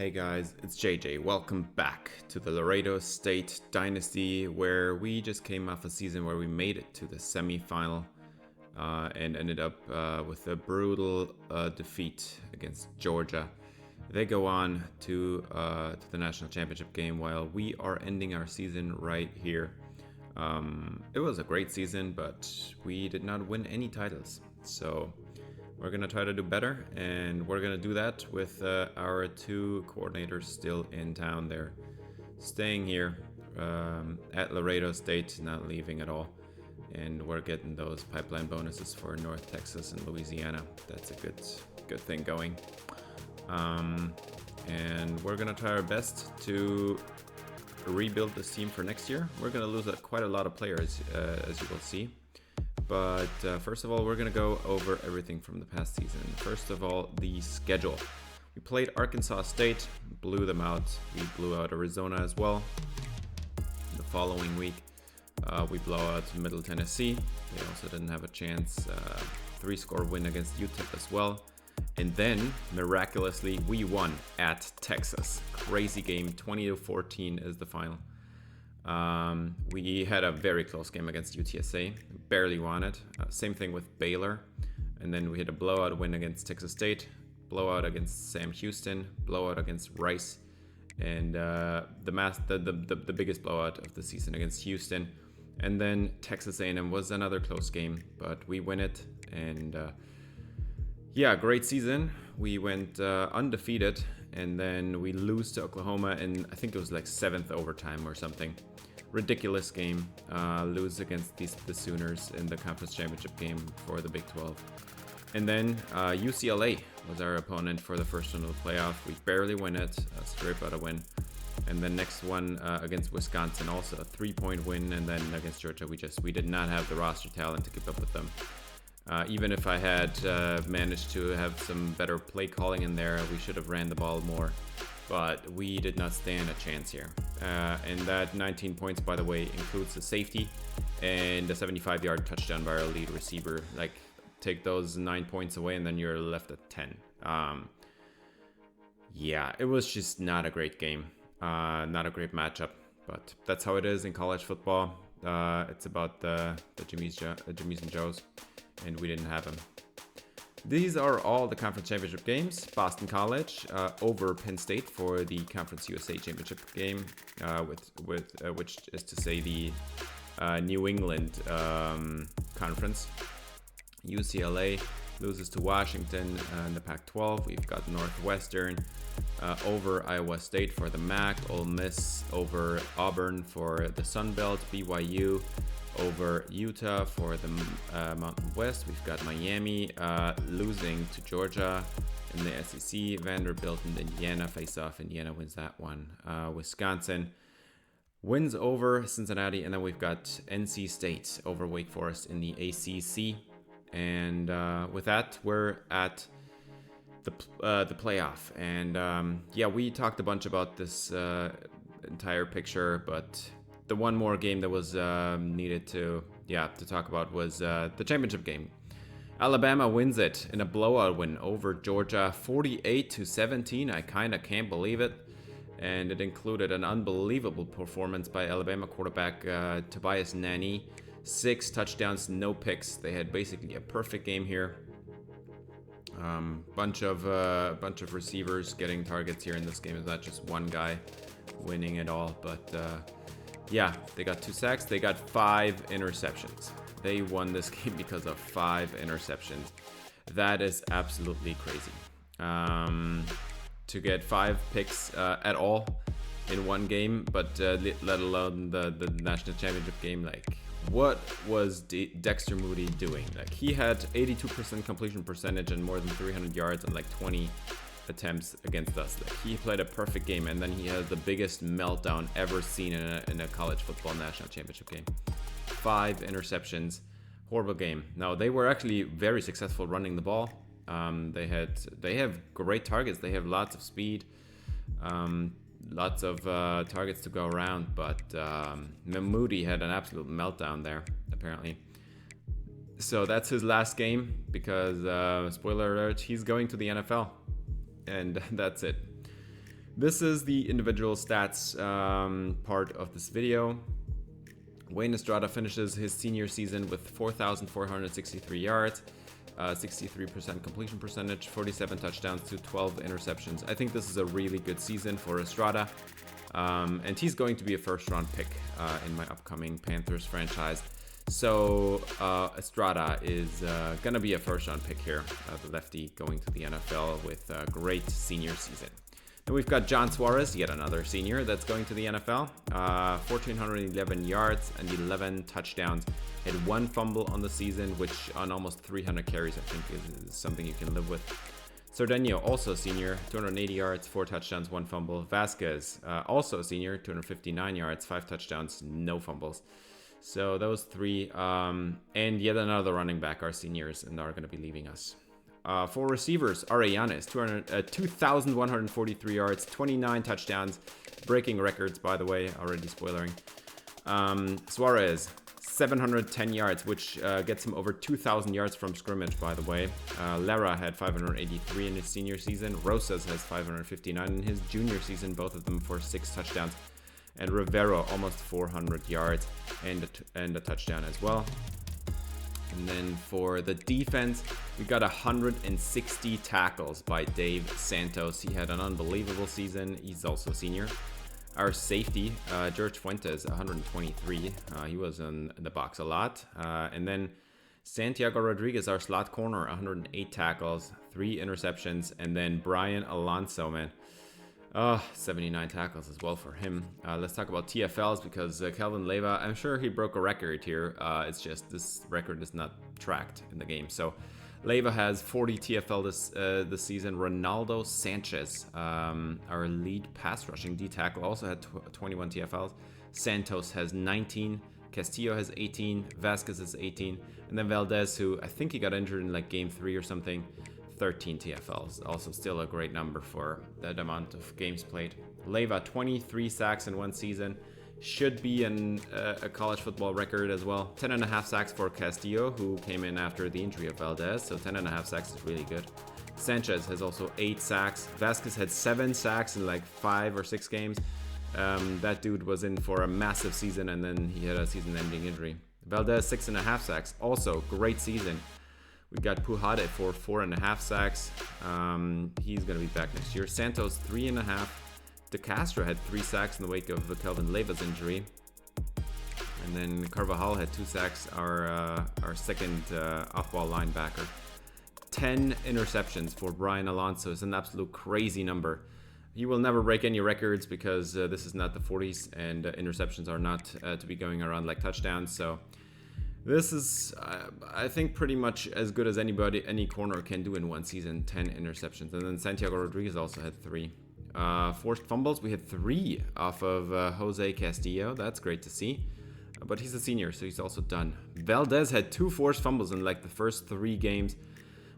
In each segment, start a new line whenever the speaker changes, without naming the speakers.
Hey guys, it's JJ. Welcome back to the Laredo State Dynasty, where we just came off a season where we made it to the semi-final and ended up with a brutal defeat against Georgia. They go on to the national championship game while we are ending our season right here. It was a great season, but we did not win any titles. So we're going to try to do better, and we're going to do that with our two coordinators still in town. They're staying here at Laredo State, not leaving at all. And we're getting those pipeline bonuses for North Texas and Louisiana. That's a good thing going. And we're going to try our best to rebuild this team for next year. We're going to lose quite a lot of players, as you will see. But first of all, we're going to go over everything from the past season. First of all, the schedule. We played Arkansas State, blew them out. We blew out Arizona as well. The following week, we blow out Middle Tennessee. They also didn't have a chance. 3-score win against UTEP as well. And then, miraculously, we won at Texas. Crazy game, 20-14 is the final. We had a very close game against UTSA, barely won it. Same thing with Baylor, and then we had a blowout win against Texas State, blowout against Sam Houston, blowout against Rice, and the biggest blowout of the season against Houston. And then Texas A&M was another close game, but we win it. And great season. We went undefeated, and then we lose to Oklahoma in, I think it was like 7th overtime or something. Ridiculous game. Lose against the Sooners in the conference championship game for the Big 12. And then UCLA was our opponent for the first one of the playoff. We barely win it, scrape out a win. And then next one against Wisconsin, also a 3-point win. And then against Georgia, we did not have the roster talent to keep up with them. Even if I had managed to have some better play calling in there, we should have ran the ball more. But we did not stand a chance here. And that 19 points, by the way, includes a safety and a 75-yard touchdown by our lead receiver. Like, take those 9 points away, and then you're left at 10. It was just not a great game. Not a great matchup. But that's how it is in college football. It's about the Jimmys and Joes. And we didn't have them. These are all the conference championship games. Boston College over Penn State for the Conference USA championship game, which is to say the New England conference. UCLA loses to Washington in the Pac-12. We've got Northwestern over Iowa State for the MAC. Ole Miss over Auburn for the Sun Belt. BYU over Utah for the Mountain West. We've got Miami losing to Georgia in the SEC. Vanderbilt and Indiana face off. Indiana wins that one. Wisconsin wins over Cincinnati. And then we've got NC State over Wake Forest in the ACC. And with that, we're at the playoff. And we talked a bunch about this entire picture, but the one more game that was needed to talk about was the championship game. Alabama wins it in a blowout win over Georgia, 48-17. I kind of can't believe it. And it included an unbelievable performance by Alabama quarterback Tobias Nani. 6 touchdowns, no picks. They had basically a perfect game here. Bunch of receivers getting targets here in this game. It's not just one guy winning it all, but they got 2 sacks. They got 5 interceptions. They won this game because of 5 interceptions. That is absolutely crazy. To get 5 picks at all in one game, but let alone the national championship game. Like, what was Dexter Moody doing? Like, he had 82% completion percentage and more than 300 yards and like 20 attempts against us. Like, he played a perfect game, and then he has the biggest meltdown ever seen in a college football national championship game. 5 interceptions, horrible game. Now, they were actually very successful running the ball. They have great targets. They have lots of speed, lots of targets to go around, but Moody had an absolute meltdown there, apparently. So that's his last game because, spoiler alert, he's going to the NFL. And that's it. This is the individual stats part of this video. Wayne Estrada finishes his senior season with 4,463 yards, 63% completion percentage, 47 touchdowns to 12 interceptions. I think this is a really good season for Estrada. And he's going to be a first-round pick in my upcoming Panthers franchise. So Estrada is going to be a first-round pick here, the lefty going to the NFL with a great senior season. Then we've got John Suarez, yet another senior that's going to the NFL. 1,411 yards and 11 touchdowns. Had 1 fumble on the season, which on almost 300 carries, I think is something you can live with. Cerdeno, also senior, 280 yards, 4 touchdowns, 1 fumble. Vasquez, also senior, 259 yards, 5 touchdowns, no fumbles. So those 3, and yet another running back are seniors and are going to be leaving us. For receivers, Arellanes, 2,143 yards, 29 touchdowns, breaking records, by the way, already spoilering. Suarez, 710 yards, which gets him over 2,000 yards from scrimmage, by the way. Lara had 583 in his senior season. Rosas has 559 in his junior season, both of them for 6 touchdowns. And Rivero, almost 400 yards and a touchdown as well. And then for the defense, we got 160 tackles by Dave Santos. He had an unbelievable season. He's also senior. Our safety, George Fuentes, 123. He was in the box a lot. And then Santiago Rodriguez, our slot corner, 108 tackles, 3 interceptions. And then Brian Alonso, man. 79 tackles as well for him. Let's talk about TFLs because Kelvin Leyva, I'm sure he broke a record here. It's just this record is not tracked in the game. So Leyva has 40 TFL this season. Ronaldo Sanchez, our lead pass rushing D tackle, also had 21 TFLs. Santos has 19. Castillo has 18. Vasquez has 18. And then Valdez, who I think he got injured in like game 3 or something, 13 TFLs. Also still a great number for that amount of games played. Leyva, 23 sacks in 1 season. Should be a college football record as well. 10.5 sacks for Castillo, who came in after the injury of Valdez. So 10.5 sacks is really good. Sanchez has also 8 sacks. Vasquez had 7 sacks in like 5 or 6 games. That dude was in for a massive season and then he had a season-ending injury. Valdez, 6.5 sacks. Also, great season. We got Pujade for 4.5 sacks. He's going to be back next year. Santos, 3.5. De Castro had 3 sacks in the wake of Kelvin Leyva's injury. And then Carvajal had 2 sacks, our second off-ball linebacker. 10 interceptions for Brian Alonso. It's an absolute crazy number. He will never break any records because this is not the 40s and interceptions are not to be going around like touchdowns. So this is, I think, pretty much as good as any corner can do in 1 season, 10 interceptions. And then Santiago Rodriguez also had 3. Forced fumbles, we had 3 off of Jose Castillo. That's great to see. But he's a senior, so he's also done. Valdez had 2 forced fumbles in like the first 3 games.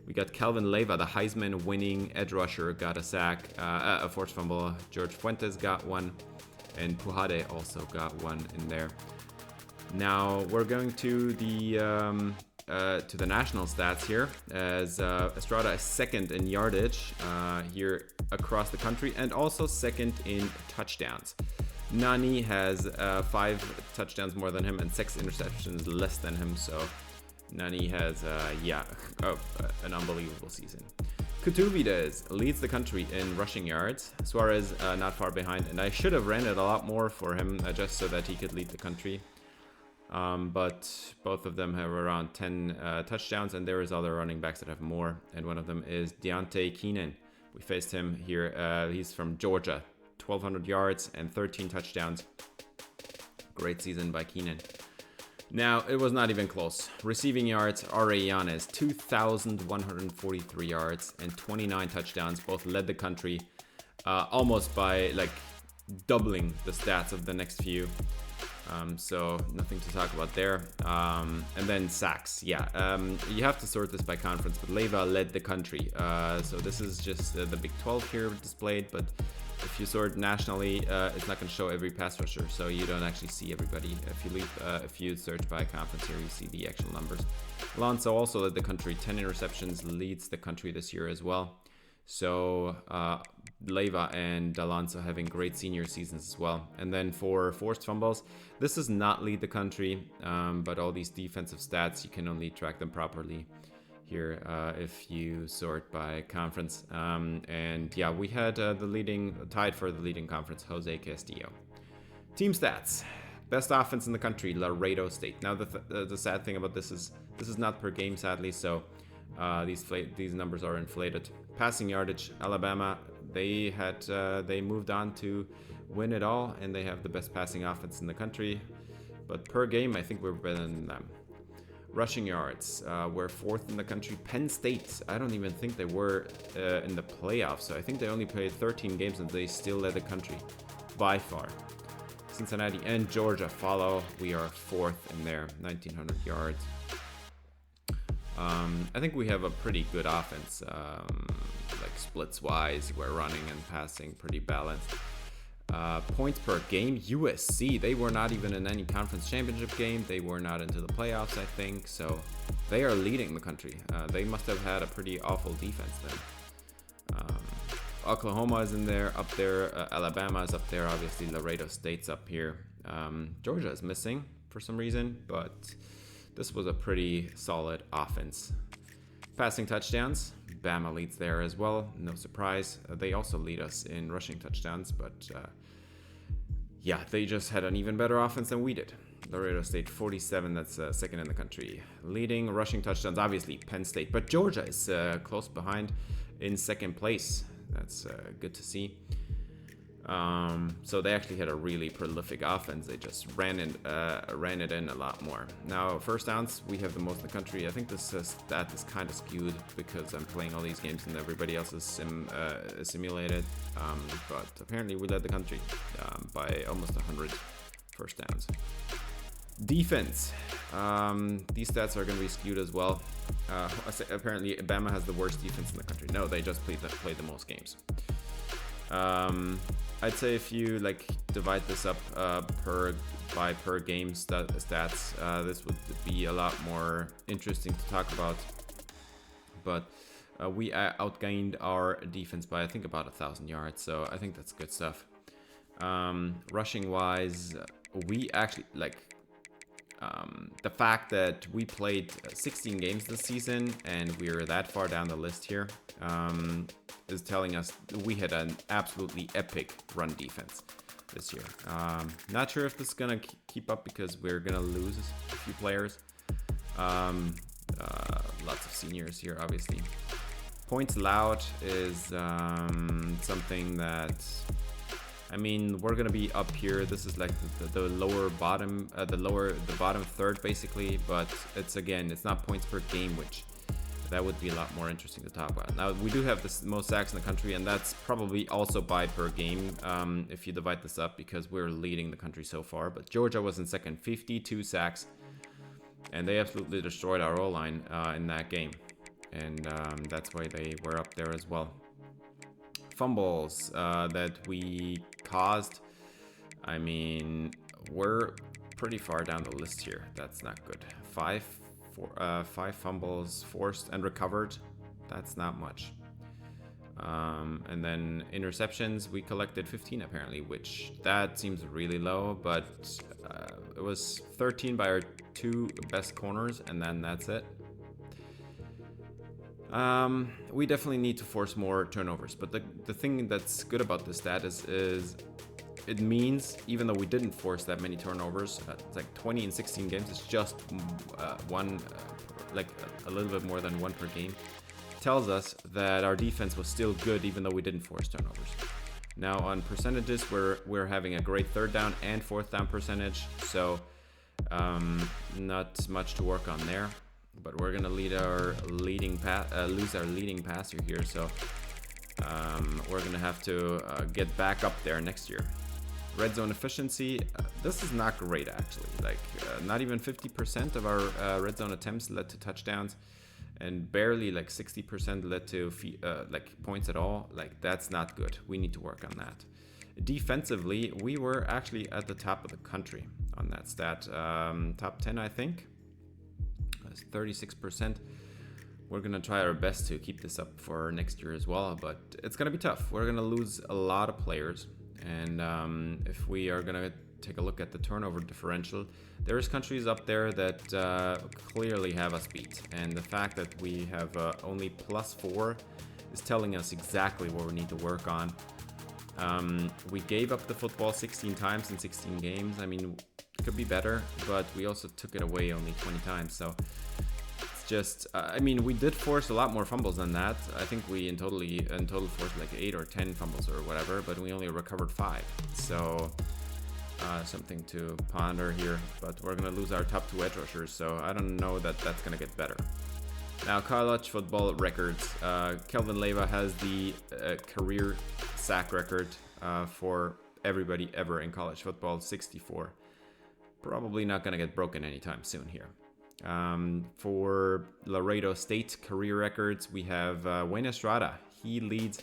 We got Kelvin Leyva, the Heisman-winning edge rusher, got a sack, a forced fumble. George Fuentes got 1, and Pujade also got 1 in there. Now we're going to the national stats here, as Estrada is 2nd in yardage here across the country, and also 2nd in touchdowns. Nani has 5 touchdowns more than him and 6 interceptions less than him, so Nani has an unbelievable season. Kutubides leads the country in rushing yards. Suarez not far behind, and I should have ran it a lot more for him just so that he could lead the country. But both of them have around 10 touchdowns, and there is other running backs that have more, and one of them is Deontay Keenan. We faced him here. He's from Georgia, 1,200 yards and 13 touchdowns. Great season by Keenan. Now, it was not even close. Receiving yards, Arellanes, 2,143 yards and 29 touchdowns. Both led the country almost by like doubling the stats of the next few. So nothing to talk about there. And then sacks. Yeah, you have to sort this by conference, but Leyva led the country. So this is just the Big 12 here displayed, but if you sort nationally, it's not going to show every pass rusher, so you don't actually see everybody. If you search by conference here, you see the actual numbers. Alonso also led the country, 10 interceptions, leads the country this year as well. So Leyva and Alonso having great senior seasons as well. And then for forced fumbles, this does not lead the country, but all these defensive stats, you can only track them properly here if you sort by conference. And yeah, we had tied for the leading conference, Jose Castillo. Team stats. Best offense in the country, Laredo State. Now the sad thing about this is not per game, sadly, so these numbers are inflated. Passing yardage, Alabama, they moved on to win it all, and they have the best passing offense in the country. But per game, I think we're better than them. Rushing yards, we're 4th in the country. Penn State, I don't even think they were in the playoffs, so I think they only played 13 games and they still led the country by far. Cincinnati and Georgia follow. We are 4th in there, 1,900 yards. I think we have a pretty good offense, like splits-wise. We're running and passing pretty balanced. Points per game, USC, they were not even in any conference championship game. They were not into the playoffs, I think, so they are leading the country. They must have had a pretty awful defense then. Oklahoma is in there, up there. Alabama is up there. Obviously, Laredo State's up here. Georgia is missing for some reason, but this was a pretty solid offense. Passing touchdowns, Bama leads there as well. No surprise. They also lead us in rushing touchdowns, but yeah, they just had an even better offense than we did. Laredo State 47, that's second in the country. Leading rushing touchdowns, obviously Penn State, but Georgia is close behind in second place. That's good to see. So they actually had a really prolific offense. They just ran it in a lot more. Now, first downs, we have the most in the country. I think this stat is kind of skewed because I'm playing all these games and everybody else is simulated. But apparently we led the country by almost 100 first downs. Defense. These stats are going to be skewed as well. Apparently, Bama has the worst defense in the country. No, they just played the most games. I'd say if you divide this up per game stats, this would be a lot more interesting to talk about. But we outgained our defense by I think about 1,000 yards, so I think that's good stuff. Rushing wise, we actually the fact that we played 16 games this season and we're that far down the list here is telling us we had an absolutely epic run defense this year. Not sure if this is gonna keep up because we're gonna lose a few players. Lots of seniors here, obviously. Points allowed is something that, I mean, we're gonna be up here. This is like the lower bottom, the bottom third basically. But it's not points per game, which that would be a lot more interesting to talk about. Now we do have the most sacks in the country, and that's probably also by per game if you divide this up because we're leading the country so far. But Georgia was in second, 52 sacks, and they absolutely destroyed our O-line in that game, and that's why they were up there as well. Fumbles that we caused, I mean, we're pretty far down the list here. That's not good. Five fumbles forced and recovered. That's not much. And then interceptions, we collected 15 apparently, which that seems really low, but it was 13 by our two best corners, and then that's it. We definitely need to force more turnovers, but the thing that's good about this stat is it means even though we didn't force that many turnovers, it's like 20 in 16 games, it's just one, a little bit more than one per game, tells us that our defense was still good even though we didn't force turnovers. Now on percentages, we're having a great third down and fourth down percentage, so not much to work on there. But we're gonna lose our leading passer here, so we're gonna have to get back up there next year. Red zone efficiency, this is not great actually. Not even 50% of our red zone attempts led to touchdowns, and barely 60% led to points at all. That's not good. We need to work on that. Defensively, we were actually at the top of the country on that stat, top 10 I think. 36% we're gonna try our best to keep this up for next year as well, but it's gonna be tough. We're gonna lose a lot of players, and if we are gonna take a look at the turnover differential, there's countries up there that clearly have us beat, and the fact that we have only +4 is telling us exactly what we need to work on. We gave up the football 16 times in 16 games. I mean, it could be better, but we also took it away only 20 times, so it's just, I mean, we did force a lot more fumbles than that. I think we in total forced like 8 or 10 fumbles or whatever, but we only recovered 5, so something to ponder here. But we're gonna lose our top 2 edge rushers, so I don't know that that's gonna get better. Now, college football records. Kelvin Leyva has the career sack record for everybody ever in college football, 64. Probably not going to get broken anytime soon here. For Laredo State career records, we have Wayne Estrada. He leads.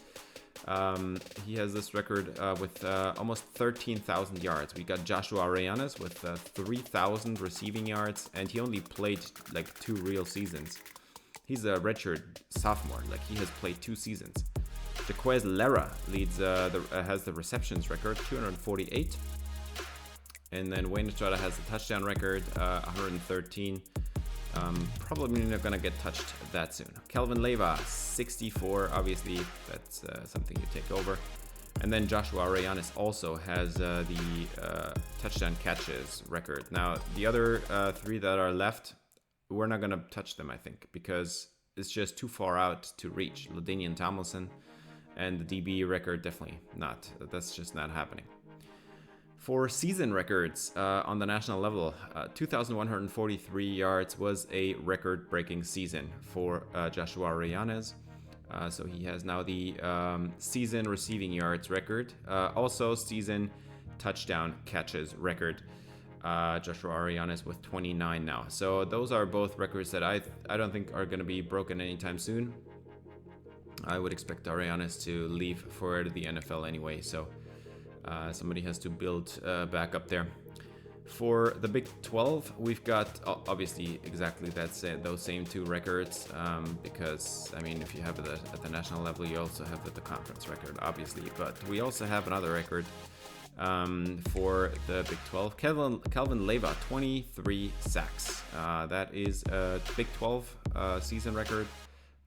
He has this record with almost 13,000 yards. We got Joshua Arellanes with 3,000 receiving yards, and he only played like 2 real seasons. He's a redshirt sophomore, like he has played 2 seasons. Jaquez Lera leads has the receptions record, 248. And then Wayne Estrada has the touchdown record, 113. Probably not gonna get touched that soon. Kelvin Leyva, 64. Obviously, that's something you take over. And then Joshua Arellanes also has the touchdown catches record. Now, the other 3 that are left, we're not going to touch them, I think, because it's just too far out to reach. LaDainian Tomlinson and the DB record, definitely not. That's just not happening. For season records on the national level, 2,143 yards was a record-breaking season for Joshua Arellanes. So he has now the season receiving yards record. Also season touchdown catches record. Joshua Arellanes with 29 now. So those are both records that I don't think are going to be broken anytime soon. I would expect Arellanes to leave for the NFL anyway, so somebody has to build back up there. For the Big 12, we've got obviously exactly those same 2 records, because I mean, if you have it at the national level, you also have the conference record, obviously, but we also have another record for the Big 12. Kelvin Leyva, 23 sacks. That is a Big 12 season record,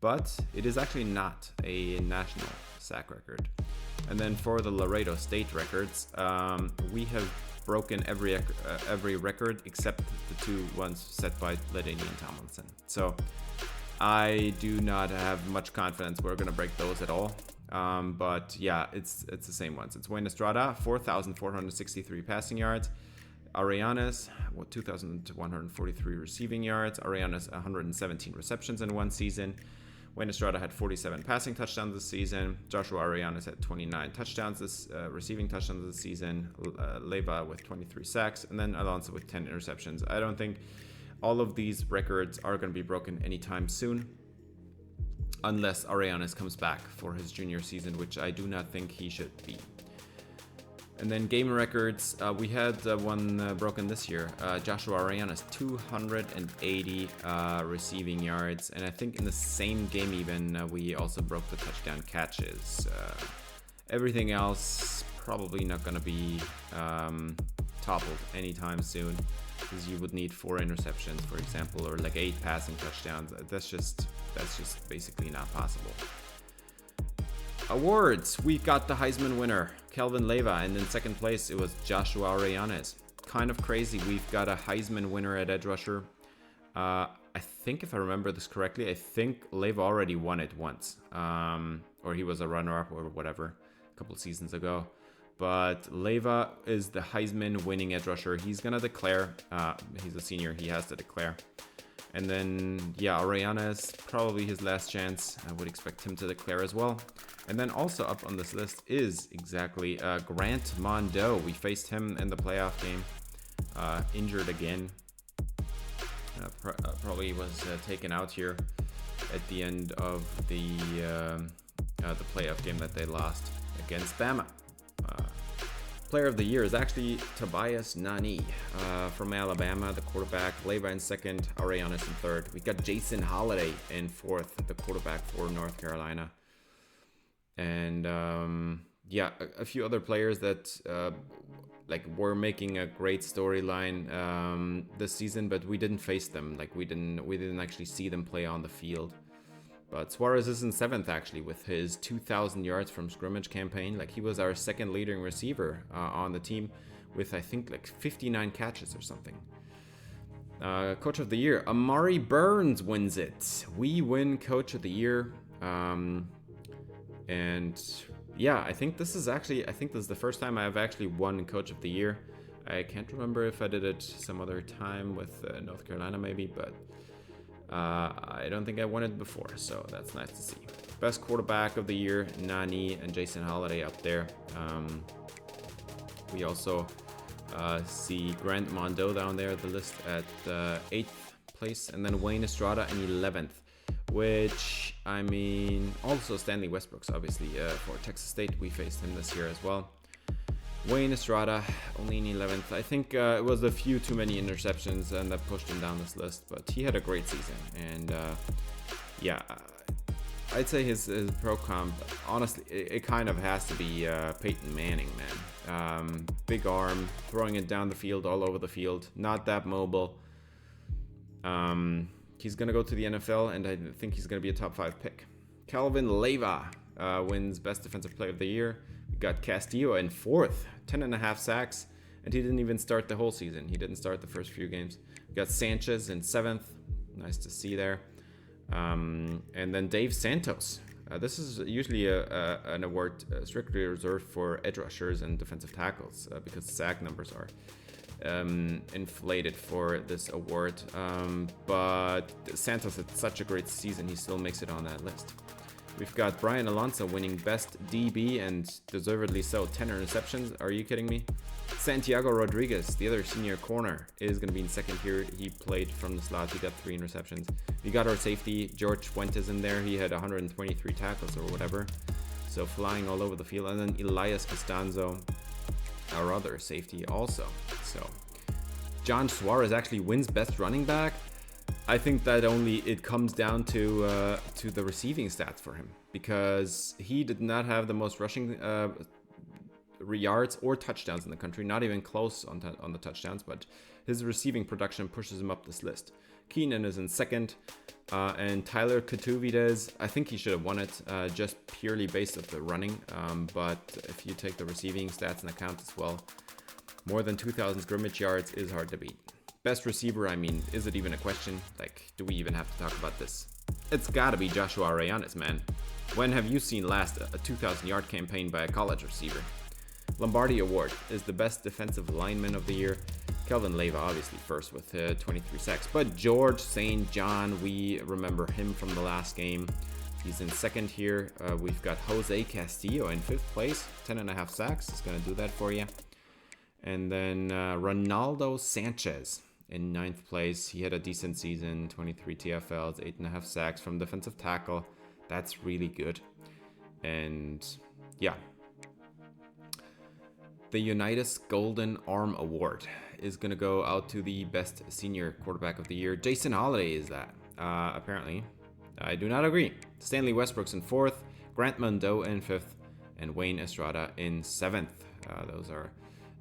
but it is actually not a national sack record. And then for the Laredo State records, we have broken every record except the 2 ones set by LaDainian Tomlinson. So I do not have much confidence we're going to break those at all. But yeah, it's the same ones. It's Wayne Estrada, 4,463 passing yards. Arellanes, 2,143 receiving yards. Arellanes, 117 receptions in 1 season. Wayne Estrada had 47 passing touchdowns this season. Joshua Arellanes had 29 touchdowns receiving touchdowns this season. Leyva with 23 sacks, and then Alonso with 10 interceptions. I don't think all of these records are going to be broken anytime soon, unless Arellanes comes back for his junior season, which I do not think he should be. And then game records, we had one broken this year. Joshua Arellanes, 280 receiving yards, and I think in the same game even, we also broke the touchdown catches. Everything else probably not going to be toppled anytime soon, because you would need 4 interceptions, for example, or like 8 passing touchdowns. That's just basically not possible. Awards, we got the Heisman winner, Kelvin Leyva, and in second place it was Joshua Arellanes. Kind of crazy, we've got a Heisman winner at edge rusher. I think if I remember this correctly, I think Leyva already won it once, or he was a runner-up or whatever a couple seasons ago. But Leyva is the Heisman winning edge rusher. He's gonna declare. He's a senior, he has to declare. And then, yeah, Arellanes, probably his last chance. I would expect him to declare as well. And then also up on this list is exactly Grant Mondeau. We faced him in the playoff game, injured again. Probably was taken out here at the end of the playoff game that they lost against Bama. player of the year is actually Tobias Nani from Alabama, the quarterback. Leva in second, Arellanes in third. We got Jason Holiday in fourth, the quarterback for North Carolina. And yeah, a few other players that like were making a great storyline this season, but we didn't face them. Like we didn't actually see them play on the field. But Suarez is in seventh actually with his 2,000 yards from scrimmage campaign. Like he was our second leading receiver on the team with I think like 59 catches or something. Coach of the year, Amari Burns wins it. We win Coach of the Year. And yeah, I think this is the first time I've actually won Coach of the Year. I can't remember if I did it some other time with North Carolina maybe, but I don't think I won it before, so that's nice to see. Best quarterback of the year, Nani and Jason Holiday up there. We also see Grant Mondo down there at the list at 8th place, and then Wayne Estrada in 11th. Which, I mean, also Stanley Westbrook's obviously for Texas State. We faced him this year as well. Wayne Estrada only in 11th. I think it was a few too many interceptions and that pushed him down this list, but he had a great season. And yeah, I'd say his pro comp, honestly, it kind of has to be Peyton Manning, man. Big arm, throwing it down the field, all over the field, not that mobile. He's going to go to the NFL, and I think he's going to be a top 5 pick. Calvin Leva wins Best Defensive Player of the Year. We got Castillo in 4th, 10.5 sacks, and he didn't even start the whole season. He didn't start the first few games. We got Sanchez in 7th. Nice to see there. And then Dave Santos. This is usually an award strictly reserved for edge rushers and defensive tackles because sack numbers are inflated for this award, but Santos had such a great season, he still makes it on that list. We've got Brian Alonso winning Best DB, and deservedly so, 10 interceptions. Are you kidding me? Santiago Rodriguez, the other senior corner, is going to be in second here. He played from the slot, he got 3 interceptions. We got our safety, George Fuentes, in there. He had 123 tackles or whatever, so flying all over the field. And then Elias Costanzo, our other safety, also. So John Suarez actually wins Best Running Back. I think that it comes down to the receiving stats for him, because he did not have the most rushing yards or touchdowns in the country, not even close on the touchdowns, but his receiving production pushes him up this list. Keenan is in second, and Tyler Katuvides, I think he should have won it just purely based off the running, but if you take the receiving stats into account as well, more than 2,000 scrimmage yards is hard to beat. Best receiver, I mean, is it even a question? Like, do we even have to talk about this? It's gotta be Joshua Arellanes, man. When have you seen last a 2,000 yard campaign by a college receiver? Lombardi Award is the best defensive lineman of the year. Calvin Leva obviously first with 23 sacks, but George St. John, we remember him from the last game. He's in second here. We've got Jose Castillo in 5th place, 10.5 sacks. He's gonna do that for you. And then Ronaldo Sanchez in 9th place. He had a decent season, 23 TFLs, 8.5 sacks from defensive tackle. That's really good. And yeah. The Unitas Golden Arm Award is going to go out to the best senior quarterback of the year. Jason Holiday is that, apparently. I do not agree. Stanley Westbrook's in 4th, Grant Mondo in 5th, and Wayne Estrada in 7th. Those are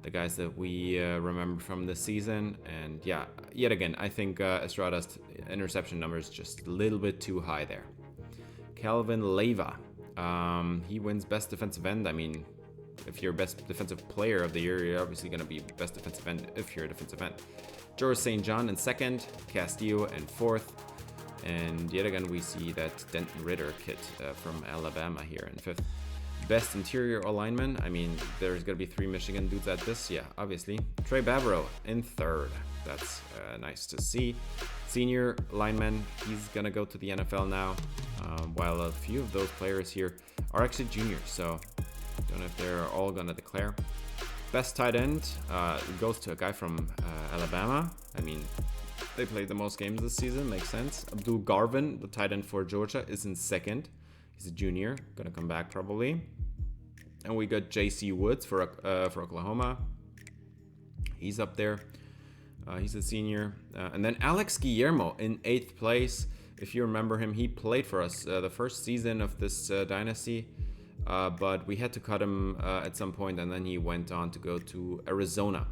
the guys that we remember from this season. And yeah, yet again, I think Estrada's interception number is just a little bit too high there. Calvin Leva, he wins best defensive end. I mean, if you're best defensive player of the year, you're obviously going to be best defensive end if you're a defensive end. George St. John in 2nd, Castillo in 4th, and yet again we see that Denton Ritter kid from Alabama here in 5th. Best interior alignment, I mean, there's going to be 3 Michigan dudes at this, yeah, obviously. Trey Bavaro in 3rd, that's nice to see. Senior lineman, he's going to go to the NFL now, while a few of those players here are actually juniors, so don't know if they're all going to declare. Best tight end goes to a guy from Alabama. I mean, they played the most games this season, makes sense. Abdul Garvin, the tight end for Georgia, is in 2nd. He's a junior, going to come back probably. And we got J.C. Woods for Oklahoma. He's up there. He's a senior. And then Alex Guillermo in 8th place. If you remember him, he played for us the first season of this Dynasty. But we had to cut him at some point, and then he went on to go to Arizona.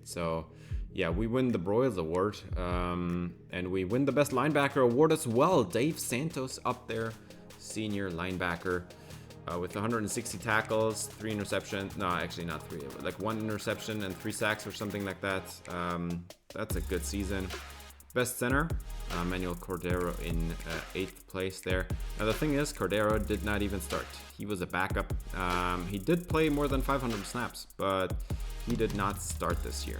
So, yeah, we win the Broyles Award. And we win the Best Linebacker Award as well. Dave Santos up there, senior linebacker. With 160 tackles, 3 interceptions. No, actually not 3. Like 1 interception and 3 sacks or something like that. That's a good season. Best center, Manuel Cordero in 8th place there. Now the thing is, Cordero did not even start. He was a backup. He did play more than 500 snaps, but he did not start this year.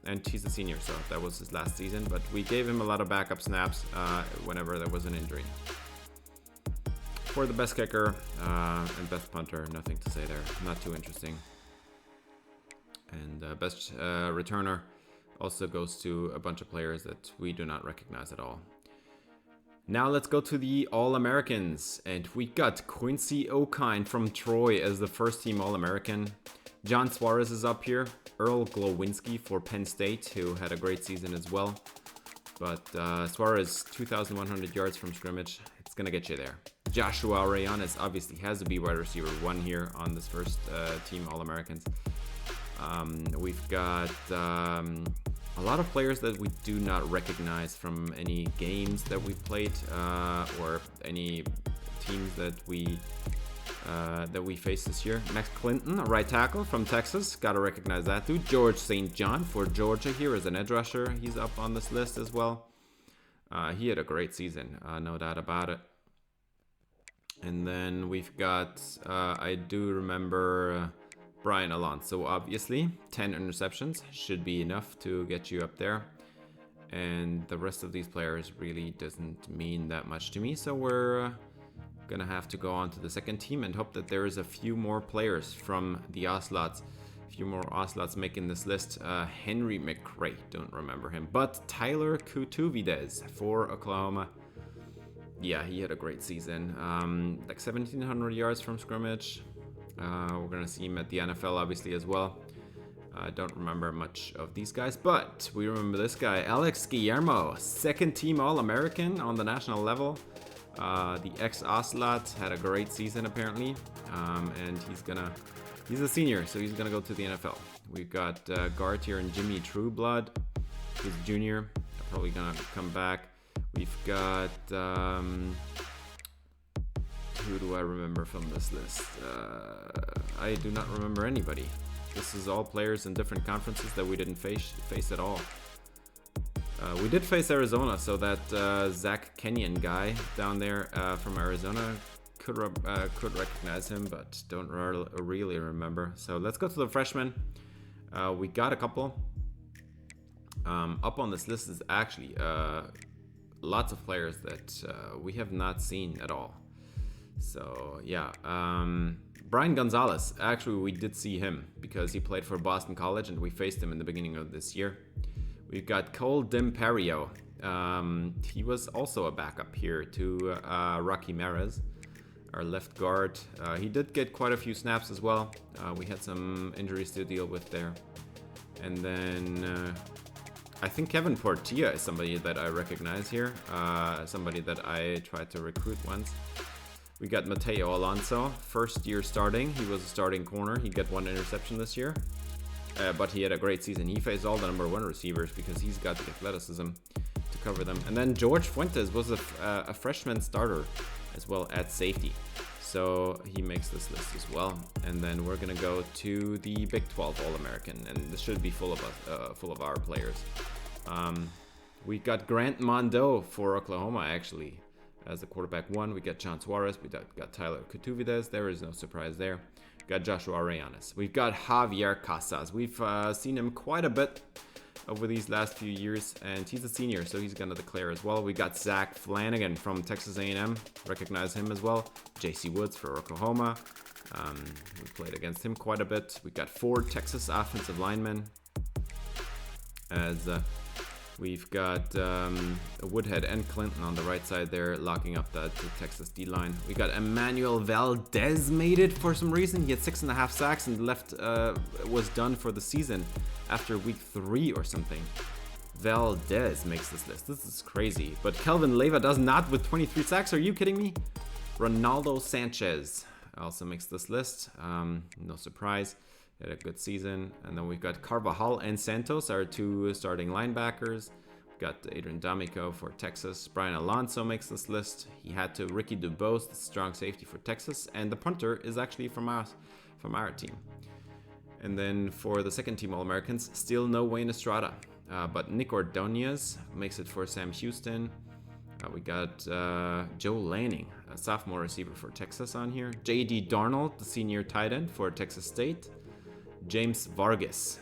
And he's a senior, so that was his last season. But we gave him a lot of backup snaps whenever there was an injury. For the best kicker and best punter, nothing to say there. Not too interesting. And best returner also goes to a bunch of players that we do not recognize at all. Now let's go to the All-Americans. And we got Quincy O'Kine from Troy as the first team All-American. John Suarez is up here. Earl Glowinski for Penn State, who had a great season as well. But Suarez, 2,100 yards from scrimmage. It's going to get you there. Joshua Arellanes obviously has to be wide receiver 1 here on this first team All-Americans. We've got a lot of players that we do not recognize from any games that we've played or any teams that we faced this year. Max Clinton, a right tackle from Texas. Got to recognize that dude. George St. John for Georgia here as an edge rusher. He's up on this list as well. He had a great season, no doubt about it. And then we've got, I do remember Brian Alonso, obviously. 10 interceptions should be enough to get you up there. And the rest of these players really doesn't mean that much to me. So we're gonna have to go on to the second team and hope that there is a few more players from the Ocelots. A few more Ocelots making this list. Henry McRae, don't remember him. But Tyler Kutuvides for Oklahoma. Yeah, he had a great season. Like 1,700 yards from scrimmage. We're going to see him at the NFL, obviously, as well. I don't remember much of these guys, but we remember this guy, Alex Guillermo, second team All-American on the national level. The ex-Ocelot had a great season, apparently. And he's a senior, so he's going to go to the NFL. We've got guard here and Jimmy Trueblood. He's a junior, probably going to come back. We've got, who do I remember from this list? I do not remember anybody. This is all players in different conferences that we didn't face at all. We did face Arizona, so that Zach Kenyon guy down there from Arizona could recognize him, but don't really remember. So let's go to the freshmen. We got a couple. Up on this list is actually lots of players that we have not seen at all. So yeah, Brian Gonzalez, actually we did see him because he played for Boston College and we faced him in the beginning of this year. We've got Cole Dimperio. He was also a backup here to Rocky Mares, our left guard. He did get quite a few snaps as well. We had some injuries to deal with there. And then I think Kevin Portilla is somebody that I recognize here, somebody that I tried to recruit once. We got Mateo Alonso, first year starting. He was a starting corner. He got 1 interception this year, but he had a great season. He faced all the number 1 receivers because he's got the athleticism to cover them. And then George Fuentes was a freshman starter as well at safety. So he makes this list as well. And then we're gonna go to the Big 12 All-American, and this should be full of our players. We got Grant Mondo for Oklahoma, actually, as the quarterback 1. We got John Suarez. We got Tyler Kutuvides. There is no surprise there. We got Joshua Arellanes. We've got Javier Casas. We've seen him quite a bit over these last few years, and he's a senior, so he's gonna declare as well. We got Zach Flanagan from Texas A&M. Recognize him as well. J.C. Woods for Oklahoma. We played against him quite a bit. We got 4 Texas offensive linemen as We've got Woodhead and Clinton on the right side there, locking up the Texas D-line. We got Emmanuel Valdez made it for some reason. He had 6.5 sacks and left was done for the season after week 3 or something. Valdez makes this list. This is crazy. But Kelvin Leyva does not with 23 sacks. Are you kidding me? Ronaldo Sanchez also makes this list. No surprise. He had a good season. And then we've got Carvajal and Santos, our 2 starting linebackers. We've got Adrian D'Amico for Texas. Brian Alonso makes this list. He had to Ricky Dubose, the strong safety for Texas. And the punter is actually from our team. And then for the second team All-Americans, still no Wayne Estrada. But Nick Ordonez makes it for Sam Houston. We got Joe Lanning, a sophomore receiver for Texas on here. J.D. Darnold, the senior tight end for Texas State. James Vargas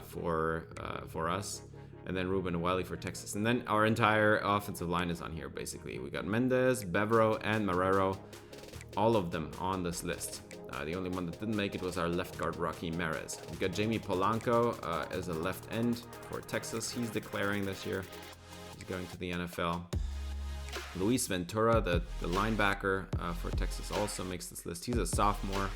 for us. And then Ruben Welly for Texas. And then our entire offensive line is on here, basically. We got Mendez, Bevero, and Marrero. All of them on this list. The only one that didn't make it was our left guard, Rocky Mares. We've got Jamie Polanco as a left end for Texas. He's declaring this year. He's going to the NFL. Luis Ventura, the linebacker for Texas, also makes this list. He's a sophomore.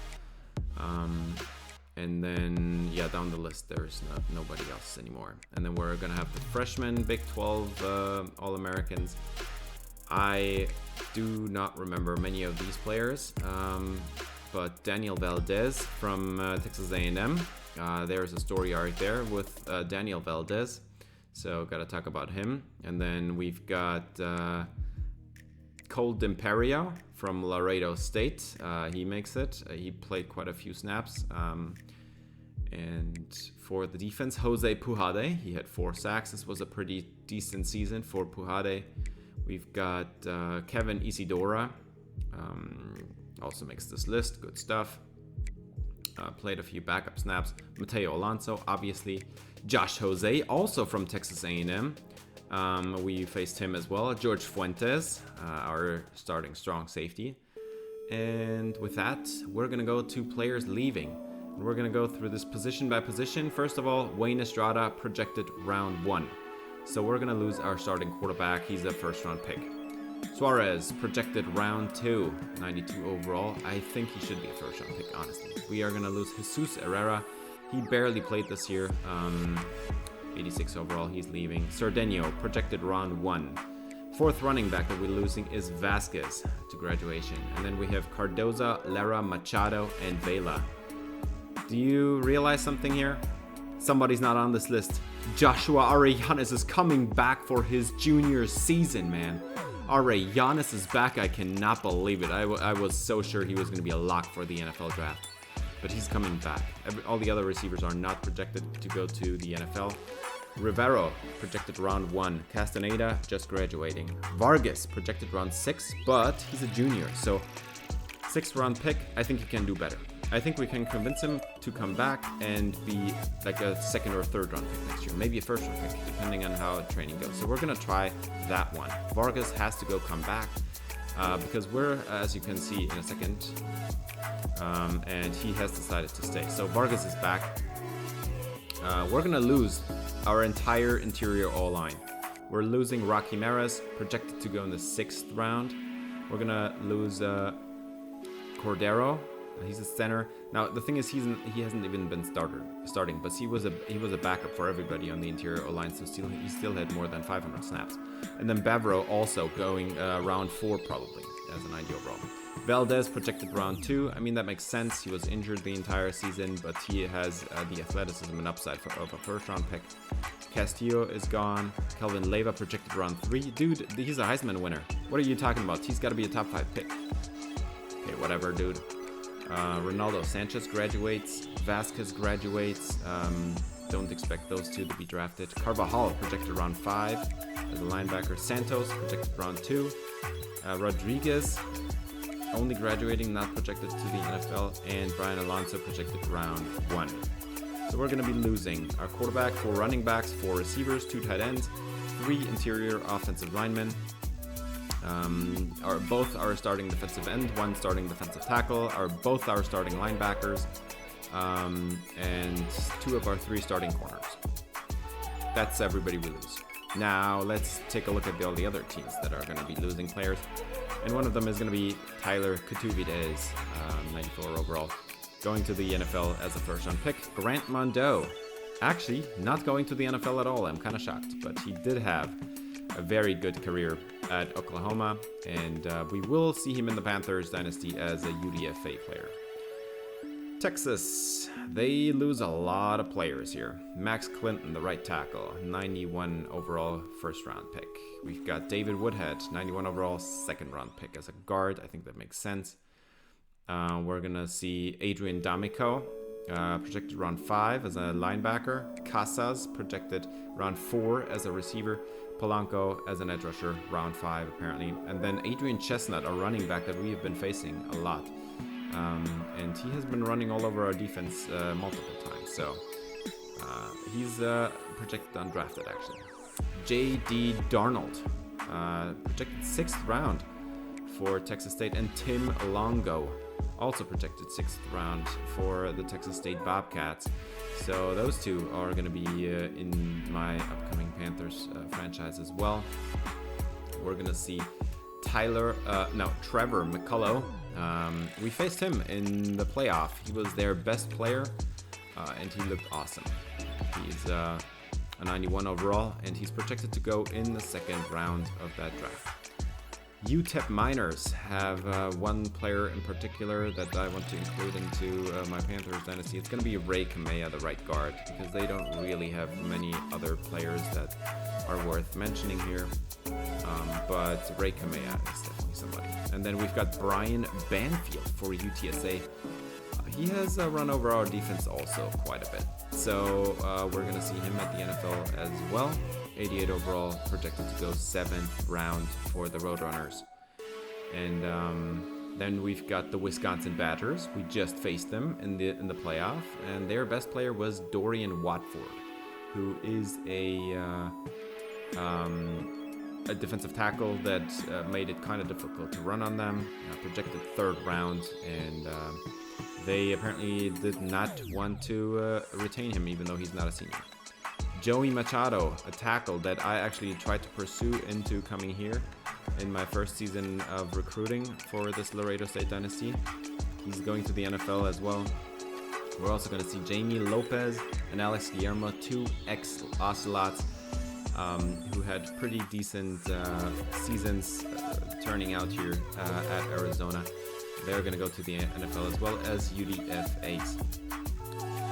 And then, yeah, down the list, there's nobody else anymore. And then we're going to have the freshmen, Big 12 All-Americans. I do not remember many of these players. But Daniel Valdez from Texas A&M. There's a story arc there with Daniel Valdez. So got to talk about him. And then we've got Cole D'Imperio from Laredo State. He makes it. He played quite a few snaps. And for the defense, Jose Pujade. He had 4 sacks. This was a pretty decent season for Pujade. We've got Kevin Isidora. Also makes this list. Good stuff. Played a few backup snaps. Mateo Alonso, obviously. Josh Jose, also from Texas A&M. We faced him as well. George Fuentes, our starting strong safety. And with that, we're going to go to players leaving. And we're going to go through this position by position. First of all, Wayne Estrada, projected round 1. So we're going to lose our starting quarterback. He's a first-round pick. Suarez, projected round 2, 92 overall. I think he should be a first-round pick, honestly. We are going to lose Jesus Herrera. He barely played this year. 86 overall, he's leaving. Cerdeño, projected round 1. 4th running back that we're losing is Vasquez to graduation. And then we have Cardoza, Lara, Machado, and Vela. Do you realize something here? Somebody's not on this list. Joshua Arellanes is coming back for his junior season, man. Arellanes is back. I cannot believe it. I was so sure he was going to be a lock for the NFL draft. But he's coming back. All the other receivers are not projected to go to the NFL. Rivero, projected round 1. Castaneda, just graduating. Vargas, projected round 6, but he's a junior. So, 6th round pick, I think he can do better. I think we can convince him to come back and be like a 2nd or 3rd round pick next year. Maybe a 1st round pick, depending on how training goes. So we're going to try that one. Vargas has to come back because we're, as you can see in a second, and he has decided to stay. So Vargas is back. We're going to lose our entire interior O-line. We're losing Rocky Mares, projected to go in the 6th round. We're going to lose Cordero. He's a center. Now the thing is, he hasn't even been starting, but he was a backup for everybody on the interior line, so he still had more than 500 snaps. And then Bavaro also going round 4 probably as an ideal role. Valdez projected round 2. I mean, that makes sense. He was injured the entire season, but he has the athleticism and upside of a 1st round pick. Castillo is gone. Kelvin Leyva projected round 3. Dude, he's a Heisman winner. What are you talking about? He's got to be a top 5 pick. Okay, whatever, dude. Ronaldo Sanchez graduates. Vasquez graduates. Don't expect those 2 to be drafted. Carvajal projected round 5 as a linebacker. Santos projected round 2. Rodriguez only graduating, not projected to the NFL. And Brian Alonso projected round 1. So we're going to be losing our quarterback, 4 running backs, 4 receivers, 2 tight ends, 3 interior offensive linemen. Both our starting defensive end, 1 starting defensive tackle, both our starting linebackers, and 2 of our 3 starting corners. That's everybody we lose. Now let's take a look at all the other teams that are going to be losing players. And one of them is going to be Tyler Kutuvidez, 94 overall, going to the NFL as a first-round pick. Grant Mondeau, actually not going to the NFL at all. I'm kind of shocked, but he did have a very good career at Oklahoma, and we will see him in the Panthers Dynasty as a UDFA player. Texas, they lose a lot of players here. Max Clinton, the right tackle, 91 overall first-round pick. We've got David Woodhead, 91 overall second-round pick as a guard. I think that makes sense. We're going to see Adrian D'Amico, projected round 5 as a linebacker. Casas, projected round 4 as a receiver. Polanco as an edge rusher, round 5 apparently. And then Adrian Chestnut, a running back that we have been facing a lot. And he has been running all over our defense multiple times. So he's projected undrafted actually. J.D. Darnold, projected 6th round for Texas State. And Tim Longo, also projected 6th round for the Texas State Bobcats. So those two are going to be in my upcoming Panthers franchise as well. We're going to see Trevor McCullough. We faced him in the playoff. He was their best player, and he looked awesome. He's a 91 overall, and he's projected to go in the 2nd round of that draft. UTEP Miners have one player in particular that I want to include into my Panthers Dynasty. It's going to be Ray Kamea, the right guard, because they don't really have many other players that are worth mentioning here. But Ray Kamea is definitely somebody. And then we've got Brian Banfield for UTSA. He has run over our defense also quite a bit. So we're going to see him at the NFL as well. 88 overall, projected to go 7th round for the Roadrunners. And then we've got the Wisconsin Badgers. We just faced them in the playoff, and their best player was Dorian Watford, who is a defensive tackle that made it kind of difficult to run on them. Projected 3rd round, and they apparently did not want to retain him, even though he's not a senior. Joey Machado, a tackle that I actually tried to pursue into coming here in my first season of recruiting for this Laredo State Dynasty. He's going to the NFL as well. We're also going to see Jamie Lopez and Alex Guillermo, 2 ex-Ocelots who had pretty decent seasons turning out here at Arizona. They're going to go to the NFL as well as UDFAs.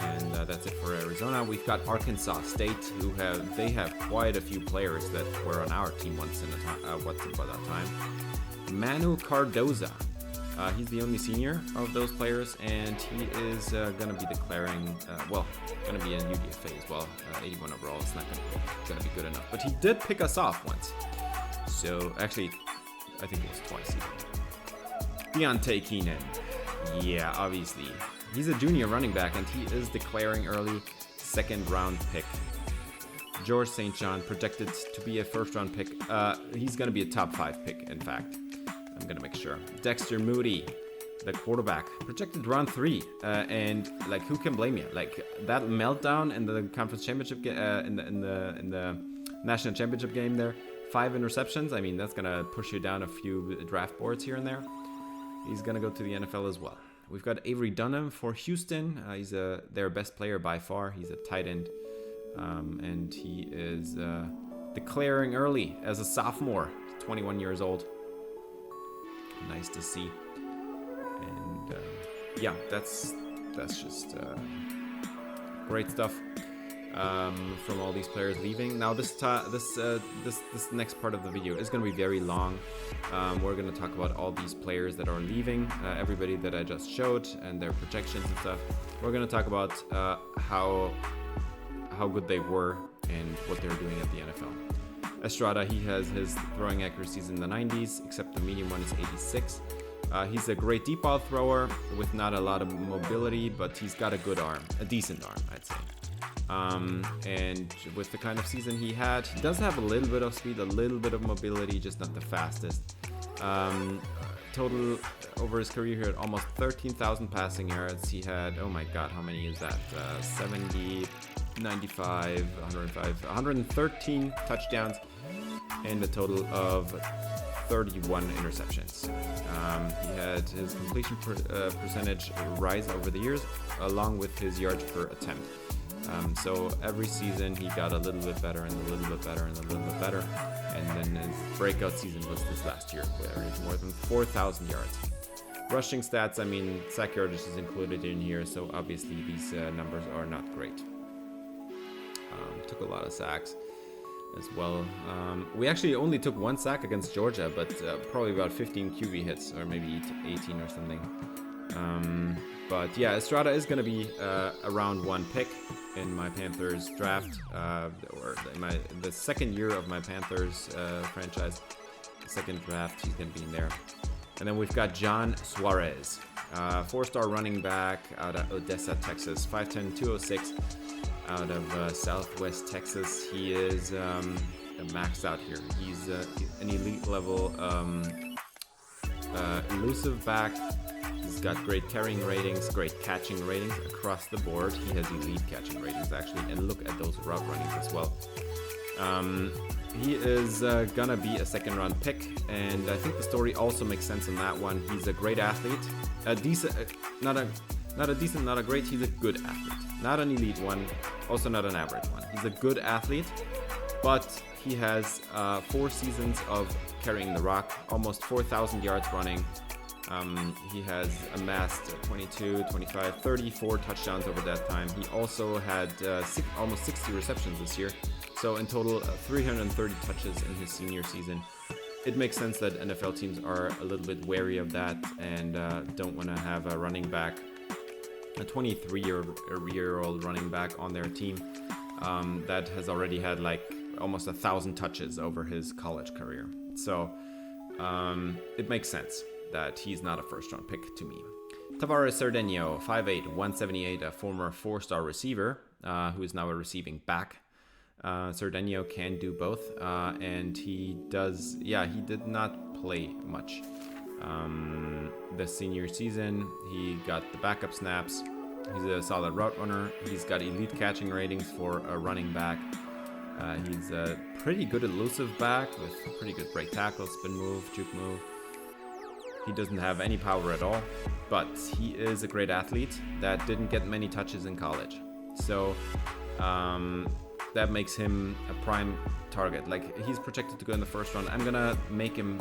And that's it for Arizona. We've got Arkansas State, who have quite a few players that were on our team once upon a time. Manu Cardoza, he's the only senior of those players, and he is going to be declaring, going to be in UDFA as well. 81 overall. It's not going to be good enough, but he did pick us off once. So actually, I think it was twice even. Deontay Keenan, yeah, obviously. He's a junior running back, and he is declaring early 2nd round pick. George St. John, projected to be a 1st round pick. He's going to be a top 5 pick, in fact. I'm going to make sure. Dexter Moody, the quarterback, projected round 3. And who can blame you? That meltdown in the conference championship in the national championship game there, 5 interceptions. I mean, that's going to push you down a few draft boards here and there. He's going to go to the NFL as well. We've got Avery Dunham for Houston. He's their best player by far. He's a tight end. And he is declaring early as a sophomore, 21 years old. Nice to see. And that's just great stuff from all these players leaving. Now this next part of the video is going to be very long. We're going to talk about all these players that are leaving, everybody that I just showed, and their projections and stuff. We're going to talk about how good they were and what they're doing at the NFL. Estrada, he has his throwing accuracies in the 90s, except the medium one is 86. He's a great deep ball thrower with not a lot of mobility, but he's got a good arm, a decent arm, I'd say. And with the kind of season he had, he does have a little bit of speed, a little bit of mobility, just not the fastest. Total over his career, he had almost 13,000 passing yards. He had, oh my god, how many is that? 95, 105, 113 touchdowns, and a total of 31 interceptions. He had his completion percentage rise over the years, along with his yards per attempt. So every season he got a little bit better and a little bit better and a little bit better. And then his breakout season was this last year, where he had more than 4,000 yards. Rushing stats, I mean, sack yardage is included in here, so obviously these numbers are not great. Took a lot of sacks as well. We actually only took one sack against Georgia, but probably about 15 QB hits, or maybe 18 or something. But yeah, Estrada is going to be a round 1 pick in my Panthers draft, or in the second year of my Panthers franchise. Second draft, he's going to be in there. And then we've got John Suarez, 4-star running back out of Odessa, Texas, 5'10", 206, out of Southwest Texas. He is maxed out here. He's an elite level elusive back. He's got great carrying ratings, great catching ratings across the board. He has elite catching ratings, actually, and look at those route runnings as well. He is gonna be a second-round pick, and I think the story also makes sense on that one. He's a great athlete, not a great. He's a good athlete, not an elite one, also not an average one. He's a good athlete, but he has 4 seasons of carrying the rock, almost 4,000 yards running. He has amassed 22, 25, 34 touchdowns over that time. He also had almost 60 receptions this year. So in total, 330 touches in his senior season. It makes sense that NFL teams are a little bit wary of that and don't want to have a running back, a 23-year-old running back on their team that has already had like almost 1,000 touches over his college career. So it makes sense that he's not a first-round pick to me. Tavares Cerdeño, 5'8", 178, a former 4-star receiver who is now a receiving back. Cerdeño can do both, and he did not play much this senior season. He got the backup snaps. He's a solid route runner. He's got elite catching ratings for a running back. He's a pretty good elusive back with pretty good break tackle, spin move, juke move. He doesn't have any power at all, but he is a great athlete that didn't get many touches in college. So that makes him a prime target. Like, he's projected to go in the first round. I'm gonna make him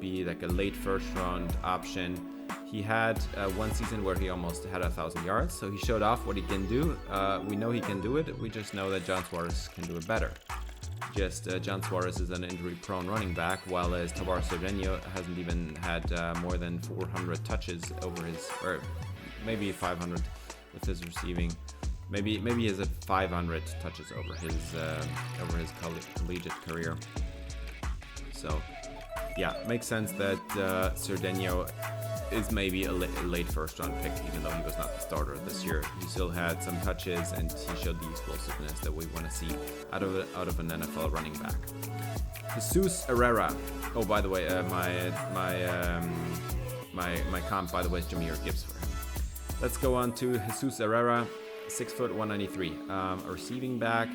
be like a late first round option. He had one season where he almost had 1,000 yards, so he showed off what he can do. We know he can do it. We just know that John Suarez can do it better. John Suarez is an injury-prone running back, while as Tavares Cerdeño hasn't even had more than 400 touches over his, or maybe 500 with his receiving. Maybe he has 500 touches over his collegiate career. So yeah, makes sense that Cerdeño is maybe a late first-round pick, even though he was not the starter this year. He still had some touches, and he showed the explosiveness that we want to see out of an NFL running back. Jesus Herrera. Oh, by the way, my comp, by the way, is Jahmyr Gibbs for him. Let's go on to Jesus Herrera, 6 foot 193, a receiving back.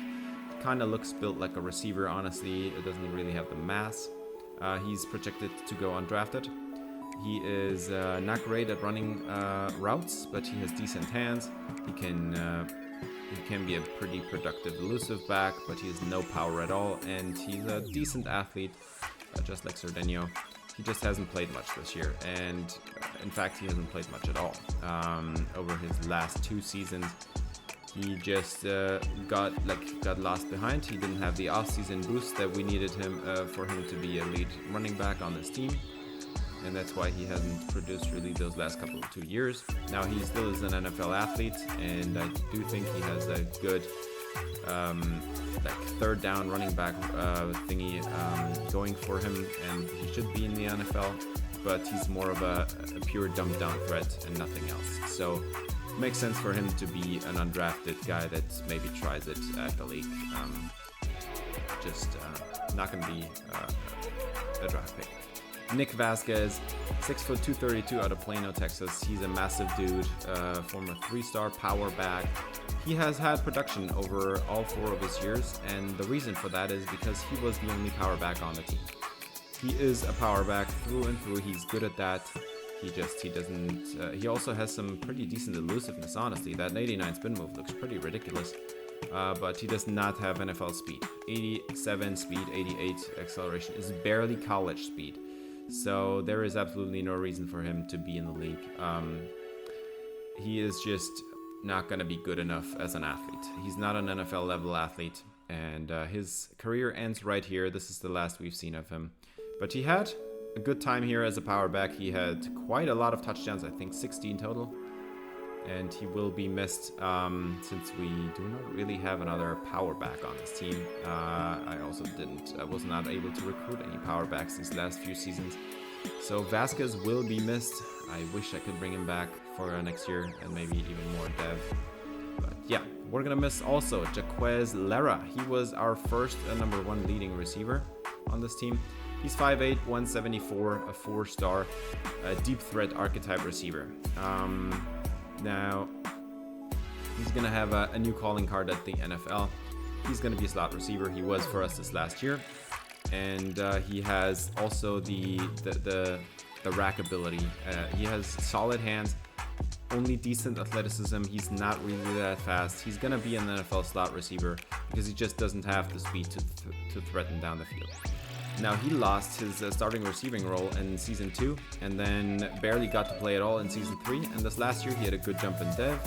Kind of looks built like a receiver. Honestly, it doesn't really have the mass. He's projected to go undrafted. He is not great at running routes, but he has decent hands. He can be a pretty productive elusive back, but he has no power at all, and he's a decent athlete, just like Cerdeño. He just hasn't played much this year, and in fact, he hasn't played much at all. Over his last 2 seasons, he just got lost behind. He didn't have the off-season boost that we needed for him to be a lead running back on this team. And that's why he hasn't produced really those last couple of 2 years. Now he still is an NFL athlete, and I do think he has a good third down running back thingy going for him, and he should be in the NFL, but he's more of a pure dump down threat and nothing else. So it makes sense for him to be an undrafted guy that maybe tries it at the league. Not going to be a draft pick. Nick Vasquez, 6 foot 232 out of Plano, Texas. He's a massive dude, former 3-star power back. He has had production over all 4 of his years, and the reason for that is because he was the only power back on the team. He is a power back through and through. He's good at that. He doesn't, he also has some pretty decent elusiveness, honestly. That 89 spin move looks pretty ridiculous, but he does not have NFL speed. 87 speed, 88 acceleration is barely college speed. So there is absolutely no reason for him to be in the league. He is just not going to be good enough as an athlete. He's not an NFL level athlete, and his career ends right here. This is the last we've seen of him. But he had a good time here as a power back. He had quite a lot of touchdowns, I think 16 total. And he will be missed since we do not really have another power back on this team. I was not able to recruit any power backs these last few seasons. So Vasquez will be missed. I wish I could bring him back for next year and maybe even more dev. But yeah, we're going to miss also Jaquez Lara. He was our first number 1 leading receiver on this team. He's 5'8", 174, a 4-star, deep threat archetype receiver. Now, he's going to have a new calling card at the NFL. He's going to be a slot receiver. He was for us this last year. And he has also the rack ability. He has solid hands, only decent athleticism. He's not really that fast. He's going to be an NFL slot receiver because he just doesn't have the speed to threaten down the field. Now, he lost his starting receiving role in Season 2 and then barely got to play at all in Season 3. And this last year, he had a good jump in dev,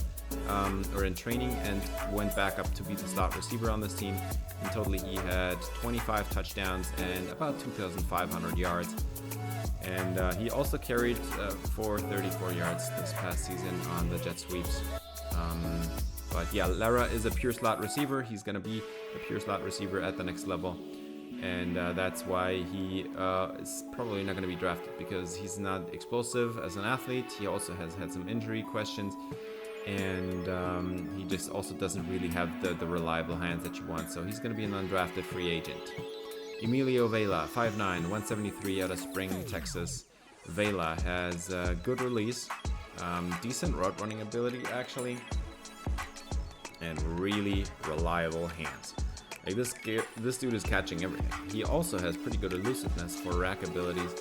or in training, and went back up to be the slot receiver on this team. In total, he had 25 touchdowns and about 2,500 yards. And he also carried for 34 yards this past season on the jet sweeps. But yeah, Lara is a pure slot receiver. He's going to be a pure slot receiver at the next level. And that's why he is probably not going to be drafted, because he's not explosive as an athlete. He also has had some injury questions, and he just also doesn't really have the reliable hands that you want. So he's going to be an undrafted free agent. Emilio Vela, 5'9", 173 out of Spring, Texas. Vela has a good release, decent route running ability actually, and really reliable hands. Like this dude is catching everything. He also has pretty good elusiveness for rack abilities.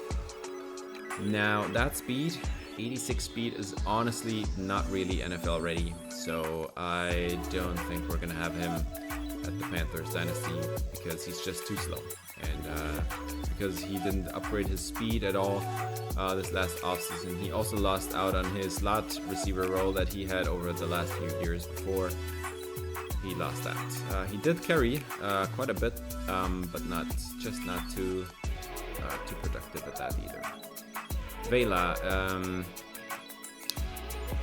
Now that speed, 86 speed, is honestly not really NFL ready. So I don't think we're gonna have him at the Panthers Dynasty because he's just too slow. And because he didn't upgrade his speed at all this last offseason. He also lost out on his slot receiver role that he had over the last few years before. He lost that. He did carry quite a bit, but not too productive at that either. Vela,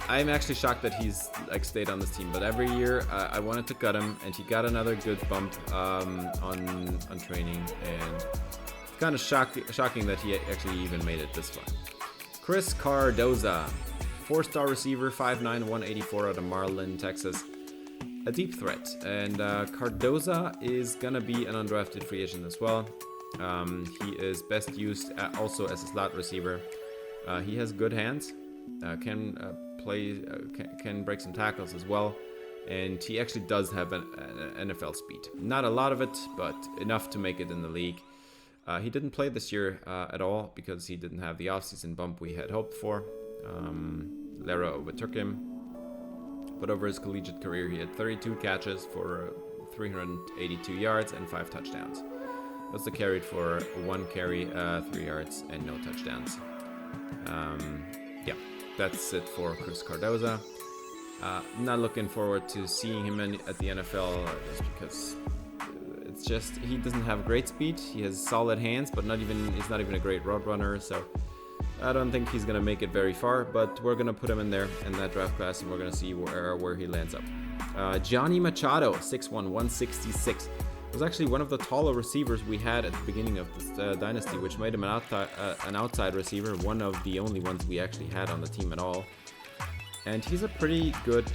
I'm actually shocked that he's stayed on this team. But every year I wanted to cut him, and he got another good bump on training, and kind of shocking that he actually even made it this far. Chris Cardoza, 4-star receiver, 5'9", 184 out of Marlin, Texas. A deep threat, and Cardoza is gonna be an undrafted free agent as well. He is best used also as a slot receiver. He has good hands, can break some tackles as well, and he actually does have an NFL speed. Not a lot of it, but enough to make it in the league. He didn't play this year at all because he didn't have the offseason bump we had hoped for. Lara overtook him. But over his collegiate career, he had 32 catches for 382 yards and 5 touchdowns. Also carried for 1 carry, 3 yards, and no touchdowns. Yeah, that's it for Chris Cardoza. Not looking forward to seeing him at the NFL just because it's just he doesn't have great speed. He has solid hands, but he's not even a great route runner. So I don't think he's going to make it very far, but we're going to put him in there in that draft class, and we're going to see where he lands up. Johnny Machado, 6'1", 166. Was actually one of the taller receivers we had at the beginning of this dynasty, which made him an outside receiver, one of the only ones we actually had on the team at all. And he's a pretty good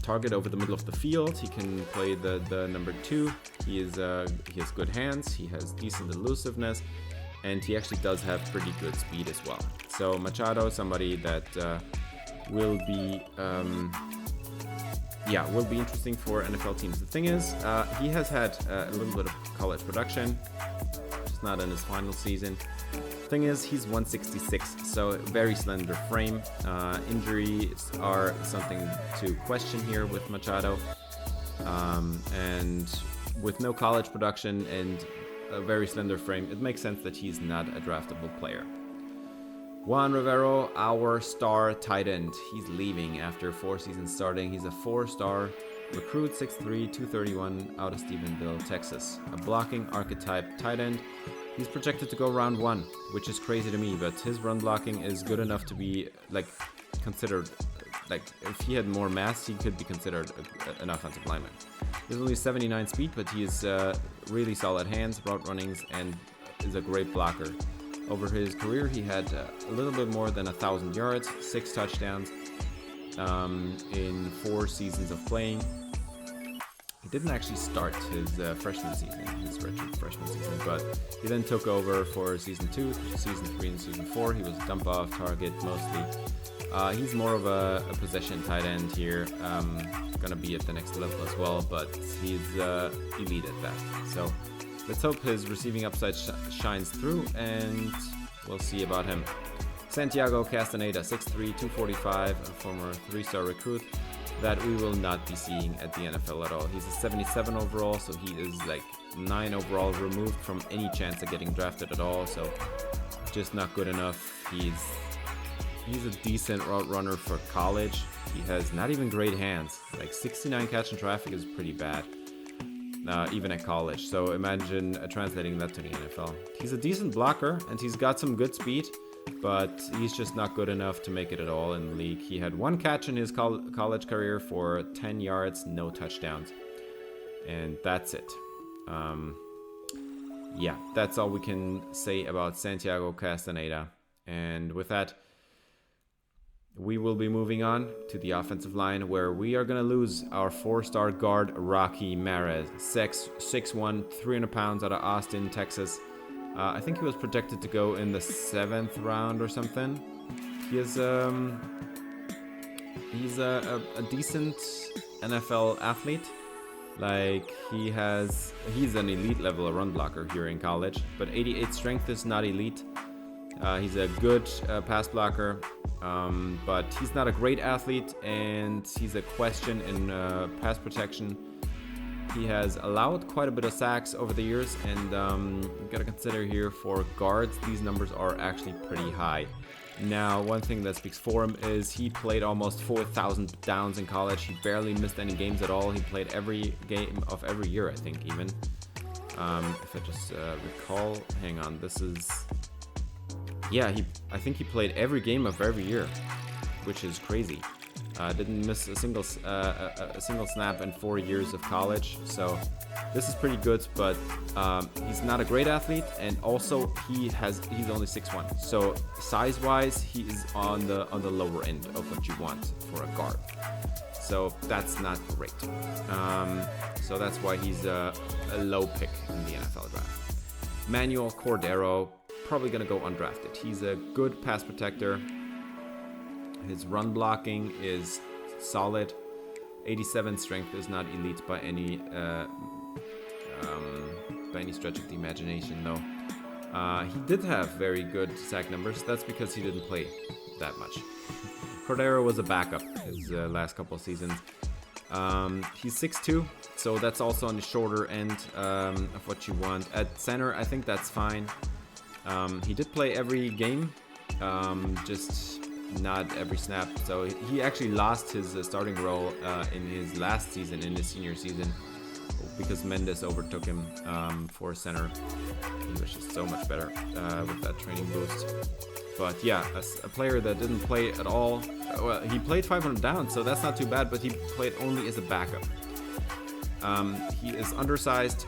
target over the middle of the field. He can play the number 2. He has good hands. He has decent elusiveness. and he actually does have pretty good speed as well. So Machado, somebody that will be interesting for NFL teams. The thing is, he has had a little bit of college production, just not in his final season. Thing is, he's 166, so very slender frame. Injuries are something to question here with Machado, and with no college production and a very slender frame, it makes sense that he's not a draftable player. Juan Rivero, our star tight end, he's leaving after 4 seasons starting. He's a 4-star recruit, 6'3", 231, out of Stephenville, Texas. A blocking archetype tight end. He's projected to go round 1, which is crazy to me, but his run blocking is good enough to be considered, if he had more mass, he could be considered an offensive lineman. He's only 79 speed, but he is really solid hands, route runnings, and is a great blocker. Over his career, he had a little bit more than 1,000 yards, 6 touchdowns in 4 seasons of playing. He didn't actually start his freshman season, his freshman season, but he then took over for season 2, season 3, and season 4. He was dump off target mostly. He's more of a possession tight end here, gonna be at the next level as well, but he's elite at that. So let's hope his receiving upside shines through, and we'll see about him. Santiago Castaneda, 6'3", 245, a former 3-star recruit that we will not be seeing at the NFL at all. He's a 77 overall, so he is 9 overall removed from any chance of getting drafted at all, so just not good enough. He's a decent route runner for college. He has not even great hands. 69 catch in traffic is pretty bad, even at college. So imagine translating that to the NFL. He's a decent blocker, and he's got some good speed, but he's just not good enough to make it at all in the league. He had 1 catch in his college career for 10 yards, no touchdowns, and that's it. That's all we can say about Santiago Castaneda. And with that, we will be moving on to the offensive line, where we are going to lose our 4-star guard, Rocky Mares, 6'1", 300 pounds, out of Austin, Texas. I think he was projected to go in the 7th round or something. He's a decent NFL athlete. He's an elite level run blocker here in college, but 88 strength is not elite. He's a good pass blocker, but he's not a great athlete, and he's a question in pass protection. He has allowed quite a bit of sacks over the years, and you gotta consider here for guards, these numbers are actually pretty high. Now, one thing that speaks for him is he played almost 4,000 downs in college. He barely missed any games at all. He played every game of every year, I think, even. If I just recall, hang on, this is... I think he played every game of every year, which is crazy. Didn't miss a single snap in 4 years of college, so this is pretty good. But he's not a great athlete, and also he's only 6'1", so size-wise he is on the lower end of what you want for a guard. So that's not great. So that's why he's a low pick in the NFL draft. Manuel Cordero, probably gonna go undrafted. He's a good pass protector. His run blocking is solid. 87 strength is not elite by any stretch of the imagination, though. He did have very good sack numbers. That's because he didn't play that much. Cordero was a backup his last couple of seasons. He's 6'2", so that's also on the shorter end of what you want. At center, I think that's fine. He did play every game, just not every snap. So he actually lost his starting role in his last season, in his senior season, because Mendes overtook him for center. He was just so much better with that training boost. But yeah, a player that didn't play at all. Well, he played 500 downs, so that's not too bad, but he played only as a backup. He is undersized.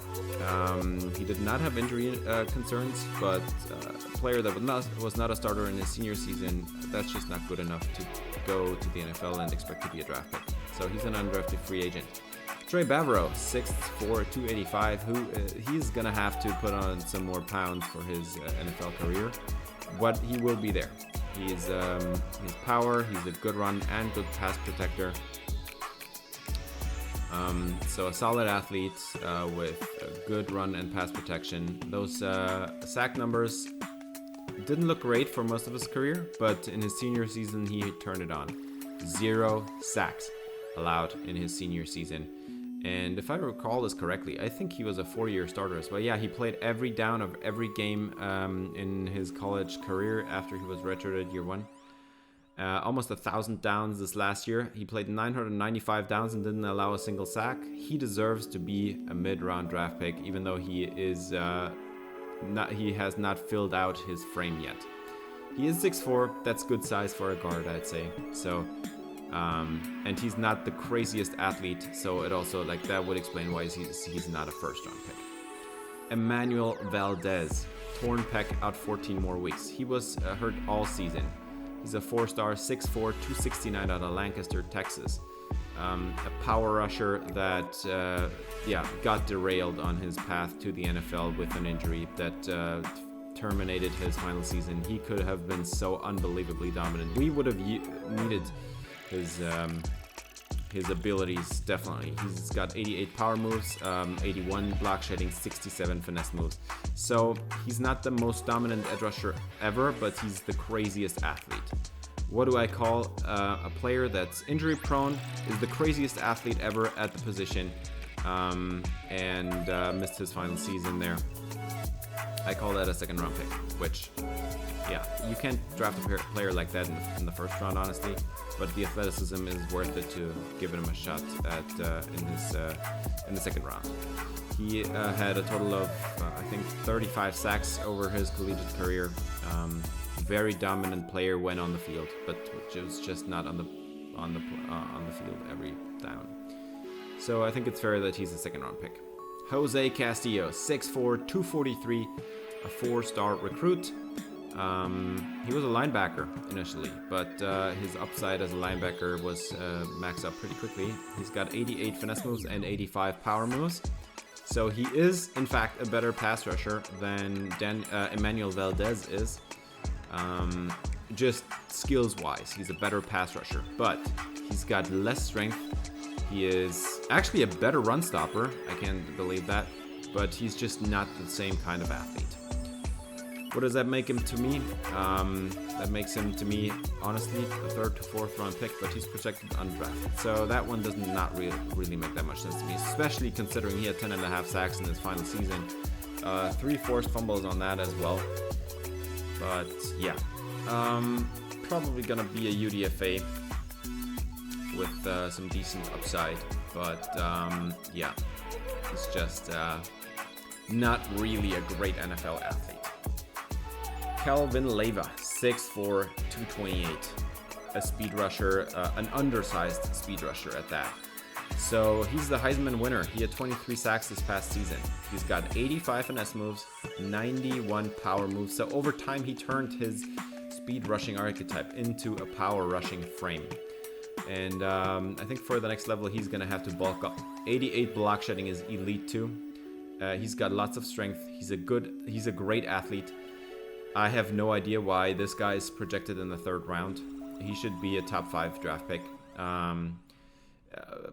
He did not have injury concerns, but a player that was not a starter in his senior season, that's just not good enough to go to the NFL and expect to be a draft pick. So he's an undrafted free agent. Trey Bavaro, 6'4", 285, who he's going to have to put on some more pounds for his NFL career, but he will be there. He's power, he's a good run and good pass protector. So a solid athlete with a good run and pass protection. Those sack numbers didn't look great for most of his career, but in his senior season he turned it on. 0 sacks allowed in his senior season. And if I recall this correctly, I think he was a 4-year starter as well. Yeah, he played every down of every game in his college career after he was redshirted year 1. Almost 1,000 downs this last year. He played 995 downs and didn't allow a single sack. He deserves to be a mid-round draft pick, even though he is he has not filled out his frame yet. He is 6'4". That's good size for a guard, I'd say. So. And he's not the craziest athlete, so it also, like, that would explain why he's not a first-round pick. Emmanuel Valdez, torn pec, out 14 more weeks. He was hurt all season. He's a 4-star, 6'4", 269 out of Lancaster, Texas. A power rusher that, got derailed on his path to the NFL with an injury that terminated his final season. He could have been so unbelievably dominant. We would have needed his abilities, definitely. He's got 88 power moves, 81 block shedding, 67 finesse moves. So he's not the most dominant edge rusher ever, but he's the craziest athlete. What do I call a player that's injury prone, is the craziest athlete ever at the position, and missed his final season there? I call that a second round pick, which, yeah, you can't draft a player like that in the first round, honestly, but the athleticism is worth it to give him a shot in the second round. He had a total of, I think, 35 sacks over his collegiate career. Very dominant player when on the field, but was just not on the field every down. So I think it's fair that he's a second round pick. Jose Castillo, 6'4", 243, a 4-star recruit. He was a linebacker initially, but his upside as a linebacker was maxed out pretty quickly. He's got 88 finesse moves and 85 power moves. So he is, in fact, a better pass rusher than Emmanuel Valdez is. Just skills-wise, he's a better pass rusher, but he's got less strength. He is actually a better run stopper. I can't believe that, but he's just not the same kind of athlete. What does that make him to me? That makes him to me, honestly, a 3rd to 4th round pick, but he's projected undrafted. So that one does not really make that much sense to me, especially considering he had 10.5 sacks in his final season. 3 forced fumbles on that as well. But yeah, probably gonna be a UDFA with some decent upside, but yeah, he's just not really a great NFL athlete. Calvin Leyva, 6'4", 228, a speed rusher, an undersized speed rusher at that. So he's the Heisman winner. He had 23 sacks this past season. He's got 85 finesse moves, 91 power moves. So over time, he turned his speed rushing archetype into a power rushing frame. And I think for the next level, he's going to have to bulk up. 88 block shedding is elite too. He's got lots of strength. He's a great athlete. I have no idea why this guy is projected in the 3rd round. He should be a top 5 draft pick.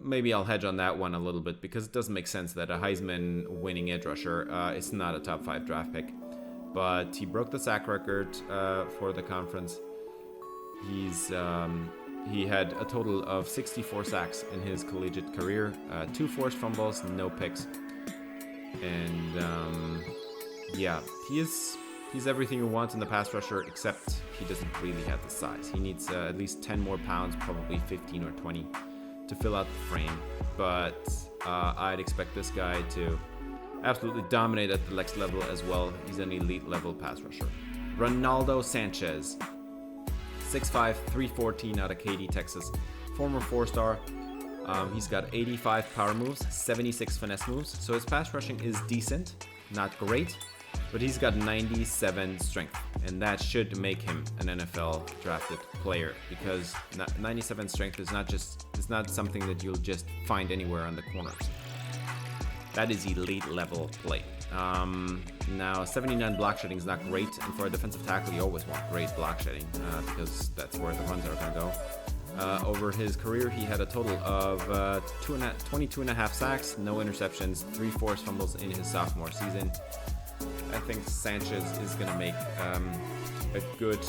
Maybe I'll hedge on that one a little bit because it doesn't make sense that a Heisman winning edge rusher is not a top 5 draft pick. But he broke the sack record for the conference. He had a total of 64 sacks in his collegiate career, 2 forced fumbles, no picks. And yeah, he's everything you want in the pass rusher, except he doesn't really have the size. He needs at least 10 more pounds, probably 15 or 20, to fill out the frame. But I'd expect this guy to absolutely dominate at the next level as well. He's an elite level pass rusher. Ronaldo Sanchez, 6'5", 314 out of Katy, Texas. Former 4-star. He's got 85 power moves, 76 finesse moves. So his pass rushing is decent, not great, but he's got 97 strength, and that should make him an NFL drafted player because 97 strength is not just is not something that you'll just find anywhere on the corners. That is elite level play. Now, 79 block shedding is not great, and for a defensive tackle, you always want great block shedding because that's where the runs are going to go. Over his career, he had a total of 22.5 sacks, no interceptions, 3 forced fumbles in his sophomore season. I think Sanchez is going to make a good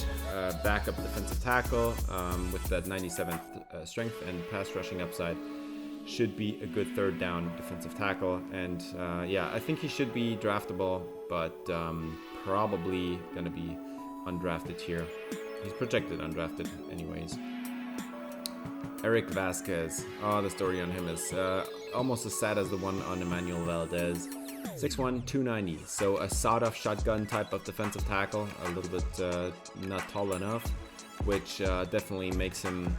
backup defensive tackle with that 97th strength and pass rushing upside. Should be a good third down defensive tackle, and yeah, I think he should be draftable, but probably gonna be undrafted here. He's projected undrafted anyways. Eric Vasquez. Oh, the story on him is almost as sad as the one on Emmanuel Valdez. 6'1", 290, so a sawed-off shotgun type of defensive tackle, a little bit not tall enough, which definitely makes him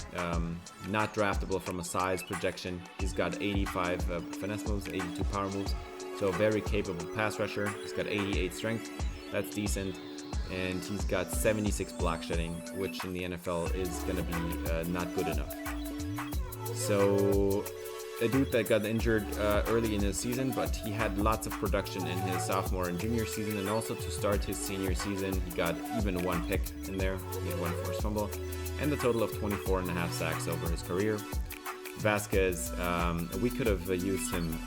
not draftable from a size projection. He's got 85 finesse moves, 82 power moves, so a very capable pass rusher. He's got 88 strength, that's decent, and he's got 76 block shedding, which in the NFL is going to be not good enough. So a dude that got injured early in his season, but he had lots of production in his sophomore and junior season, and also to start his senior season, he got even 1 pick in there. He had 1 forced fumble, and a total of 24.5 sacks over his career. Vasquez, we could have used him.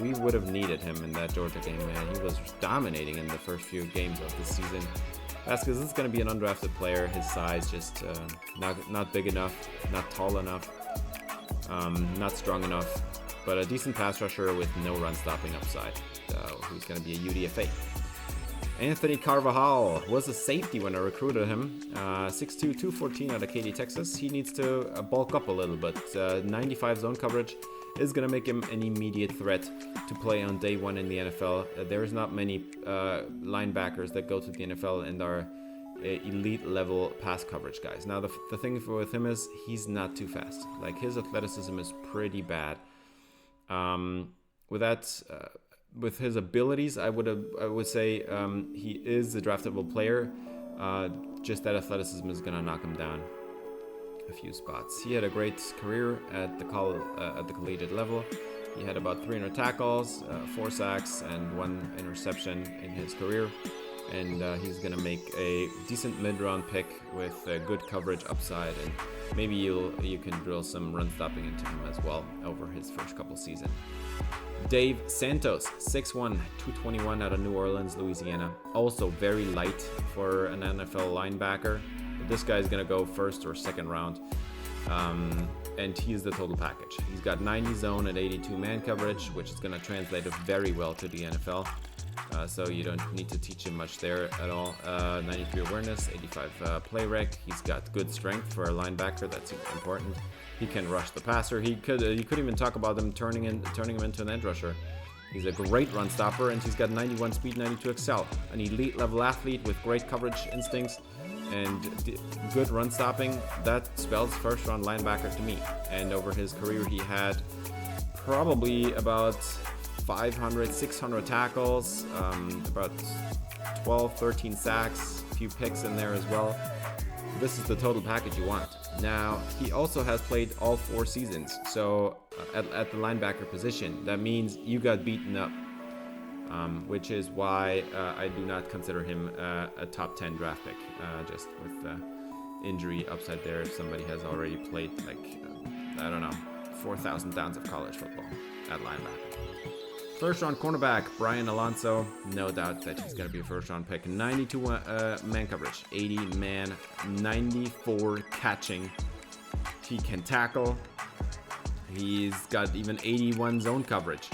We would have needed him in that Georgia game, man. He was dominating in the first few games of this season. Vasquez is going to be an undrafted player. His size just not big enough, not tall enough. Not strong enough, but a decent pass rusher with no run-stopping upside, who's going to be a UDFA. Anthony Carvajal was a safety when I recruited him, 6'2", 214 out of Katy, Texas. He needs to bulk up a little bit. 95 zone coverage is going to make him an immediate threat to play on day one in the NFL. There's not many linebackers that go to the NFL and are elite level pass coverage guys. Now the thing with him is he's not too fast. Like, his athleticism is pretty bad. With his abilities, I would say he is a draftable player. Just that athleticism is gonna knock him down a few spots. He had a great career at the collegiate level. He had about 300 tackles, 4 sacks, and 1 interception in his career. And he's going to make a decent mid-round pick with good coverage upside, and maybe you can drill some run-stopping into him as well over his first couple seasons. Dave Santos, 6'1", 221 out of New Orleans, Louisiana. Also very light for an NFL linebacker. But this guy's going to go first or second round. And he's the total package. He's got 90 zone and 82 man coverage, which is going to translate very well to the NFL. So you don't need to teach him much there at all. 93 awareness, 85 play rec. He's got good strength for a linebacker. That's important. He can rush the passer. You could even talk about them turning him into an edge rusher. He's a great run stopper, and he's got 91 speed, 92 excel. An elite level athlete with great coverage instincts and good run stopping. That spells first round linebacker to me. And over his career, he had probably about 500, 600 tackles, about 12, 13 sacks, a few picks in there as well. This is the total package you want. Now, he also has played all 4 seasons, so at the linebacker position, that means you got beaten up, which is why I do not consider him a top 10 draft pick, just with injury upside there. If somebody has already played, 4,000 downs of college football at linebacker. First round cornerback, Brian Alonso. No doubt that he's going to be a first round pick. 92 man coverage, 80 man, 94 catching. He can tackle. He's got even 81 zone coverage.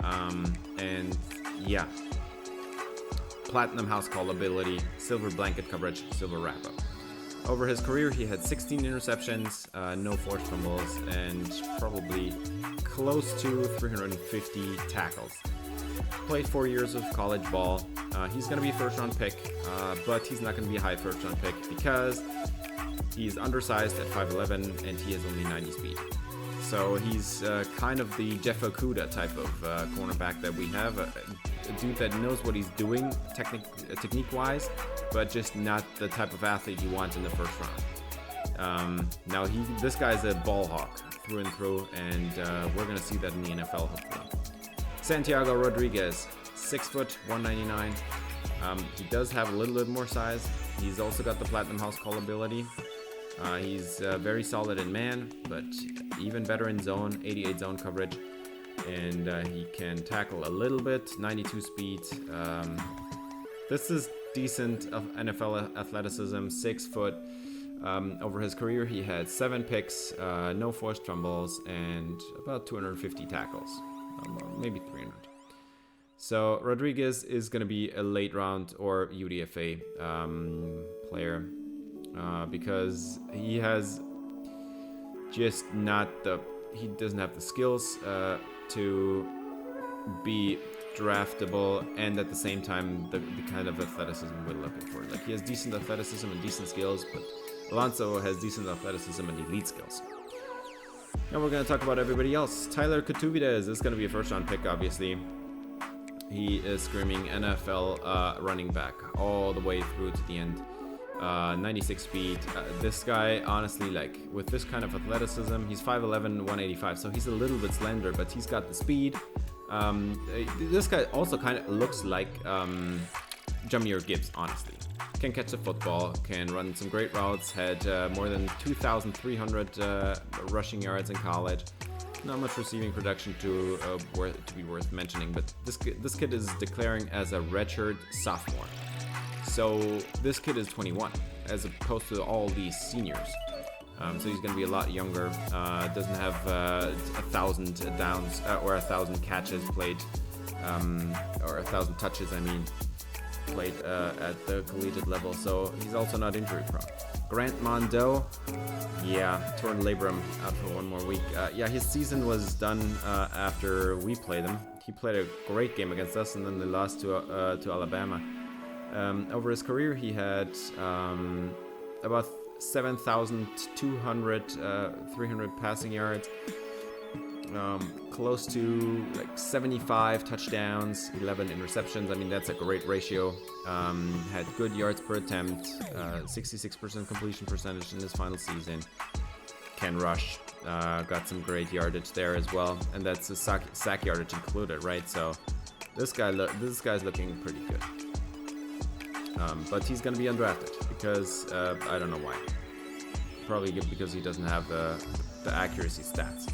And yeah, platinum house call ability, silver blanket coverage, silver wrap up. Over his career, he had 16 interceptions, no forced fumbles, and probably close to 350 tackles. Played 4 years of college ball. He's going to be a first-round pick, but he's not going to be a high first-round pick because he's undersized at 5'11", and he has only 90 speed. So he's kind of the Jeff Okudah type of cornerback that we have, a dude that knows what he's doing technique-wise, but just not the type of athlete you want in the first round. Now this guy's a ball hawk through and through, and we're gonna see that in the NFL hopefully. Santiago Rodriguez, 6 foot, 199. He does have a little bit more size. He's also got the Platinum House Call ability. He's very solid in man, but even better in zone, 88 zone coverage. And he can tackle a little bit, 92 speed. This is decent of NFL athleticism, 6 foot. Over his career, he had 7 picks, no forced fumbles, and about 250 tackles, maybe 300. So Rodriguez is going to be a late round or UDFA player because he has just he doesn't have the skills to be draftable, and at the same time the kind of athleticism we're looking for. Like, he has decent athleticism and decent skills, but Alonso has decent athleticism and elite skills. Now we're going to talk about everybody else. Tyler Katuvides is going to be a first-round pick, obviously. He is screaming NFL running back all the way through to the end. 96 speed. This guy, honestly, like, with this kind of athleticism, he's 5'11", 185, so he's a little bit slender, but he's got the speed. This guy also kind of looks like Jahmyr Gibbs, honestly. Can catch the football, can run some great routes, had more than 2,300 rushing yards in college. Not much receiving production to be worth mentioning, but this kid is declaring as a redshirt sophomore. So this kid is 21, as opposed to all these seniors. So he's going to be a lot younger. Doesn't have 1,000 downs or 1,000 catches played, or 1,000 touches, I mean, played at the collegiate level. So he's also not injury prone. Grant Mondeau, yeah, torn labrum, out for 1 more week. Yeah, his season was done after we played him. He played a great game against us, and then they lost to Alabama. Over his career, he had about 7,200, 300 passing yards, close to like 75 touchdowns, 11 interceptions. I mean, that's a great ratio. Had good yards per attempt, 66% completion percentage in his final season. Can rush, got some great yardage there as well, and that's a sack yardage included, right? So this guy's looking pretty good. But he's going to be undrafted because I don't know why. Probably because he doesn't have the accuracy stats.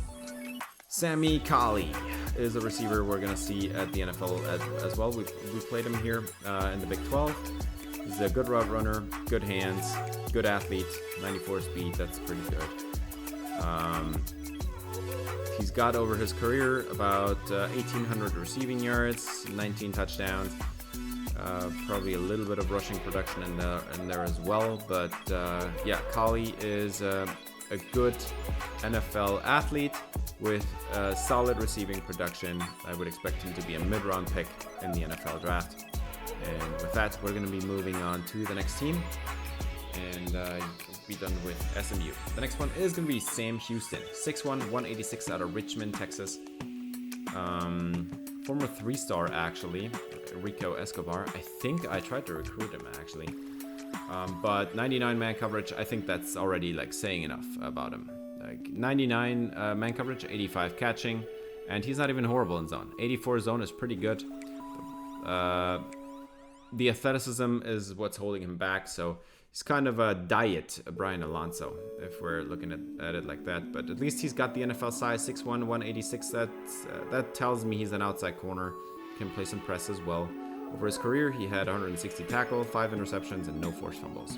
Sammy Colley is a receiver we're going to see at the NFL as well. We played him here in the Big 12. He's a good route runner, good hands, good athlete, 94 speed. That's pretty good. He's got over his career about 1,800 receiving yards, 19 touchdowns. Probably a little bit of rushing production in there as well, but yeah, Colley is a good NFL athlete with solid receiving production. I would expect him to be a mid-round pick in the NFL draft. And with that, we're going to be moving on to the next team, and be done with SMU. The next one is going to be Sam Houston, 6'1", 186 out of Richmond, Texas. Former 3-star, actually, Rico Escobar. I think I tried to recruit him, actually. But 99 man coverage, I think that's already like saying enough about him. Like 99 man coverage, 85 catching, and he's not even horrible in zone. 84 zone is pretty good. The athleticism is what's holding him back, so he's kind of a diet Brian Alonso, if we're looking at it like that. But at least he's got the NFL size, 6'1", 186. That tells me he's an outside corner. Can play some press as well. Over his career, he had 160 tackles, 5 interceptions, and no forced fumbles.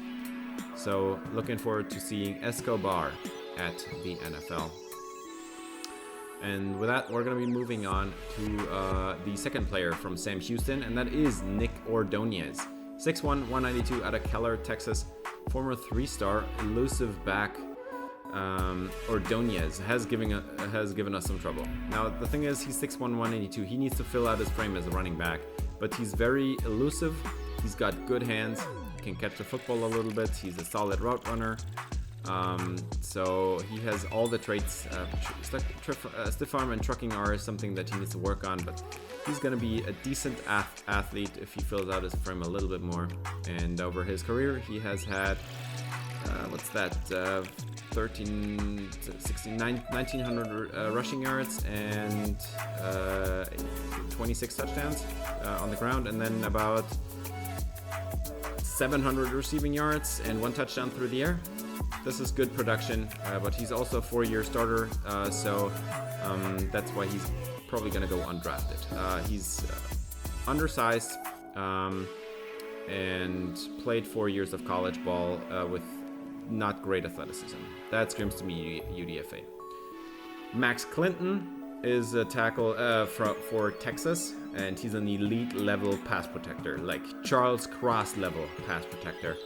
So looking forward to seeing Escobar at the NFL. And with that, we're going to be moving on to the second player from Sam Houston, and that is Nick Ordonez. 6'1", 192 out of Keller, Texas. Former 3-star, elusive back. Ordonez has given us some trouble. Now, the thing is, he's 6'1", 182. He needs to fill out his frame as a running back, but he's very elusive. He's got good hands, can catch the football a little bit. He's a solid route runner. So he has all the traits. Stiff arm and trucking are something that he needs to work on, but he's going to be a decent athlete if he fills out his frame a little bit more. And over his career, he has had what's that? 1900 rushing yards and 26 touchdowns on the ground, and then about 700 receiving yards and 1 touchdown through the air. This is good production, but he's also a 4-year starter, so that's why he's probably going to go undrafted. He's undersized and played 4 years of college ball with not great athleticism. That screams to me UDFA. Max Clinton is a tackle for Texas, and he's an elite level pass protector, like Charles Cross level pass protector.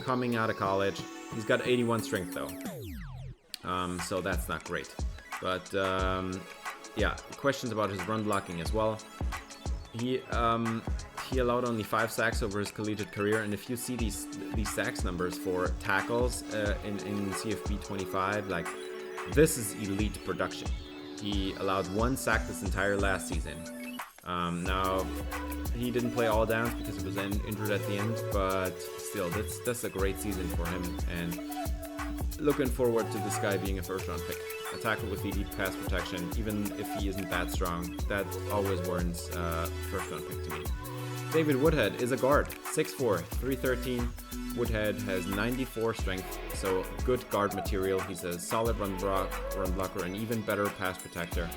Coming out of college, he's got 81 strength though, so that's not great. But yeah, questions about his run blocking as well. He allowed only 5 sacks over his collegiate career, and if you see these sacks numbers for tackles in CFB25, like, this is elite production. He allowed 1 sack this entire last season. Now, he didn't play all downs because he was injured at the end, but still, that's a great season for him, and looking forward to this guy being a first-round pick. A tackle with elite pass protection, even if he isn't that strong, that always warrants first-round pick to me. David Woodhead is a guard, 6'4", 313. Woodhead has 94 strength, so good guard material. He's a solid run blocker, and even better pass protector.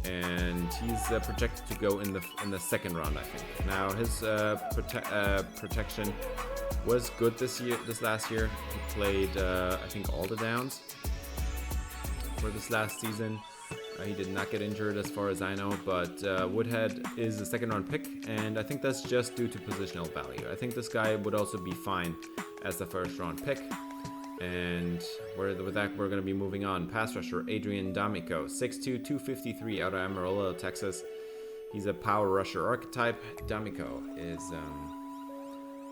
And he's projected to go in the second round, I think. Now, his protection was good this last year. He played, I think, all the downs for this last season. He did not get injured as far as I know, but Woodhead is a second round pick, and I think that's just due to positional value. I think this guy would also be fine as the first round pick. And with that, we're going to be moving on. Pass rusher Adrian D'Amico, 6'2", 253 out of Amarillo, Texas. He's a power rusher archetype. D'Amico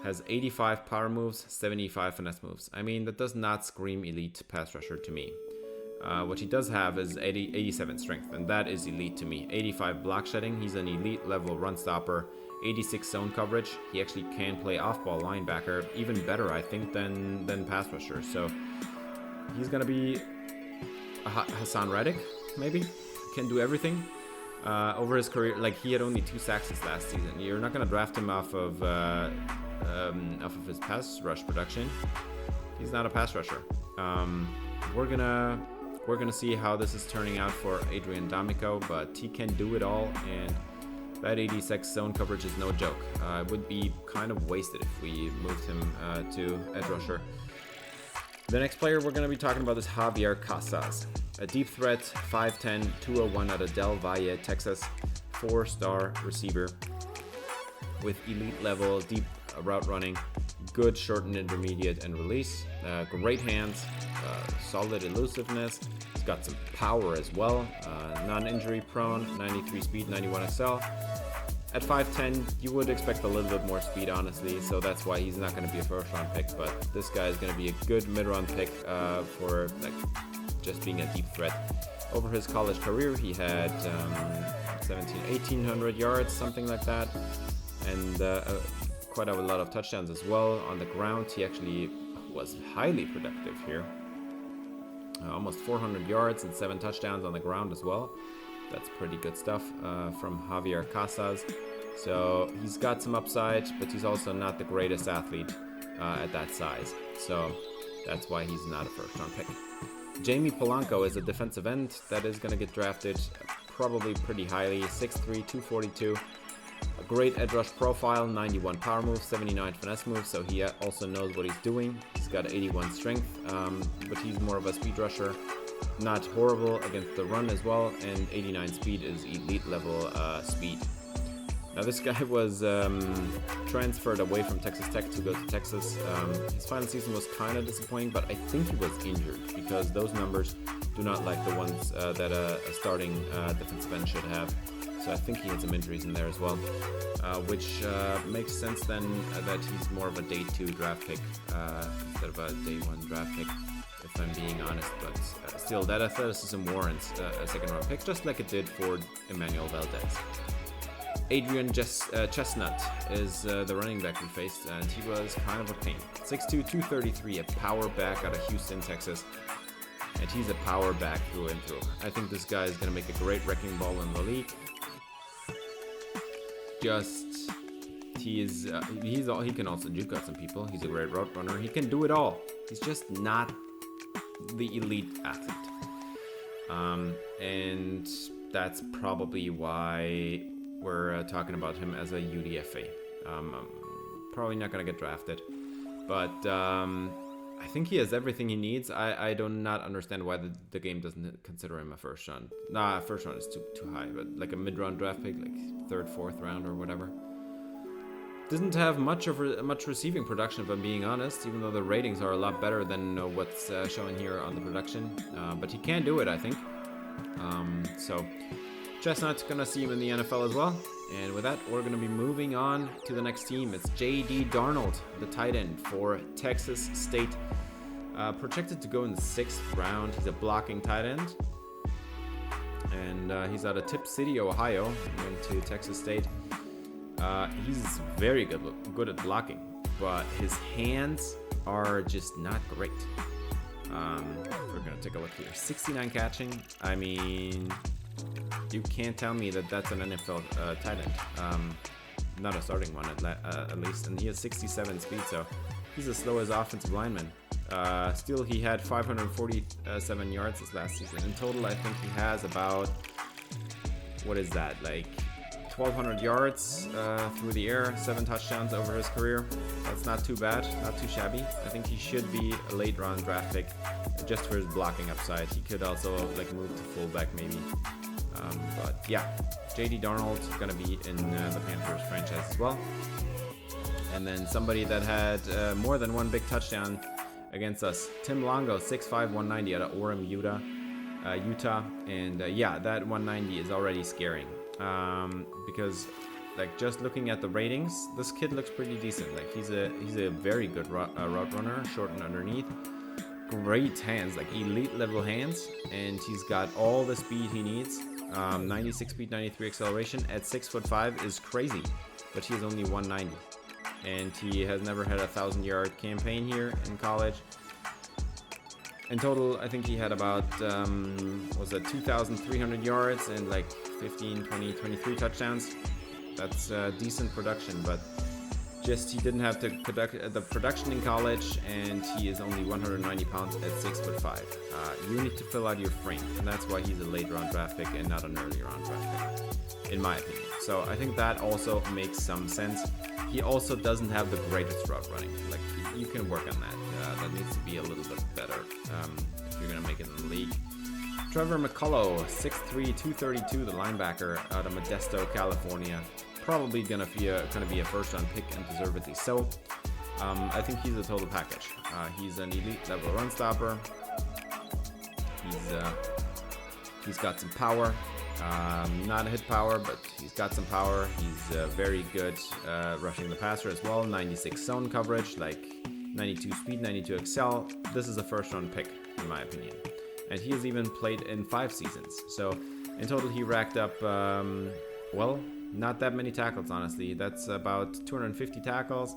has 85 power moves, 75 finesse moves. I mean, that does not scream elite pass rusher to me. What he does have is 87 strength, and that is elite to me. 85 block shedding. He's an elite level run stopper. 86 zone coverage. He actually can play off-ball linebacker, even better, I think, than pass rusher. So he's gonna be a Hassan Reddick, maybe. Can do everything. Over his career, like, he had only 2 sacks this last season. You're not gonna draft him off of his pass rush production. He's not a pass rusher. We're gonna see how this is turning out for Adrian D'Amico, but he can do it all, and that 86 zone coverage is no joke. It would be kind of wasted if we moved him to edge rusher. The next player we're going to be talking about is Javier Casas, a deep threat, 5'10", 201 out of Del Valle, Texas, 4-star receiver with elite level deep route running, good short and intermediate and release, great hands, solid elusiveness. He's got some power as well, non-injury prone, 93 speed, 91 SL. At 5'10", you would expect a little bit more speed, honestly, so that's why he's not going to be a first-round pick, but this guy is going to be a good mid-round pick for, like, just being a deep threat. Over his college career, he had 1,800 yards, something like that, and quite a lot of touchdowns as well. On the ground, he actually was highly productive here. Almost 400 yards and 7 touchdowns on the ground as well. That's pretty good stuff from Javier Casas. So he's got some upside, but he's also not the greatest athlete at that size. So that's why he's not a first-round pick. Jamie Polanco is a defensive end that is going to get drafted probably pretty highly. 6'3", 242. A great edge rush profile, 91 power moves, 79 finesse moves, so he also knows what he's doing. He's got 81 strength, but he's more of a speed rusher. Not horrible against the run as well, and 89 speed is elite level speed. Now this guy was transferred away from Texas Tech to go to Texas. His final season was kind of disappointing, but I think he was injured because those numbers do not like the ones that a starting defensive end should have. So I think he had some injuries in there as well, which makes sense then that he's more of a day 2 draft pick instead of a day 1 draft pick, if I'm being honest. But still, that athleticism warrants a second round pick, just like it did for Emmanuel Valdez. Adrian Chestnut is the running back we faced, and he was kind of a pain. 6'2", 233, a power back out of Houston, Texas. And he's a power back through and through. I think this guy is going to make a great wrecking ball in the league. He can also juke out some people. He's a great route runner. He can do it all. He's just not the elite athlete. And that's probably why we're talking about him as a UDFA. Probably not going to get drafted. But I think he has everything he needs. I do not understand why the game doesn't consider him a first round. Nah, first round is too high, but like a mid-round draft pick, like 3rd, 4th round or whatever. Doesn't have much receiving production, if I'm being honest, even though the ratings are a lot better than what's showing here on the production. But he can do it, I think. So Chestnut's gonna see him in the NFL as well. And with that, we're gonna be moving on to the next team. It's J.D. Darnold, the tight end for Texas State. Projected to go in the 6th round. He's a blocking tight end. And he's out of Tip City, Ohio. Went to Texas State. He's very good at blocking, but his hands are just not great. We're gonna take a look here. 69 catching. I mean, you can't tell me that that's an NFL tight end. Not a starting one at least. And he has 67 speed, so he's as slow as offensive lineman. Still, he had 547 yards this last season. In total, I think he has about, what is that, like 1,200 yards through the air, 7 touchdowns over his career. That's not too bad, not too shabby. I think he should be a late round draft pick just for his blocking upside. He could also like move to fullback maybe. But yeah, J.D. Darnold's gonna be in the Panthers franchise as well. And then somebody that had more than one big touchdown against us, Tim Longo, 6'5", 190 out of Orem, Utah. And yeah, that 190 is already scaring. Because like just looking at the ratings, this kid looks pretty decent. Like he's a very good route runner, short and underneath. Great hands, like elite level hands, and he's got all the speed he needs. 96 speed, 93 acceleration at 6'5" is crazy, but he is only 190, and he has never had a 1,000-yard campaign here in college. In total, I think he had about 2,300 yards and like 15, 20, 23 touchdowns. That's decent production, but just he didn't have the production in college, and he is only 190 pounds at 6'5". You need to fill out your frame, and that's why he's a late round draft pick and not an early round draft pick, in my opinion. So I think that also makes some sense. He also doesn't have the greatest route running. Like you can work on that. That needs to be a little bit better if you're gonna make it in the league. Trevor McCullough, 6'3", 232, the linebacker out of Modesto, California. Probably gonna be a first-round pick, and deservedly so. I think he's a total package. He's an elite level run stopper. He's got some power. Not a hit power, but he's got some power. He's very good rushing the passer as well. 96 zone coverage, like 92 speed, 92 excel. This is a first-round pick, in my opinion. And he has even played in 5 seasons. So in total, he racked up, not that many tackles, honestly. That's about 250 tackles.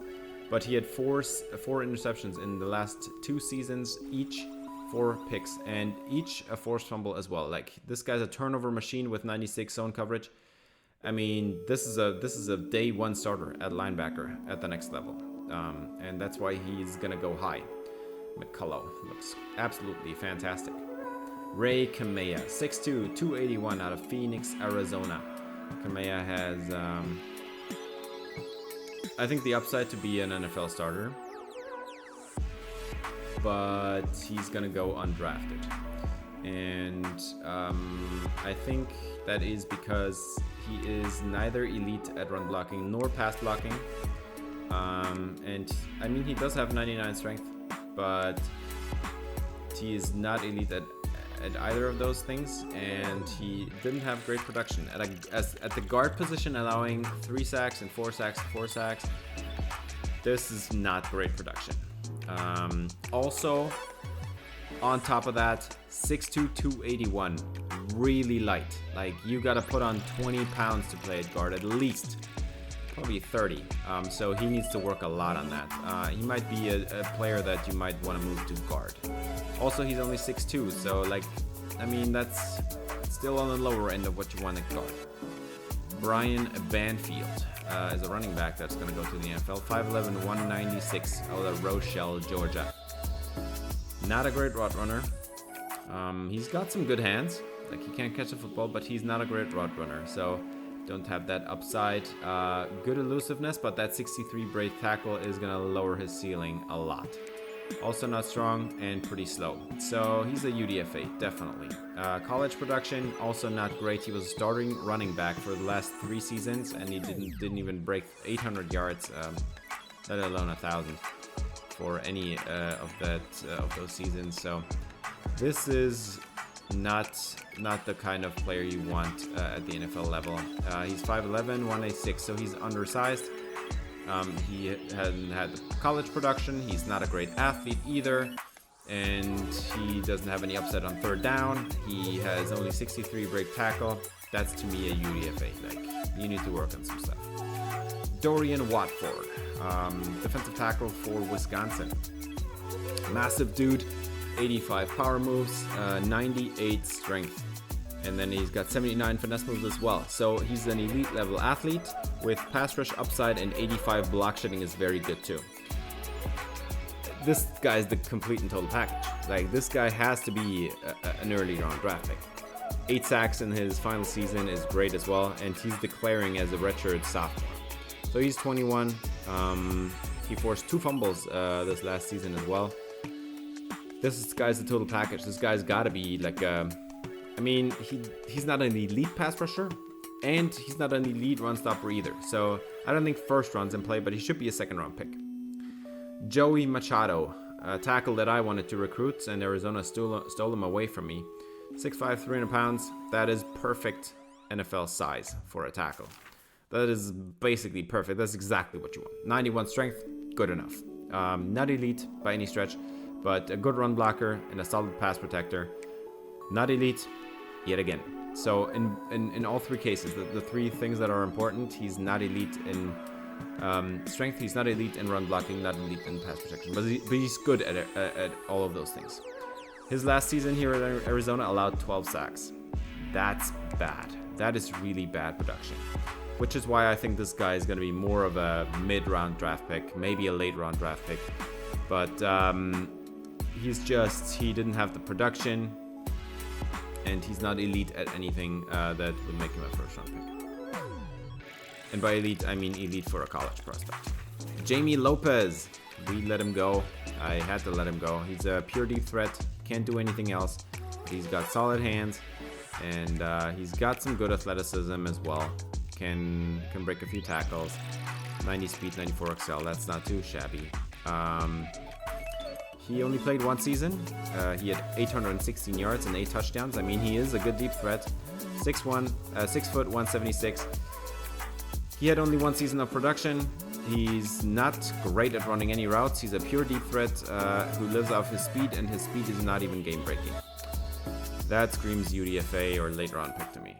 But he had four interceptions in the last 2 seasons, each 4 picks, and each a forced fumble as well. Like, this guy's a turnover machine with 96 zone coverage. I mean, this is a day 1 starter at linebacker at the next level. And that's why he's gonna go high. McCullough looks absolutely fantastic. Ray Kamea, 6'2", 281 out of Phoenix, Arizona. Kamea has, I think, the upside to be an NFL starter, but he's gonna go undrafted. And I think that is because he is neither elite at run blocking nor pass blocking. And I mean, he does have 99 strength, but he is not elite at either of those things, and he didn't have great production at the guard position, allowing 3 sacks and 4 sacks and 4 sacks. This is not great production. Also, On top of that, 6'2", 281. Really light. Like, you gotta put on 20 pounds to play at guard, at least. Probably 30. So he needs to work a lot on that. He might be a player that you might want to move to guard. Also, he's only 6'2", so like, I mean, that's still on the lower end of what you want at guard. Brian Banfield is a running back that's going to go to the NFL. 5'11", 196 out of Rochelle, Georgia. Not a great route runner. He's got some good hands. Like, he can't catch a football, but he's not a great route runner. So don't have that upside. Good elusiveness, but that 63 break tackle is going to lower his ceiling a lot. Also not strong and pretty slow. So he's a UDFA, definitely. College production, also not great. He was a starting running back for the last 3 seasons, and he didn't even break 800 yards, let alone 1,000 for any of those seasons. So this is not the kind of player you want at the NFL level. He's 5'11", 186, so he's undersized. He hasn't had college production. He's not a great athlete either, and he doesn't have any upside on third down. He has only 63 break tackle. That's to me a UDFA. Like, you need to work on some stuff. Dorian Watford, defensive tackle for Wisconsin. Massive dude. 85 power moves, 98 strength, and then he's got 79 finesse moves as well. So he's an elite level athlete with pass rush upside, and 85 block shedding is very good too. This guy's the complete and total package. Like, this guy has to be an early round draft pick. 8 sacks in his final season is great as well, and he's declaring as a redshirt sophomore. So he's 21. He forced 2 fumbles this last season as well. This guy's the total package. This guy's got to be like I mean, he's not an elite pass rusher, and he's not an elite run stopper either. So I don't think first round's in play, but he should be a second round pick. Joey Machado, a tackle that I wanted to recruit, and Arizona stole him away from me. 6'5", 300 pounds. That is perfect NFL size for a tackle. That is basically perfect. That's exactly what you want. 91 strength, good enough. Not elite by any stretch, but a good run blocker and a solid pass protector. Not elite, yet again. So in all 3 cases, the 3 things that are important, he's not elite in strength, he's not elite in run blocking, not elite in pass protection, but he's good at all of those things. His last season here at Arizona allowed 12 sacks. That's bad. That is really bad production, which is why I think this guy is going to be more of a mid-round draft pick, maybe a late-round draft pick. But he didn't have the production, and he's not elite at anything that would make him a first-round pick. And by elite, I mean elite for a college prospect. Jamie Lopez, we let him go. I had to let him go. He's a pure deep threat, can't do anything else. He's got solid hands, and he's got some good athleticism as well. Can break a few tackles. 90 speed, 94 XL, that's not too shabby. He only played 1 season. He had 816 yards and 8 touchdowns. I mean, he is a good deep threat. 6 foot, 176. He had only 1 season of production. He's not great at running any routes. He's a pure deep threat who lives off his speed, and his speed is not even game breaking. That screams UDFA or late round pick to me.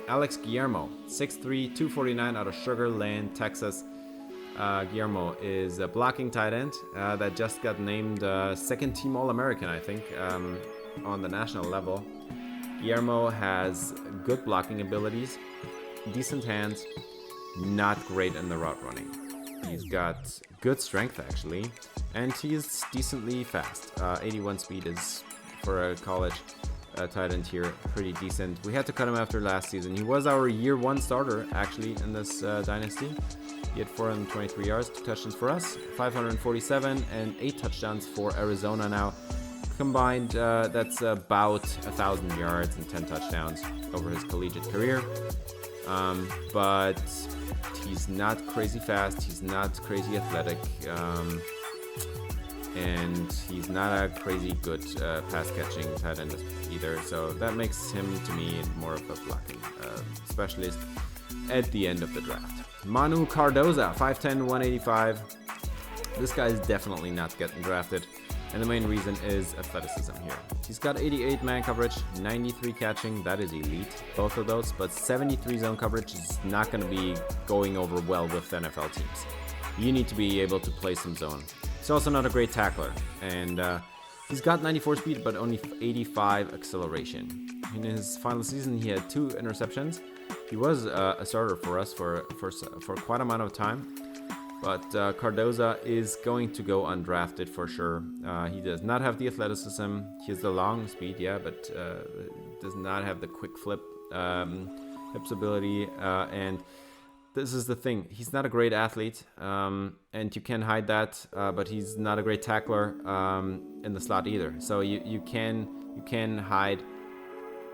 Alex Guillermo, 6'3", 249 out of Sugar Land, Texas. Guillermo is a blocking tight end that just got named second team All-American, I think, on the national level. Guillermo has good blocking abilities, decent hands, not great in the route running. He's got good strength, actually, and he's decently fast. 81 speed is, for a college tight end here, pretty decent. We had to cut him after last season. He was our year 1 starter, actually, in this Dynasty. He had 423 yards, 2 touchdowns for us, 547, and 8 touchdowns for Arizona now. Combined, that's about 1,000 yards and 10 touchdowns over his collegiate career. But he's not crazy fast, he's not crazy athletic, and he's not a crazy good pass-catching tight end either. So that makes him, to me, more of a blocking specialist at the end of the draft. Manu Cardoza, 5'10", 185. This guy is definitely not getting drafted. And the main reason is athleticism here. He's got 88 man coverage, 93 catching, that is elite, both of those, but 73 zone coverage is not going to be going over well with NFL teams. You need to be able to play some zone. He's also not a great tackler, and he's got 94 speed, but only 85 acceleration. In his final season, he had 2 interceptions. He was a starter for us for quite a amount of time. But Cardoza is going to go undrafted for sure. He does not have the athleticism. He has the long speed, yeah, but does not have the quick flip hips ability. And this is the thing. He's not a great athlete, and you can hide that. But he's not a great tackler in the slot either. So you can hide.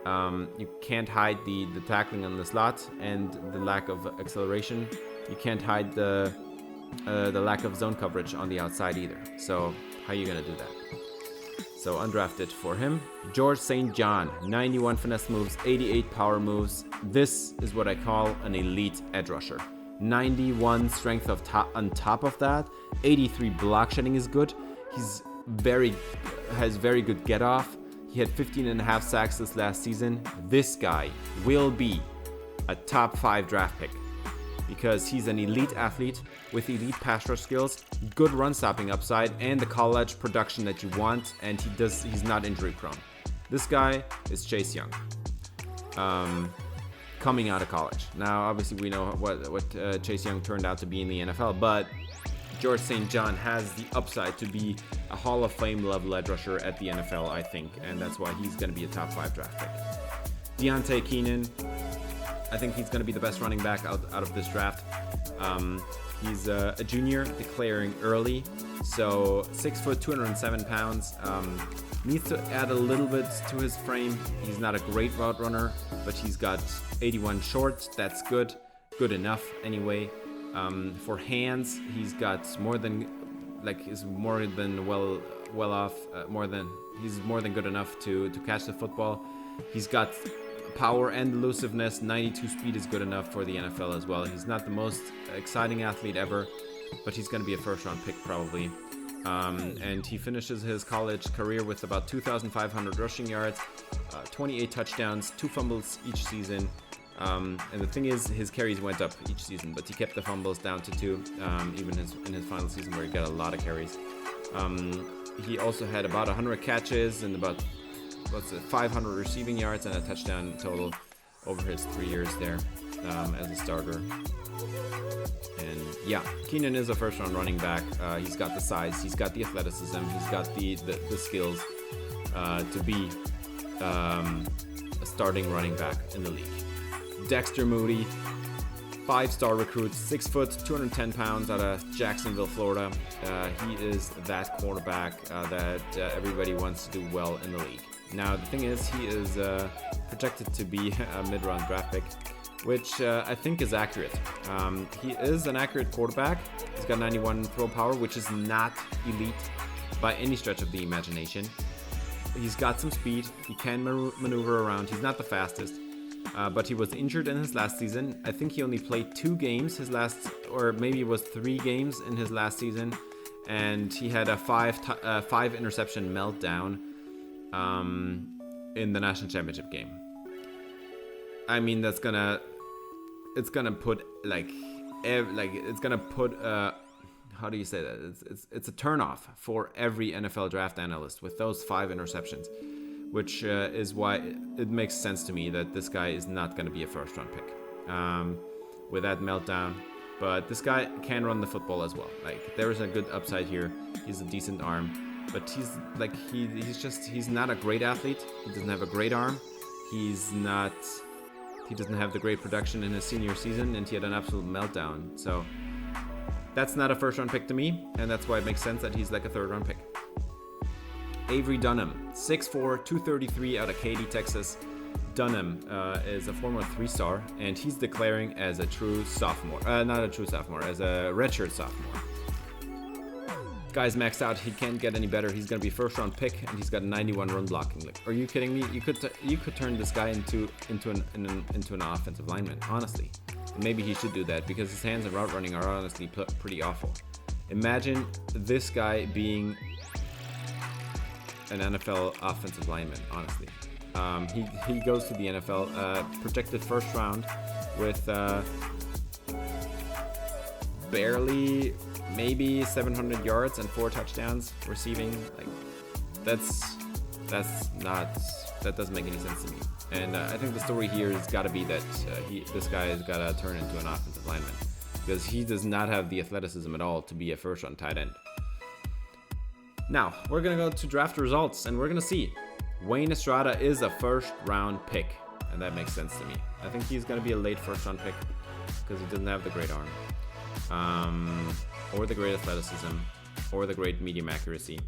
You can't hide the tackling on the slot and the lack of acceleration. You can't hide the lack of zone coverage on the outside either. So how are you gonna do that? So undrafted for him. George St. John, 91 finesse moves, 88 power moves. This is what I call an elite edge rusher. 91 strength on top of that. 83 block shedding is good. Has very good get off. He had 15.5 sacks this last season. This guy will be a top 5 draft pick, because he's an elite athlete with elite pass rush skills, good run stopping upside, and the college production that you want, and he's not injury prone. This guy is Chase Young, coming out of college. Now, obviously, we know what Chase Young turned out to be in the NFL, but George St. John has the upside to be a Hall of Fame level edge rusher at the NFL, I think, and that's why he's going to be a top 5 draft pick. Deontay Keenan, I think he's going to be the best running back out of this draft. He's a junior, declaring early, so 6 foot, 207 pounds. Needs to add a little bit to his frame. He's not a great route runner, but he's got 81 short. That's good enough anyway. For hands, he's got he's more than good enough to catch the football. He's got power and elusiveness. 92 speed is good enough for the NFL as well. He's not the most exciting athlete ever, but he's going to be a first round pick probably. And he finishes his college career with about 2,500 rushing yards, 28 touchdowns, 2 fumbles each season. And the thing is, his carries went up each season, but he kept the fumbles down to 2, even in his final season where he got a lot of carries. He also had about 100 catches and about 500 receiving yards and a touchdown total over his 3 years there as a starter. And yeah, Keenan is a first-round running back. He's got the size, he's got the athleticism, he's got the skills to be a starting running back in the league. Dexter Moody, 5-star recruit, 6 foot, 210 pounds out of Jacksonville, Florida. He is that quarterback that everybody wants to do well in the league. Now, the thing is, he is projected to be a mid-round draft pick, which I think is accurate. He is an accurate quarterback. He's got 91 throw power, which is not elite by any stretch of the imagination. He's got some speed. He can maneuver around. He's not the fastest. But he was injured in his last season. I think he only played 2 games or maybe it was 3 games in his last season, and he had a 5 interception meltdown in the national championship game. I mean, it's gonna put how do you say that? It's a turnoff for every NFL draft analyst with those 5 interceptions. Which is why it makes sense to me that this guy is not going to be a first-round pick with that meltdown. But this guy can run the football as well. Like, there is a good upside here. He's a decent arm, but he's not a great athlete. He doesn't have a great arm. He doesn't have the great production in his senior season, and he had an absolute meltdown. So that's not a first-round pick to me, and that's why it makes sense that he's like a third-round pick. Avery Dunham, 6'4", 233 out of Katy, Texas. Dunham is a former 3-star, and he's declaring as a true sophomore. Not a true sophomore, as a redshirt sophomore. Guy's maxed out. He can't get any better. He's going to be first-round pick, and he's got 91 run blocking. Are you kidding me? You could turn this guy into an offensive lineman, honestly. And maybe he should do that, because his hands and route running are honestly pretty awful. Imagine this guy being an NFL offensive lineman, honestly. He goes to the NFL, projected first round with barely maybe 700 yards and 4 touchdowns receiving. Like that doesn't make any sense to me. And I think the story here has got to be that this guy has got to turn into an offensive lineman, because he does not have the athleticism at all to be a first-round tight end. Now, we're going to go to draft results, and we're going to see. Wayne Estrada is a first-round pick, and that makes sense to me. I think he's going to be a late first-round pick because he doesn't have the great arm, or the great athleticism, or the great medium accuracy,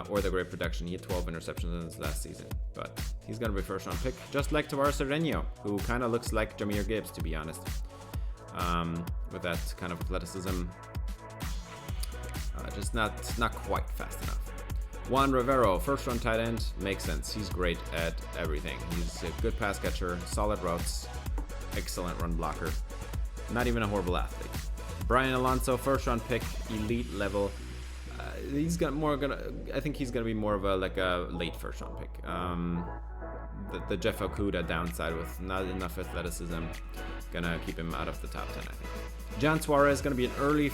or the great production. He had 12 interceptions in his last season, but he's going to be first-round pick, just like Tavares Cedeno, who kind of looks like Jahmyr Gibbs, to be honest, with that kind of athleticism. Just not quite fast enough. Juan Rivero, first-round tight end, makes sense. He's great at everything. He's a good pass catcher, solid routes, excellent run blocker. Not even a horrible athlete. Brian Alonso, first-round pick, elite level. I think he's gonna be more of a late first-round pick. The Jeff Okudah downside with not enough athleticism gonna keep him out of the top 10, I think. John Suarez is going to be an early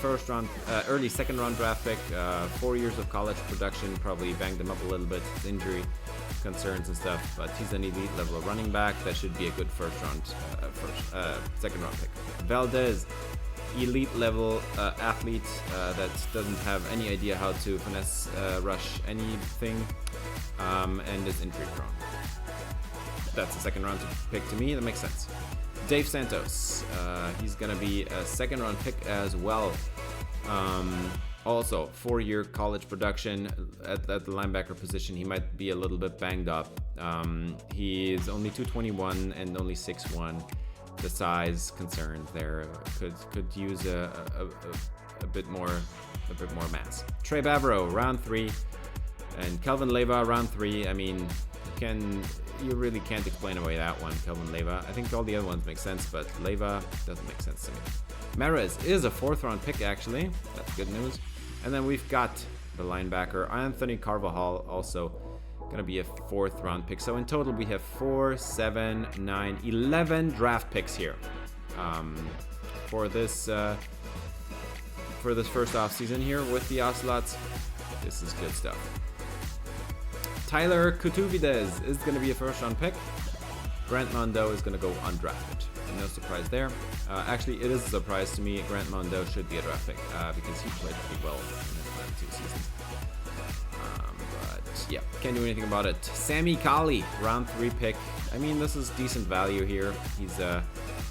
second-round draft pick. 4 years of college production probably banged him up a little bit, injury concerns and stuff. But he's an elite level running back that should be a good second-round pick. Valdez, elite level athlete that doesn't have any idea how to finesse rush anything, and is injury prone. That's a second-round pick to me. That makes sense. Dave Santos, he's going to be a second-round pick as well. Also, 4-year college production at the linebacker position. He might be a little bit banged up. He is only 221 and only 6'1". The size concerns there could use a bit more mass. Trey Bavaro, round 3, and Kelvin Leyva, round 3. I mean, you really can't explain away that one, Kelvin Leyva. I think all the other ones make sense, but Leyva doesn't make sense to me. Mares is a 4th-round pick, actually. That's good news. And then we've got the linebacker, Anthony Carvajal, also going to be a 4th-round pick. So in total, we have 4, 7, 9, 11 draft picks here for this first offseason here with the Ocelots. This is good stuff. Tyler Kutuvidez is going to be a first-round pick. Grant Mondo is going to go undrafted. No surprise there. Actually, it is a surprise to me. Grant Mondo should be a draft pick because he played pretty well in his last 2 seasons. But yeah, can't do anything about it. Sammy Kali, round 3 pick. I mean, this is decent value here. He's an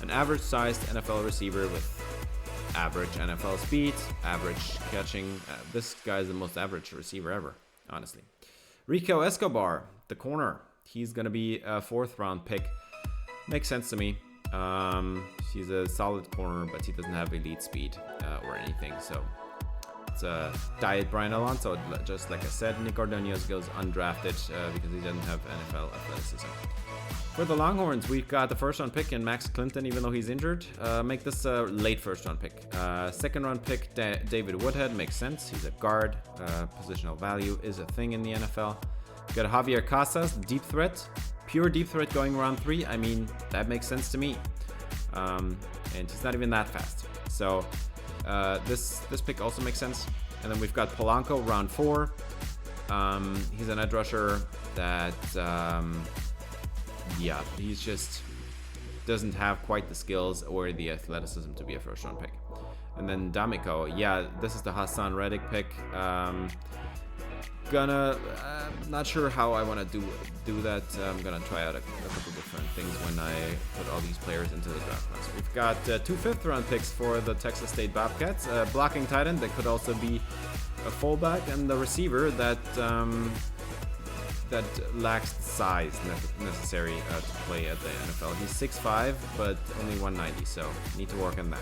average-sized NFL receiver with average NFL speed, average catching. This guy is the most average receiver ever, honestly. Rico Escobar, the corner. He's going to be a 4th-round pick. Makes sense to me. He's a solid corner, but he doesn't have elite speed or anything. So it's a diet Brian Alonso. Just like I said, Nick Ordonez goes undrafted because he doesn't have NFL athleticism. For the Longhorns, we've got the 1st-round pick in Max Clinton, even though he's injured. Make this a late 1st-round pick. 2nd-round pick, David Woodhead, makes sense. He's a guard. Positional value is a thing in the NFL. Got Javier Casas, deep threat. Pure deep threat going round 3. I mean, that makes sense to me. And he's not even that fast. So this pick also makes sense. And then we've got Polanco, round 4. He's an edge rusher that... yeah, he's just doesn't have quite the skills or the athleticism to be a 1st-round pick. And then D'Amico, yeah, this is the Hassan Reddick pick. Not sure how I want to do that. I'm gonna try out a couple different things when I put all these players into the draft class. We've got 2 5th-round picks for the Texas State Bobcats. Blocking tight end that could also be a fullback, and the receiver that lacks the size necessary to play at the NFL. He's 6'5", but only 190, so need to work on that.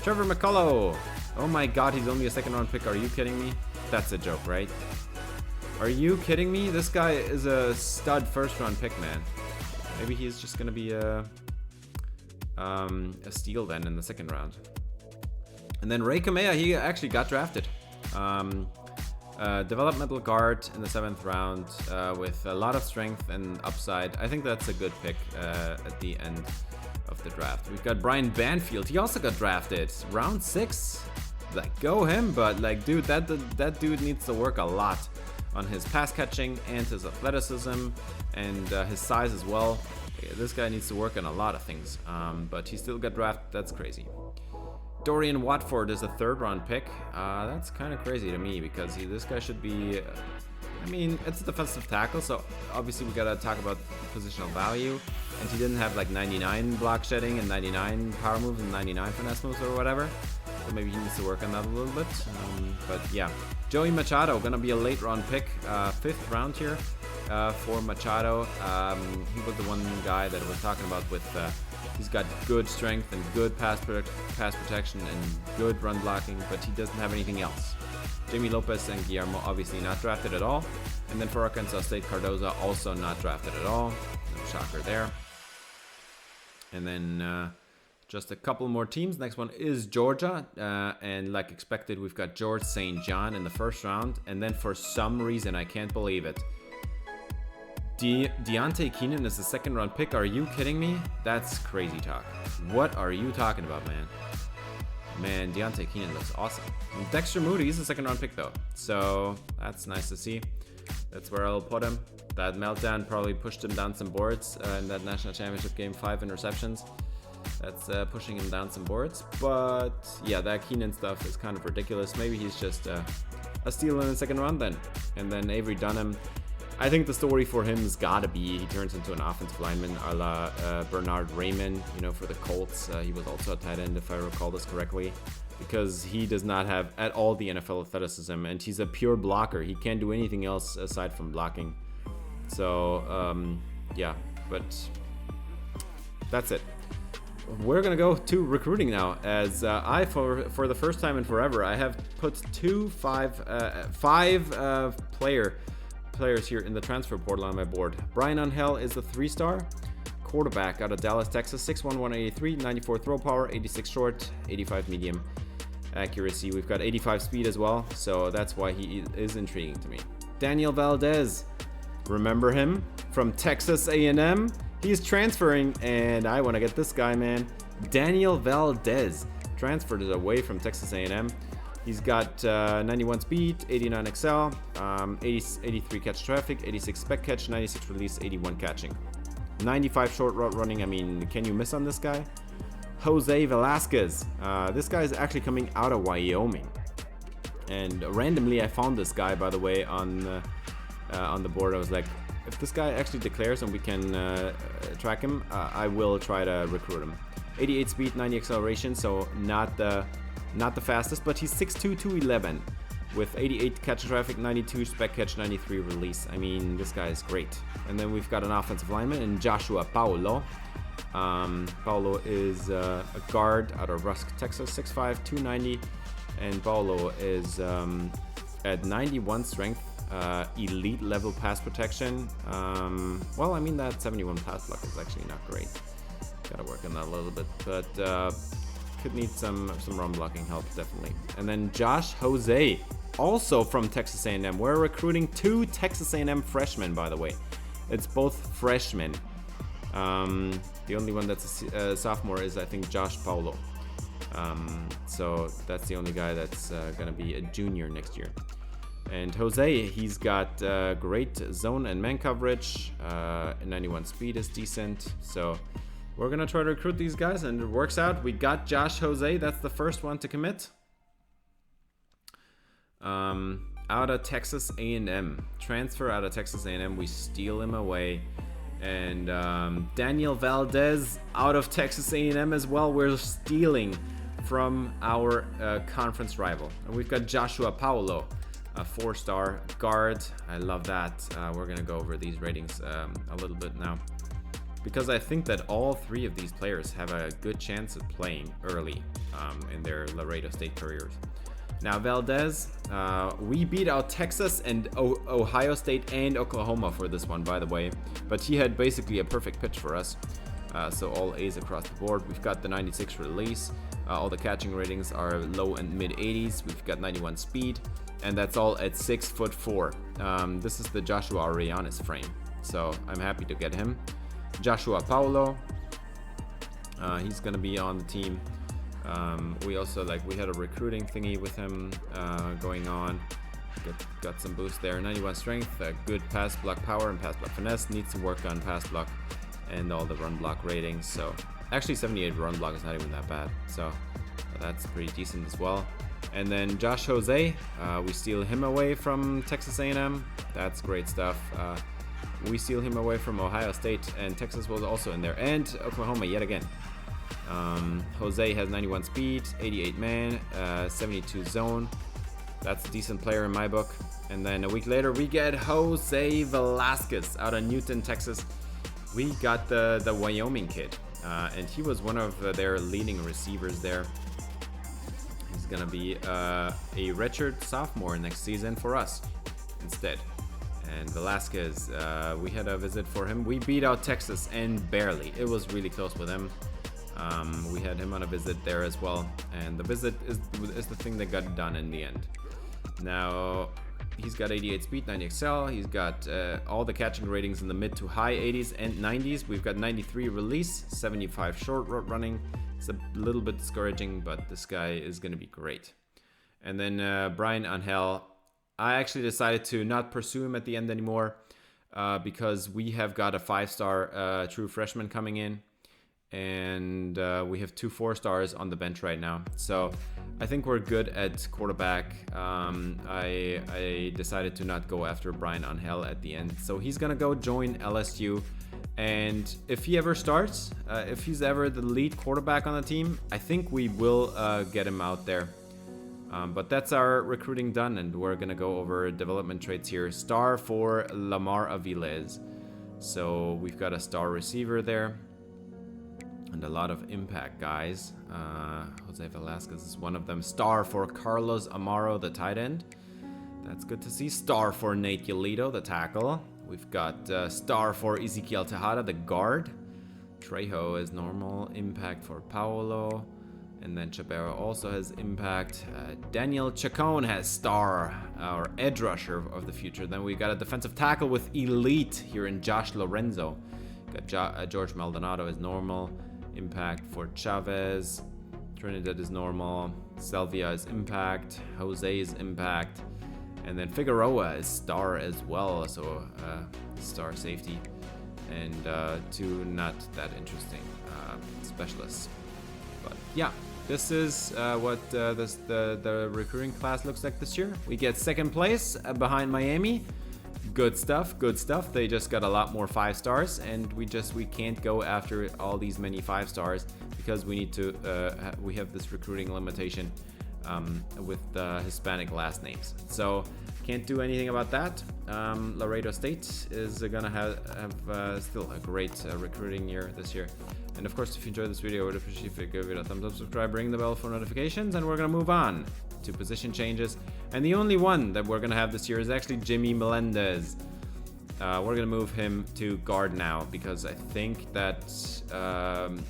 Trevor McCullough. Oh my god, he's only a 2nd-round pick. Are you kidding me? That's a joke, right? Are you kidding me? This guy is a stud 1st-round pick, man. Maybe he's just going to be a steal then in the 2nd round. And then Ray Kamea, he actually got drafted. Developmental guard in the 7th round with a lot of strength and upside. I think that's a good pick at the end of the draft. We've got Brian Banfield. He also got drafted round 6. Like, go him, but like, dude, that dude needs to work a lot on his pass catching and his athleticism and his size as well. This guy needs to work on a lot of things, but he still got drafted. That's crazy. Dorian Watford is a 3rd round pick. That's kind of crazy to me because this guy should be, I mean, it's a defensive tackle, so obviously we gotta talk about positional value. And he didn't have like 99 block shedding and 99 power moves and 99 finesse moves or whatever. So maybe he needs to work on that a little bit. But yeah, Joey Machado, gonna be a late round pick, 5th round here for Machado. He was the one guy that I was talking about with, he's got good strength and good pass protection and good run blocking, but he doesn't have anything else. Jamie Lopez and Guillermo obviously not drafted at all. And then for Arkansas State, Cardoza also not drafted at all. No shocker there. And then just a couple more teams. Next one is Georgia. And like expected, we've got George St. John in the 1st round. And then for some reason, I can't believe it, Deontay Keenan is the 2nd round pick. Are you kidding me? That's crazy talk. What are you talking about, man? Man, Deontay Keenan looks awesome. And Dexter Moody, he's the 2nd round pick though. So that's nice to see. That's where I'll put him. That meltdown probably pushed him down some boards in that national championship game. 5 interceptions. That's pushing him down some boards. But yeah, that Keenan stuff is kind of ridiculous. Maybe he's just a steal in the 2nd round then. And then Avery Dunham. I think the story for him has got to be he turns into an offensive lineman a la Bernard Raymond, you know, for the Colts. He was also a tight end, if I recall this correctly, because he does not have at all the NFL athleticism, and he's a pure blocker. He can't do anything else aside from blocking. So, yeah, but that's it. We're going to go to recruiting now, as for the first time in forever, I have put five players here in the transfer portal on my board. Brian Angel is the 3-star quarterback out of Dallas, Texas. 6'1", 183, 94 throw power, 86 short, 85 medium accuracy. We've got 85 speed as well, so that's why he is intriguing to me. Daniel Valdez, remember him from Texas A&M? He's transferring, and I want to get this guy, man. Daniel Valdez transferred away from Texas A&M. He's got 91 speed, 89 XL, 83 catch traffic, 86 spec catch, 96 release, 81 catching. 95 short route running. I mean, can you miss on this guy? Jose Velasquez. This guy is actually coming out of Wyoming. And randomly I found this guy, by the way, on the board. I was like, if this guy actually declares and we can track him, I will try to recruit him. 88 speed, 90 acceleration, so not the fastest, but he's 6'2", 211 with 88 catch traffic, 92 spec catch, 93 release. I mean, this guy is great. And then we've got an offensive lineman in Joshua Paulo. Paulo is a guard out of Rusk, Texas, 6'5", 290, and Paulo is at 91 strength, elite level pass protection. Well, I mean, that 71 pass block is actually not great. Gotta work on that a little bit, but could need some run blocking help, definitely. And then Josh Jose, also from Texas A&M. We're recruiting 2 Texas A&M freshmen, by the way. It's both freshmen. The only one that's a sophomore is, I think, Josh Paulo. So that's the only guy that's gonna be a junior next year. And Jose, he's got great zone and man coverage. 91 speed is decent. So we're gonna try to recruit these guys, and it works out. We got Josh Jose. That's the first one to commit. Out of Texas A&M, transfer out of Texas A&M. We steal him away. And Daniel Valdez out of Texas A&M as well. We're stealing from our conference rival. And we've got Joshua Paulo, a 4-star guard. I love that. We're gonna go over these ratings a little bit now, because I think that all 3 of these players have a good chance of playing early in their Laredo State careers. Now Valdez, we beat out Texas and Ohio State and Oklahoma for this one, by the way, but he had basically a perfect pitch for us. So all A's across the board. We've got the 96 release. All the catching ratings are low and mid 80s. We've got 91 speed. and that's all at 6'4". This is the Joshua Arellanes frame, so I'm happy to get him. Joshua Paulo, he's gonna be on the team. We also we had a recruiting thingy with him going on. Got some boost there. 91 strength, good pass block power and pass block finesse. Needs some work on pass block and all the run block ratings. So actually 78 run block is not even that bad. So that's pretty decent as well. And then Josh Jose, we steal him away from Texas A&M. That's great stuff. We steal him away from Ohio State, and Texas was also in there, and Oklahoma yet again. Jose has 91 speed, 88 man, 72 zone. That's a decent player in my book. And then a week later, we get Jose Velasquez out of Newton, Texas. We got the Wyoming kid, and he was one of their leading receivers there. He's gonna be a redshirt sophomore next season for us instead. And Velasquez, we had a visit for him. We beat out Texas, and barely. It was really close with him. We had him on a visit there as well, and the visit is the thing that got done in the end. Now, he's got 88 speed, 90 XL. He's got all the catching ratings in the mid to high 80s and 90s. We've got 93 release, 75 short route running. It's a little bit discouraging, but this guy is going to be great. And then Brian Angel, I actually decided to not pursue him at the end anymore because we have got a 5-star true freshman coming in. And we have 2 4-stars on the bench right now, so I think we're good at quarterback. I decided to not go after Brian Angel at the end, so he's gonna go join LSU. And if he ever starts, if he's ever the lead quarterback on the team, I think we will get him out there. But that's our recruiting done, and we're gonna go over development traits here. Star for Lamar Aviles, so we've got a star receiver there. And a lot of impact guys. Jose Velasquez is one of them. Star for Carlos Amaro, the tight end. That's good to see. Star for Nate Yolito, the tackle. We've got star for Ezekiel Tejada, the guard. Trejo is normal. Impact for Paolo. And then Chabero also has impact. Daniel Chacon has star, our edge rusher of the future. Then we got a defensive tackle with elite here in Josh Lorenzo. Got George Maldonado is normal. Impact for Chavez. Trinidad is normal. Selvia is impact. Jose is impact. And then Figueroa is star as well, so star safety. And 2 not that interesting specialists. But yeah, this is what the recruiting class looks like this year. We get 2nd place behind Miami. Good stuff, good stuff. They just got a lot more 5-stars, and we can't go after all these many 5-stars because we need to we have this recruiting limitation with Hispanic last names, so can't do anything about that. Laredo State is gonna have still a great recruiting year this year. And of course, if you enjoyed this video, I would appreciate if you give it a thumbs up, subscribe, ring the bell for notifications, and we're gonna move on to position changes. And the only one that we're gonna have this year is actually Jimmy Melendez. We're gonna move him to guard now because I think that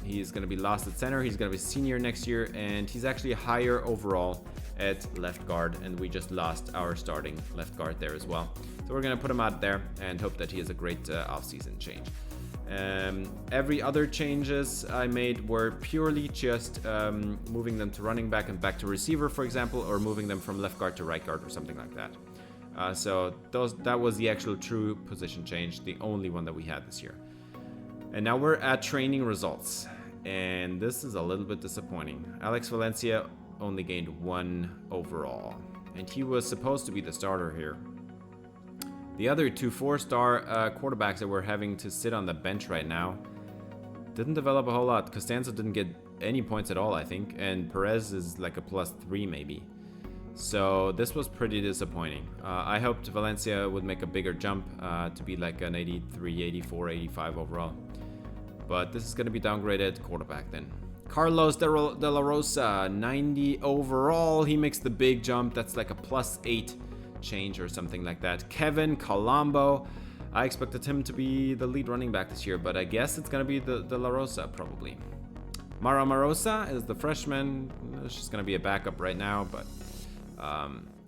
he's gonna be lost at center. He's gonna be senior next year, and he's actually higher overall at left guard, and we just lost our starting left guard there as well. So we're gonna put him out there and hope that he has a great offseason change. Every other changes I made were purely just moving them to running back and back to receiver, for example, or moving them from left guard to right guard or something like that. So that was the actual true position change, the only one that we had this year. And now we're at training results, and this is a little bit disappointing. Alex Valencia only gained 1 overall, and he was supposed to be the starter here. The other 2 4-star quarterbacks that we're having to sit on the bench right now didn't develop a whole lot. Costanzo didn't get any points at all, I think, and Perez is like a +3 maybe. So this was pretty disappointing. I hoped Valencia would make a bigger jump to be like an 83, 84, 85 overall. But this is going to be downgraded quarterback then. Carlos De La Rosa, 90 overall. He makes the big jump. That's like a +8 change or something like that. Kevin Colombo, I expected him to be the lead running back this year, but I guess it's gonna be the La Rosa probably. Mara Marosa is the freshman. She's gonna be a backup right now, but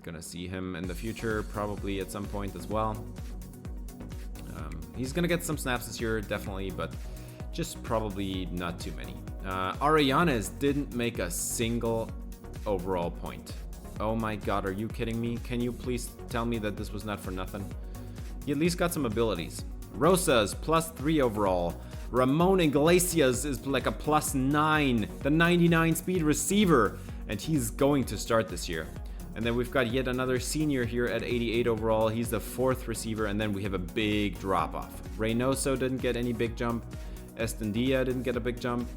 Gonna see him in the future, probably at some point as well. He's gonna get some snaps this year, definitely, but just probably not too many. Arellanes didn't make a single overall point. Oh my god, are you kidding me? Can you please tell me that this was not for nothing? He at least got some abilities. Rosas, +3 overall. Ramon Iglesias is like a +9, the 99 speed receiver, and he's going to start this year. And then we've got yet another senior here at 88 overall. He's the 4th receiver, and then we have a big drop-off. Reynoso didn't get any big jump. Estendia didn't get a big jump.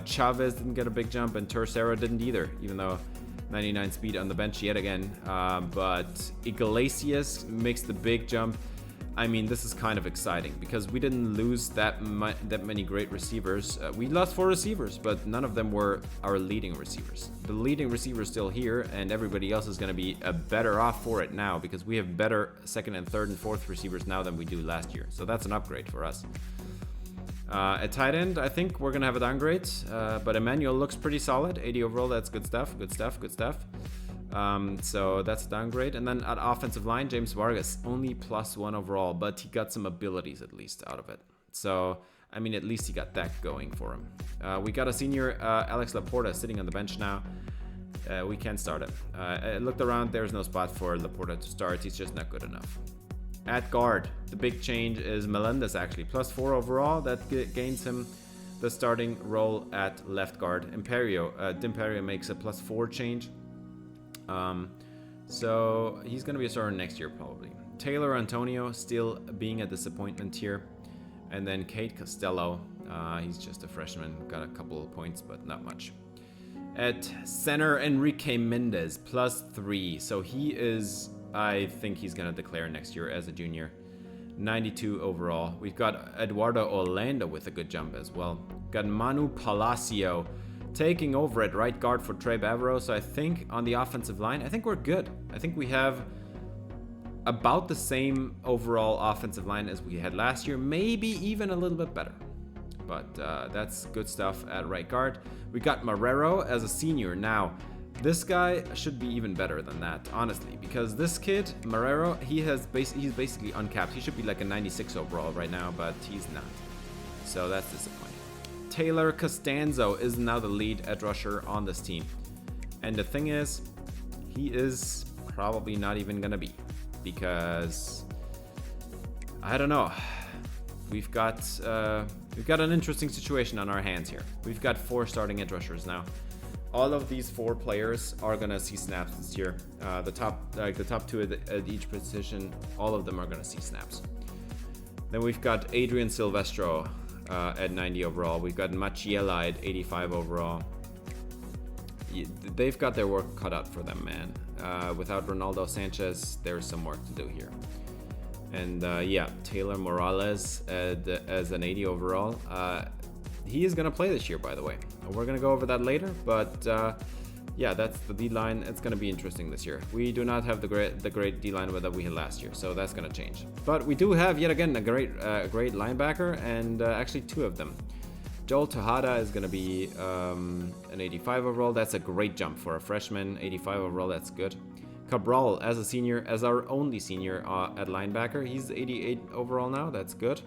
Chavez didn't get a big jump, and Tercero didn't either, even though 99 speed on the bench yet again. But Iglesias makes the big jump. I mean, this is kind of exciting because we didn't lose that many great receivers. We lost 4 receivers, but none of them were our leading receivers. The leading receiver is still here, and everybody else is going to be better off for it now because we have better 2nd and 3rd and 4th receivers now than we do last year. So that's an upgrade for us. At tight end, I think we're going to have a downgrade, but Emmanuel looks pretty solid. 80 overall, that's good stuff, good stuff, good stuff. So that's a downgrade. And then at offensive line, James Vargas, only +1 overall, but he got some abilities at least out of it. So, I mean, at least he got that going for him. We got a senior, Alex Laporta, sitting on the bench now. We can't start him. I looked around, there's no spot for Laporta to start. He's just not good enough. At guard, the big change is Melendez, actually. +4 overall, that gains him the starting role at left guard. D'Imperio makes a +4 change. So he's going to be a starter next year probably. Taylor Antonio still being a disappointment here. And then Kate Costello, he's just a freshman, got a couple of points, but not much. At center, Enrique Mendez, +3. So he is, I think he's going to declare next year as a junior. 92 overall. We've got Eduardo Orlando with a good jump as well. Got Manu Palacio taking over at right guard for Trey Bavaro. So I think on the offensive line, I think we're good. I think we have about the same overall offensive line as we had last year, maybe even a little bit better. But that's good stuff at right guard. We got Marrero as a senior. Now, this guy should be even better than that, honestly, because this kid, Marrero, he's basically uncapped. He should be like a 96 overall right now, but he's not. So that's disappointing. Taylor Costanzo is now the lead edge rusher on this team. And the thing is, he is probably not even going to be, because I don't know. We've got an interesting situation on our hands here. We've got 4 starting edge rushers now. All of these 4 players are gonna see snaps this year. The top 2 at each position, all of them are gonna see snaps. Then we've got Adrian Silvestro at 90 overall. We've got Machiela at 85 overall. They've got their work cut out for them, man. Without Ronaldo Sanchez, there's some work to do here. And yeah, Taylor Morales as an 80 overall. He is going to play this year, by the way. We're going to go over that later, but yeah, that's the D-line. It's going to be interesting this year. We do not have the great D-line that we had last year, so that's going to change. But we do have, yet again, a great linebacker, and actually 2 of them. Joel Tejada is going to be an 85 overall. That's a great jump for a freshman. 85 overall, that's good. Cabral as a senior, as our only senior at linebacker. He's 88 overall now. That's good.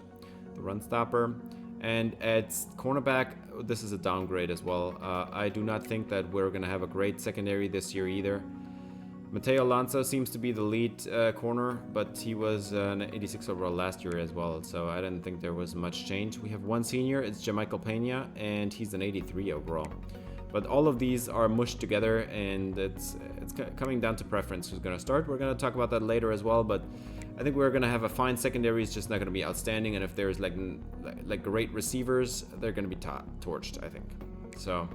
The run stopper. And at cornerback, this is a downgrade as well. I do not think that we're going to have a great secondary this year either. Mateo Lanza seems to be the lead corner, but he was an 86 overall last year as well, so I didn't think there was much change. We have 1 senior, it's Jamichael Pena, and he's an 83 overall. But all of these are mushed together, and it's coming down to preference who's going to start. We're going to talk about that later as well, but I think we're going to have a fine secondary. It's just not going to be outstanding, and if there's like great receivers, they're going to be torched, I think. So,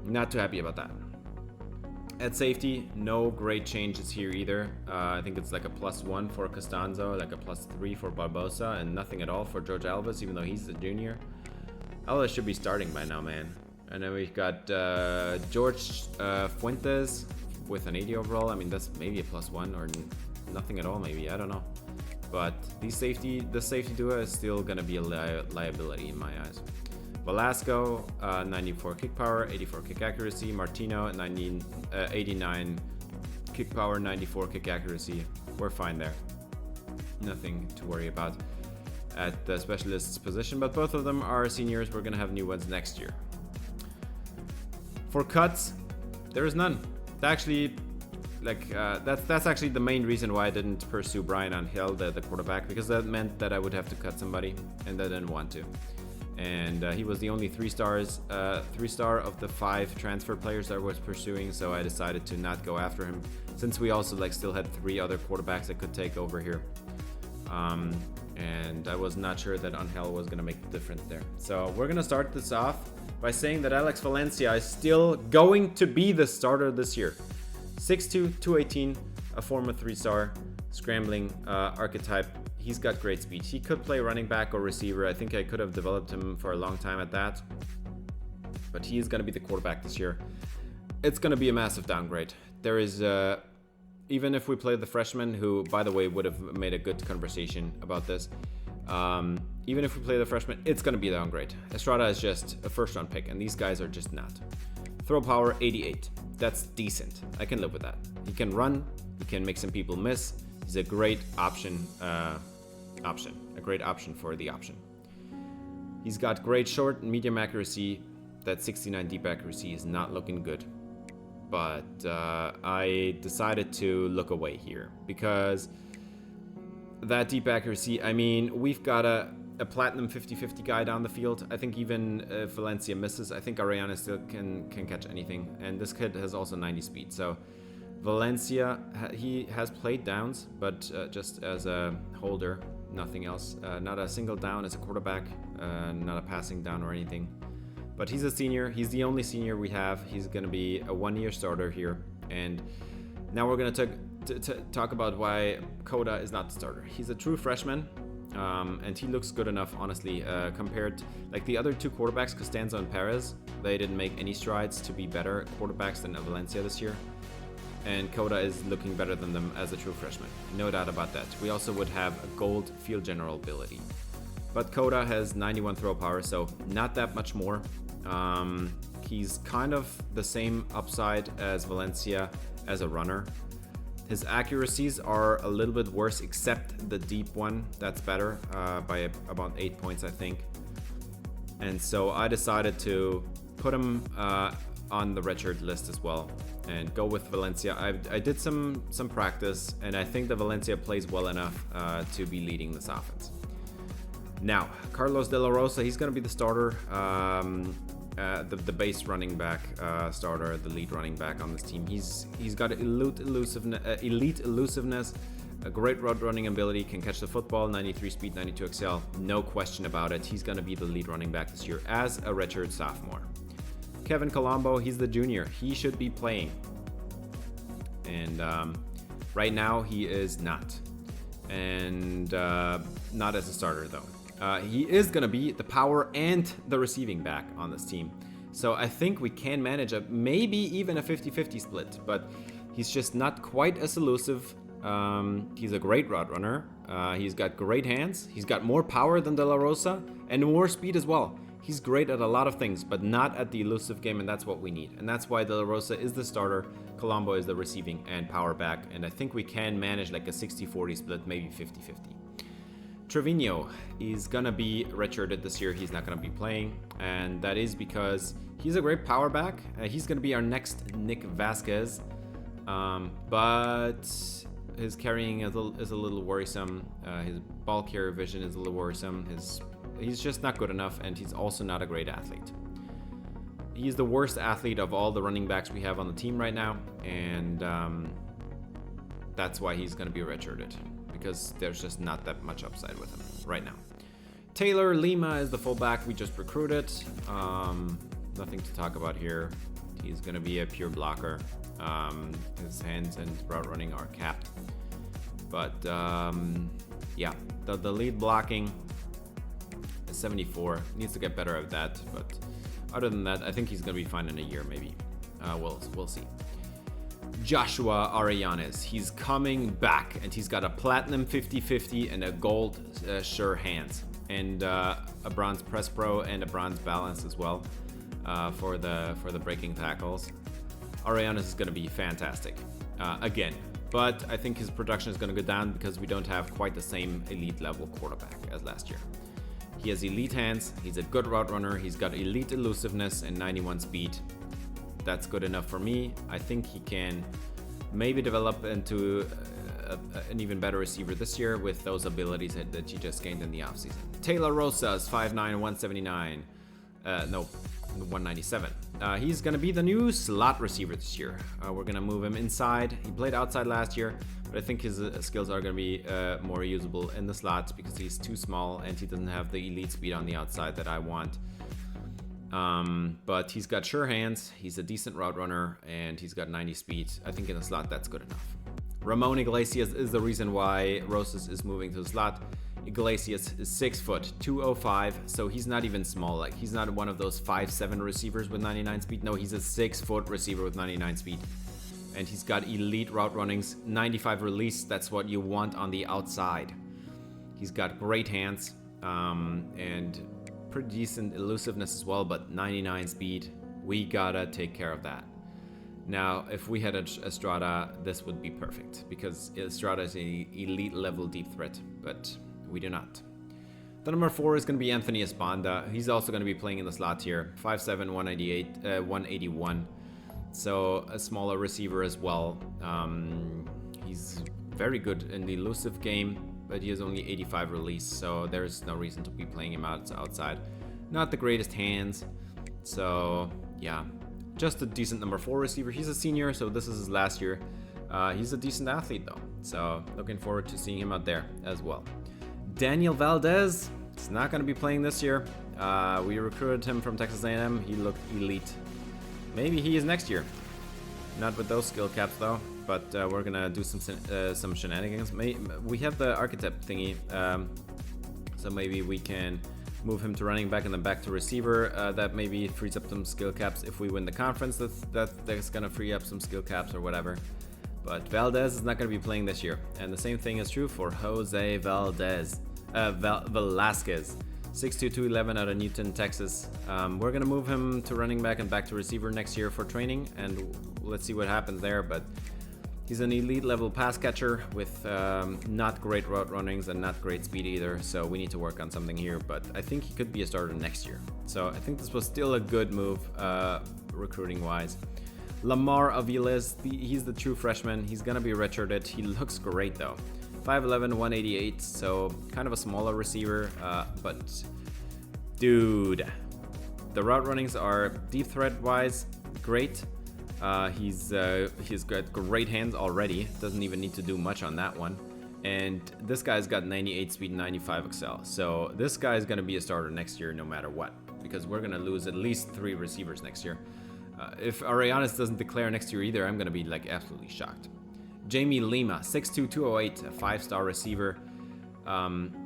not too happy about that. At safety, no great changes here either. I think it's like a +1 for Costanzo, like a +3 for Barbosa, and nothing at all for George Alves, even though he's the junior. Alves should be starting by now, man. And then we've got George Fuentes with an 80 overall. I mean, that's maybe a +1 or nothing at all, maybe. I don't know. But the safety duo is still going to be a liability in my eyes. Velasco, 94 kick power, 84 kick accuracy. Martino, 89 kick power, 94 kick accuracy. We're fine there. Nothing to worry about at the specialist's position, but both of them are seniors. We're gonna have new ones next year. For cuts, there is none. Actually, that's actually the main reason why I didn't pursue Brian on Hill, the quarterback, because that meant that I would have to cut somebody, and I didn't want to. And he was the only 3-star of the 5 transfer players that I was pursuing, so I decided to not go after him, since we also still had 3 other quarterbacks that could take over here. And I was not sure that Angel was going to make the difference there. So we're going to start this off by saying that Alex Valencia is still going to be the starter this year. 6'2", 218, a former 3-star, scrambling archetype. He's got great speed. He could play running back or receiver. I think I could have developed him for a long time at that. But he's going to be the quarterback this year. It's going to be a massive downgrade. There is... even if we play the freshman, who, by the way, would have made a good conversation about this. Even if we play the freshman, it's going to be a downgrade. Estrada is just a first-round pick, and these guys are just not. Throw power, 88. That's decent. I can live with that. He can run. He can make some people miss. He's a great option. A great option for the option. He's got great short and medium accuracy. That 69 deep accuracy is not looking good. But I decided to look away here because that deep accuracy, I mean, we've got a platinum 50-50 guy down the field. I think even if Valencia misses, I think Arellanes still can catch anything. And this kid has also 90 speed. So Valencia, he has played downs, but just as a holder, nothing else. Not a single down as a quarterback, not a passing down or anything. But he's a senior. He's the only senior we have. He's going to be a 1-year starter here. And now we're going to talk about why Coda is not the starter. He's a true freshman, and he looks good enough, honestly, compared like the other 2 quarterbacks, Costanzo and Perez. They didn't make any strides to be better quarterbacks than Valencia this year. And Coda is looking better than them as a true freshman. No doubt about that. We also would have a gold field general ability. But Coda has 91 throw power, so not that much more. He's kind of the same upside as Valencia as a runner. His accuracies are a little bit worse, except the deep one. That's better by about 8 points, I think. And so I decided to put him on the redshirt list as well and go with Valencia. I did some practice, and I think that Valencia plays well enough to be leading this offense. Now, Carlos De La Rosa, he's going to be the starter, the base running back starter, the lead running back on this team. He's got elite elusiveness, a great route running ability, can catch the football, 93 speed, 92 excel, no question about it. He's going to be the lead running back this year as a redshirt sophomore. Kevin Colombo, he's the junior. He should be playing. And right now he is not. And not as a starter though. He is going to be the power and the receiving back on this team. So I think we can manage maybe even a 50-50 split, but he's just not quite as elusive. He's a great route runner. He's got great hands. He's got more power than De La Rosa and more speed as well. He's great at a lot of things, but not at the elusive game, and that's what we need. And that's why De La Rosa is the starter. Colombo is the receiving and power back, and I think we can manage like a 60-40 split, maybe 50-50. Trevino is gonna be redshirted this year. He's not gonna be playing, and that is because he's a great power back. He's gonna be our next Nick Vasquez, but his carrying is a little worrisome. His ball carrier vision is a little worrisome. He's just not good enough, and he's also not a great athlete. He's the worst athlete of all the running backs we have on the team right now, and that's why he's gonna be redshirted, because there's just not that much upside with him right now. Taylor Lima is the fullback we just recruited. Nothing to talk about here. He's going to be a pure blocker. His hands and route running are capped. But yeah, the lead blocking is 74. Needs to get better at that. But other than that, I think he's going to be fine in a year maybe. We'll see. Joshua Arellanes, he's coming back, and he's got a platinum 50-50 and a gold sure hands, and a bronze press pro and a bronze balance as well for the breaking tackles. Arellanes is going to be fantastic. again. But I think his production is going to go down because we don't have quite the same elite level quarterback as last year. He has elite hands, he's a good route runner, he's got elite elusiveness and 91 speed. That's good enough for me. I think he can maybe develop into an even better receiver this year with those abilities that he just gained in the offseason. Taylor Rosas, 5'9", 179. No, 197. He's going to be the new slot receiver this year. We're going to move him inside. He played outside last year, but I think his skills are going to be more usable in the slots because he's too small and he doesn't have the elite speed on the outside that I want. But he's got sure hands, he's a decent route runner, and he's got 90 speed. I think in the slot, that's good enough. Ramon Iglesias is the reason why Rosas is moving to the slot. Iglesias is 6 foot, 205, so he's not even small. Like, he's not one of those 5'7" receivers with 99 speed. No, he's a 6 foot receiver with 99 speed. And he's got elite route runnings, 95 release. That's what you want on the outside. He's got great hands, and pretty decent elusiveness as well, but 99 speed. We gotta take care of that. Now, if we had Estrada, this would be perfect because Estrada is an elite level deep threat, but we do not. The number 4 is going to be Anthony Esponda. He's also going to be playing in the slot here. 5'7", 181. So a smaller receiver as well. He's very good in the elusive game, but he has only 85 release, so there's no reason to be playing him outside. Not the greatest hands, so yeah. Just a decent number 4 receiver. He's a senior, so this is his last year. He's a decent athlete though, so looking forward to seeing him out there as well. Daniel Valdez is not going to be playing this year. We recruited him from Texas A&M. He looked elite. Maybe he is next year. Not with those skill caps though, but we're going to do some shenanigans. We have the architect thingy, so maybe we can move him to running back and then back to receiver. That maybe frees up some skill caps if we win the conference. That's going to free up some skill caps or whatever. But Valdez is not going to be playing this year. And the same thing is true for Jose Velasquez. 6'2", 211 out of Newton, Texas. We're going to move him to running back and back to receiver next year for training. And let's see what happens there. But he's an elite level pass catcher with not great route runnings and not great speed either. So we need to work on something here. But I think he could be a starter next year. So I think this was still a good move recruiting wise. Lamar Aviles, he's the true freshman. He's going to be redshirted. He looks great though. 5'11", 188, so kind of a smaller receiver, but dude, the route runnings are deep threat wise great. He's got great hands already. Doesn't even need to do much on that one. And this guy's got 98 speed, 95 excel. So this guy's going to be a starter next year no matter what, because we're going to lose at least 3 receivers next year. If Arellanes doesn't declare next year either, I'm going to be like absolutely shocked. Jamie Lima, 6'2", 208, a 5-star receiver.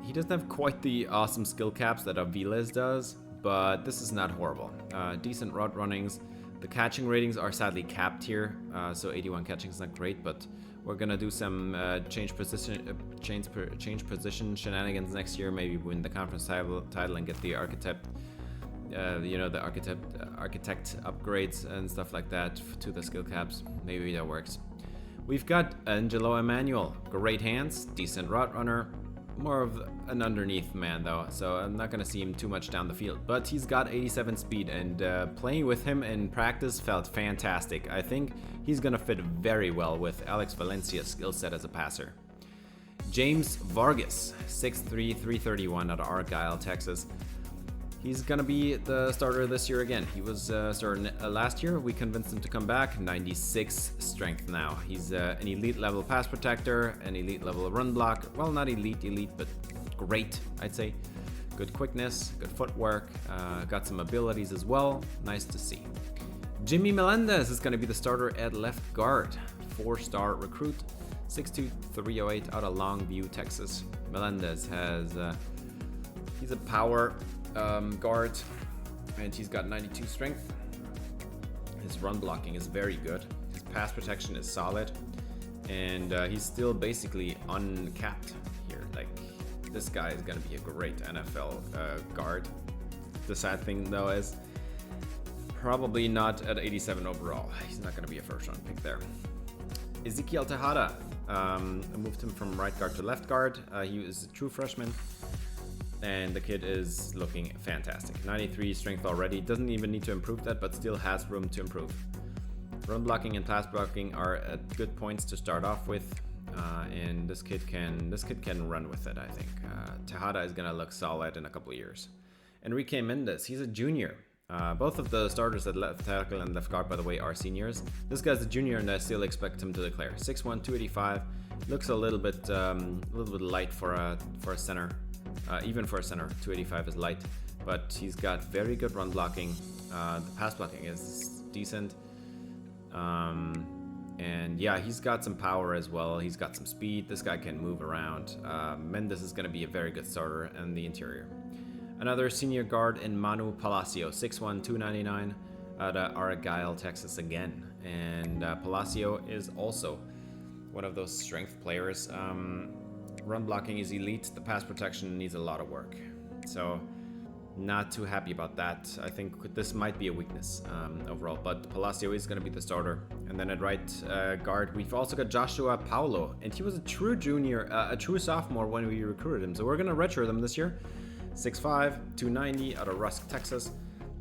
He doesn't have quite the awesome skill caps that Aviles does, but this is not horrible. Decent route runnings. The catching ratings are sadly capped here, so 81 catching is not great, but we're gonna do some change position shenanigans next year. Maybe win the conference title and get the architect, the architect upgrades and stuff like that to the skill caps. Maybe that works. We've got Angelo Emmanuel, great hands, decent route runner, more of an underneath man though, so I'm not going to see him too much down the field, but he's got 87 speed, and playing with him in practice felt fantastic. I think he's going to fit very well with Alex Valencia's skill set as a passer. James Vargas, 6'3", 331 out of Argyle, Texas. He's going to be the starter this year again. He was starting last year. We convinced him to come back. 96 strength now. He's an elite level pass protector, an elite level run block. Well, not elite, but great, I'd say. Good quickness, good footwork, got some abilities as well. Nice to see. Jimmy Melendez is going to be the starter at left guard. 4-star recruit, 6'2", 308 out of Longview, Texas. Melendez has, he's a power guard, and he's got 92 strength. His run blocking is very good. His pass protection is solid, and he's still basically uncapped here. Like, this guy is going to be a great NFL guard. The sad thing though is probably not at 87 overall. He's not going to be a first round pick there. Ezekiel Tejada. I moved him from right guard to left guard. He is a true freshman. And the kid is looking fantastic. 93 strength already. Doesn't even need to improve that, but still has room to improve. Run blocking and pass blocking are at good points to start off with. And this kid can run with it, I think. Tejada is gonna look solid in a couple of years. Enrique Mendez, he's a junior. Both of the starters at left tackle and left guard, by the way, are seniors. This guy's a junior, and I still expect him to declare. 6'1", 285. Looks a little bit light for a center. Even for a center, 285 is light. But he's got very good run blocking. The pass blocking is decent. And yeah, he's got some power as well. He's got some speed. This guy can move around. Mendez is going to be a very good starter in the interior. Another senior guard in Manu Palacio, 6'1", 299, out of Arellanes, Texas again. And Palacio is also one of those strength players. Run blocking is elite. The pass protection needs a lot of work. So not too happy about that. I think this might be a weakness overall, but Palacio is going to be the starter. And then at right guard, we've also got Joshua Paulo, and he was a true junior, a true sophomore when we recruited him. So we're going to redshirt him this year. 6'5", 290 out of Rusk, Texas.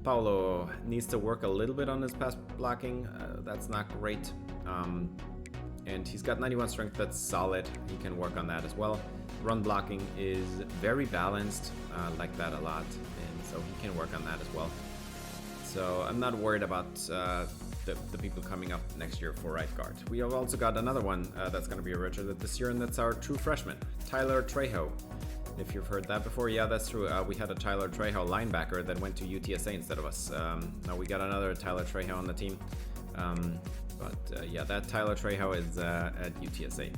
Paulo needs to work a little bit on his pass blocking. That's not great. And he's got 91 strength. That's solid. He can work on that as well. Run blocking is very balanced. Like that a lot. And so he can work on that as well. So I'm not worried about the people coming up next year for right guard. We have also got another one that's going to be a redshirt this year, and that's our true freshman, Tyler Trejo. If you've heard that before, yeah, that's true. We had a Tyler Trejo linebacker that went to UTSA instead of us. Now we got another Tyler Trejo on the team. Yeah, that Tyler Trejo is at UTSA.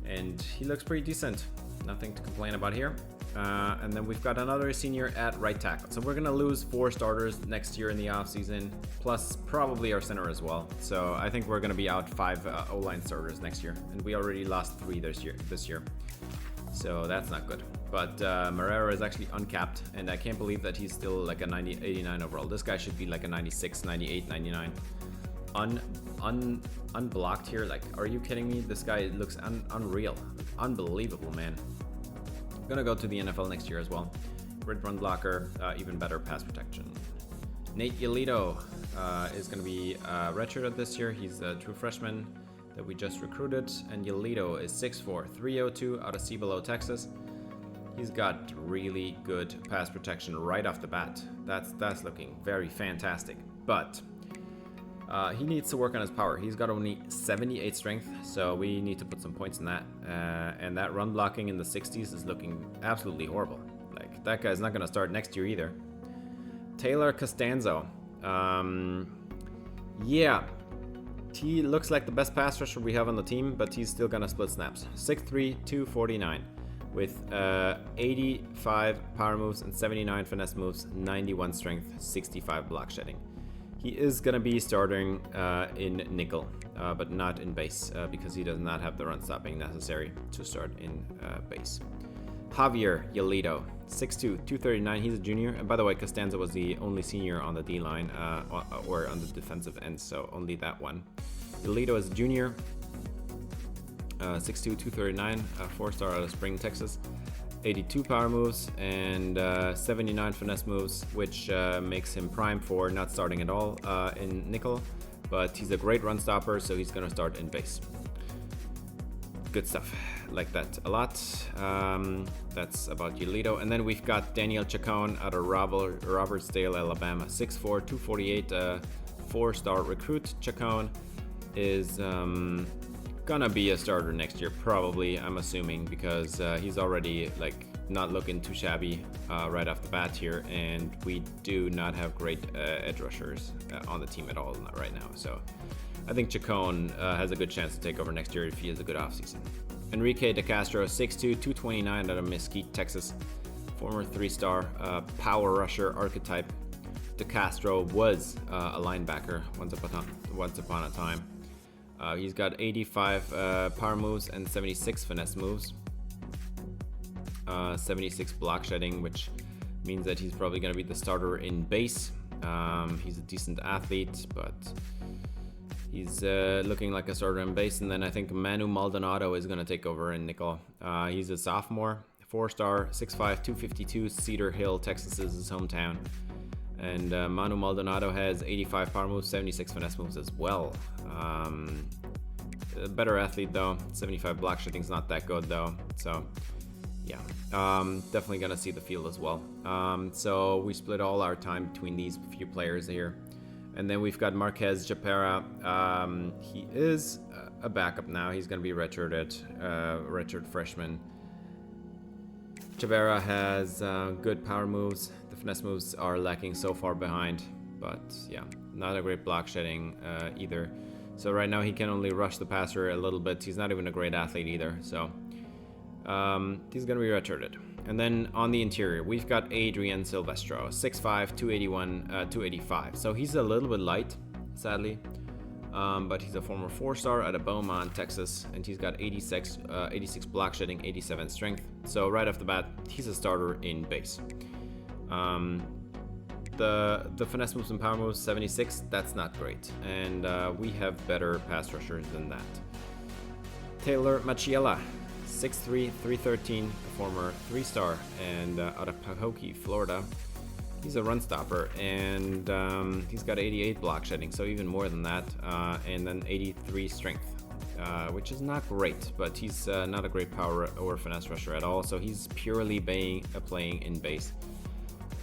And he looks pretty decent. Nothing to complain about here. And then we've got another senior at right tackle. So we're going to lose 4 starters next year in the offseason, plus probably our center as well. So I think we're going to be out 5 O-line starters next year. And we already lost 3 this year. So that's not good. But Marrero is actually uncapped, and I can't believe that he's still like a 89 overall. This guy should be like a 96, 98, 99. Unblocked here. Like, are you kidding me? This guy looks unreal. Unbelievable, man. Gonna go to the NFL next year as well. Great run blocker, even better pass protection. Nate Yolito is gonna be redshirted this year. He's a true freshman that we just recruited, and Yolito is 6'4", 302 out of Cibolo, Texas. He's got really good pass protection right off the bat. That's looking very fantastic. But he needs to work on his power. He's got only 78 strength, so we need to put some points in that. And that run blocking in the 60s is looking absolutely horrible. Like, that guy's not going to start next year either. Taylor Costanzo. Yeah. He looks like the best pass rusher we have on the team, but he's still going to split snaps. 6'3", 249 with 85 power moves and 79 finesse moves, 91 strength, 65 block shedding. He is going to be starting in nickel, but not in base, because he does not have the run stopping necessary to start in base. Javier Yolito, 6'2", 239. He's a junior. And by the way, Costanza was the only senior on the D-line, or on the defensive end, so only that one. Yolito is a junior, 6'2", 239, 4-star out of Spring, Texas. 82 power moves and 79 finesse moves, which makes him prime for not starting at all in nickel. But he's a great run stopper, so he's going to start in base. Good stuff. Like that a lot. That's about Yolito. And then we've got Daniel Chacon out of Robertsdale, Alabama. 6'4", 248, 4-star recruit. Chacon is gonna be a starter next year, probably, I'm assuming, because he's already like not looking too shabby right off the bat here, and we do not have great edge rushers on the team at all right now. So I think Chacon has a good chance to take over next year if he has a good offseason. Enrique De Castro, 6'2", 229 out of Mesquite, Texas. Former 3-star power rusher archetype. De Castro was a linebacker once upon a time. He's got 85 power moves and 76 finesse moves. 76 block shedding, which means that he's probably going to be the starter in base. He's a decent athlete, but He's looking like a starter in base, and then I think Manu Maldonado is going to take over in nickel. He's a sophomore, 4-star, 6'5", 252, Cedar Hill, Texas is his hometown. And Manu Maldonado has 85 power moves, 76 finesse moves as well. A better athlete though, 75 block shooting's not that good though. So yeah, definitely going to see the field as well. So we split all our time between these few players here. And then we've got Marquez Japera. He is a backup now. He's going to be redshirted, redshirt freshman. Javera has good power moves. The finesse moves are lacking so far behind. But yeah, not a great block shedding either. So right now he can only rush the passer a little bit. He's not even a great athlete either. So he's going to be redshirted. And then on the interior, we've got Adrian Silvestro, 6'5", 281, 285. So he's a little bit light, sadly. But he's a former 4-star out of Beaumont, Texas. And he's got 86 block shedding, 87 strength. So right off the bat, he's a starter in base. The finesse moves and power moves, 76. That's not great. And we have better pass rushers than that. Taylor Machiella, 6'3", 313, a former 3-star, and out of Pahokee, Florida. He's a run stopper, and he's got 88 block shedding, so even more than that, and then 83 strength, which is not great, but he's not a great power or finesse rusher at all, so he's purely playing in base,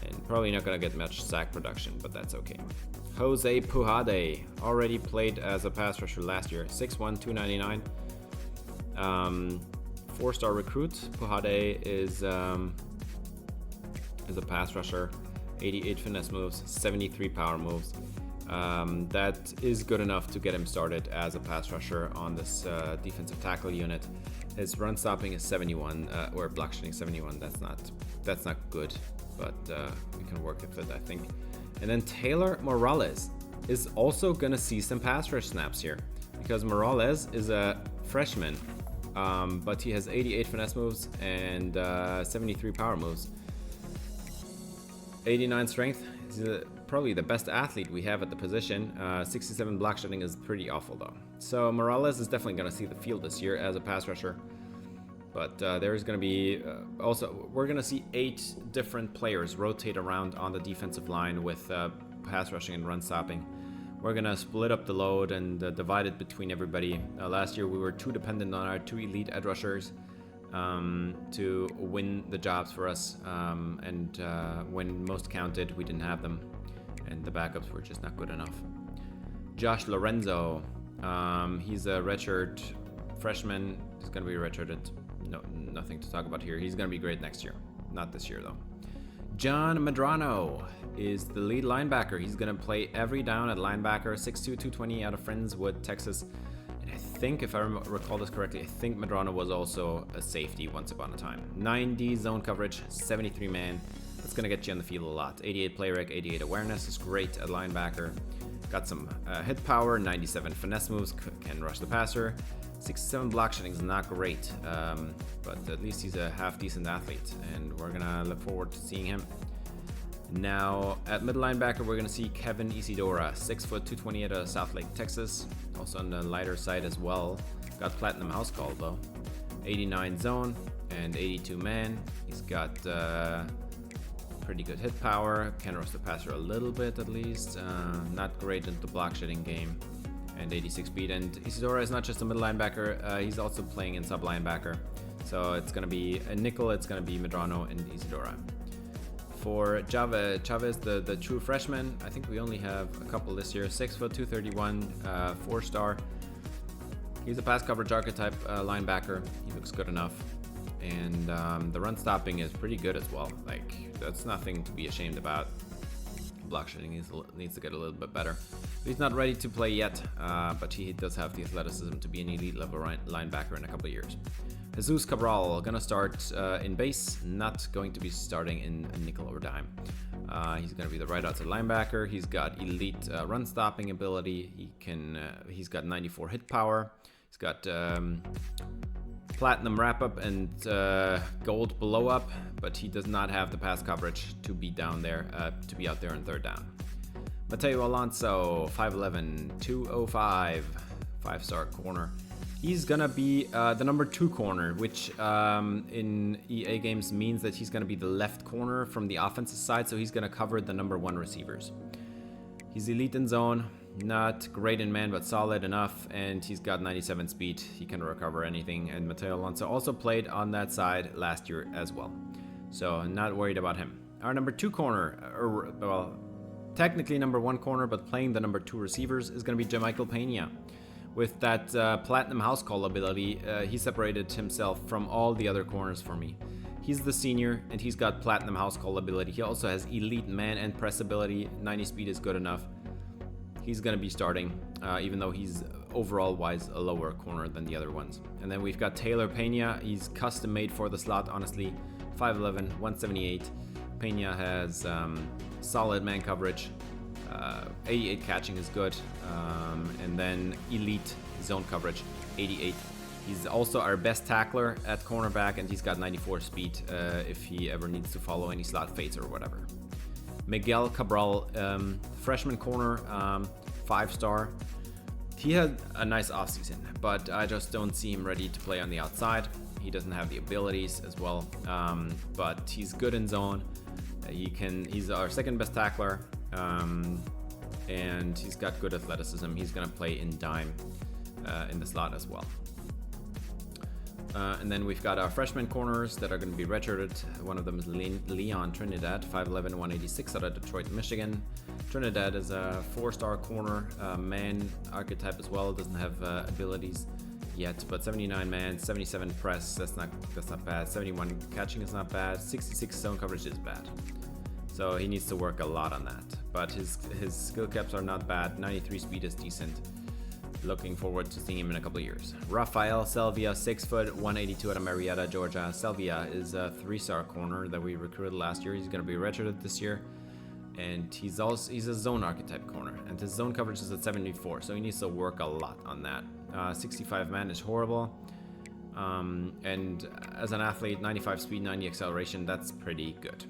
and probably not going to get much sack production, but that's okay. Jose Pujade already played as a pass rusher last year, 6'1", 299. 4-star recruit. Pujade is a pass rusher, 88 finesse moves, 73 power moves. That is good enough to get him started as a pass rusher on this defensive tackle unit. His run stopping is 71, or block shedding 71. That's not good, but we can work with it, I think. And then Taylor Morales is also gonna see some pass rush snaps here, because Morales is a freshman. But he has 88 finesse moves and 73 power moves. 89 strength. He's probably the best athlete we have at the position. 67 block shedding is pretty awful though. So Morales is definitely going to see the field this year as a pass rusher. But there's going to be also, we're going to see 8 different players rotate around on the defensive line with pass rushing and run stopping. We're going to split up the load and divide it between everybody. Last year we were too dependent on our 2 elite edge rushers to win the jobs for us. And when most counted, we didn't have them. And the backups were just not good enough. Josh Lorenzo, he's a redshirt freshman. He's going to be redshirted. No, nothing to talk about here. He's going to be great next year. Not this year though. John Medrano is the lead linebacker. He's going to play every down at linebacker, 6'2", 220 out of Friendswood, Texas. And I think, if I recall this correctly, I think Medrano was also a safety once upon a time. 90 zone coverage, 73 man. That's going to get you on the field a lot. 88 play rec, 88 awareness is great at linebacker. Got some hit power, 97 finesse moves, can rush the passer. 67 block shedding is not great, but at least he's a half decent athlete, and we're gonna look forward to seeing him. Now at middle linebacker, we're gonna see Kevin Isidora, 6', 220 out of South Lake, Texas. Also on the lighter side as well. Got platinum house call though. 89 zone and 82 man. He's got pretty good hit power. Can rush the passer a little bit at least. Not great in the block shedding game. And 86 speed. And Isidora is not just a middle linebacker, he's also playing in sub linebacker. So it's going to be a nickel, it's going to be Medrano and Isidora. For Chavez, the true freshman, I think we only have a couple this year. 6', 231, 4-star. He's a pass coverage archetype linebacker. He looks good enough. And the run stopping is pretty good as well. Like, that's nothing to be ashamed about. Block shedding needs to get a little bit better. He's not ready to play yet, but he does have the athleticism to be an elite level linebacker in a couple of years. Jesus Cabral gonna start in base, not going to be starting in nickel or dime. He's gonna be the right outside linebacker. He's got elite run stopping ability. He's got 94 hit power. He's got platinum wrap up and gold blow up, but he does not have the pass coverage to be down there, to be out there on third down. Mateo Alonso, 5'11", 205, 5-star corner. He's gonna be the number 2 corner, which in EA games means that he's gonna be the left corner from the offensive side, so he's gonna cover the number 1 receivers. He's elite in zone, not great in man, but solid enough, and he's got 97 speed. He can recover anything, and Mateo Alonso also played on that side last year as well, so not worried about him. Our number 2 corner, well, technically number 1 corner, but playing the number 2 receivers, is gonna be Jermichael Pena. With that Platinum House Call ability, he separated himself from all the other corners for me. He's the senior, and he's got Platinum House Call ability. He also has elite man and press ability. 90 speed is good enough. He's going to be starting, even though he's overall-wise a lower corner than the other ones. And then we've got Taylor Pena. He's custom-made for the slot, honestly. 5'11", 178. Pena has solid man coverage. 88 catching is good, and then elite zone coverage, 88. He's also our best tackler at cornerback, and he's got 94 speed if he ever needs to follow any slot fades or whatever. Miguel Cabral, freshman corner, 5-star. He had a nice offseason, but I just don't see him ready to play on the outside. He doesn't have the abilities as well, but he's good in zone. He's our second best tackler. And he's got good athleticism. He's going to play in dime in the slot as well. And then we've got our freshman corners that are going to be redshirted. One of them is Leon Trinidad, 5'11", 186 out of Detroit, Michigan. Trinidad is a 4-star corner, man archetype as well. Doesn't have abilities yet, but 79 man, 77 press. That's not bad. 71 catching is not bad. 66 zone coverage is bad. So he needs to work a lot on that. But his skill caps are not bad. 93 speed is decent. Looking forward to seeing him in a couple of years. Rafael Selvia, 6 foot, 182 out of Marietta, Georgia. Selvia is a 3-star corner that we recruited last year. He's going to be redshirted this year. And he's a zone archetype corner. And his zone coverage is at 74, so he needs to work a lot on that. 65 man is horrible. And as an athlete, 95 speed, 90 acceleration, that's pretty good.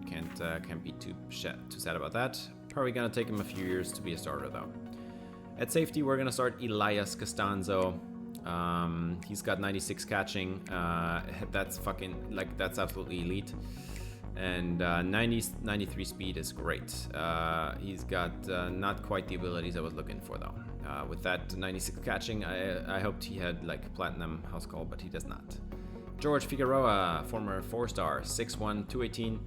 Can't be too sad about that. Probably gonna take him a few years to be a starter though. At safety, we're gonna start Elias Costanzo. He's got 96 catching. That's absolutely elite. And 93 speed is great. He's got not quite the abilities I was looking for though. With that 96 catching, I hoped he had like platinum house call, but he does not. George Figueroa, former 4-star, 6'1", 218.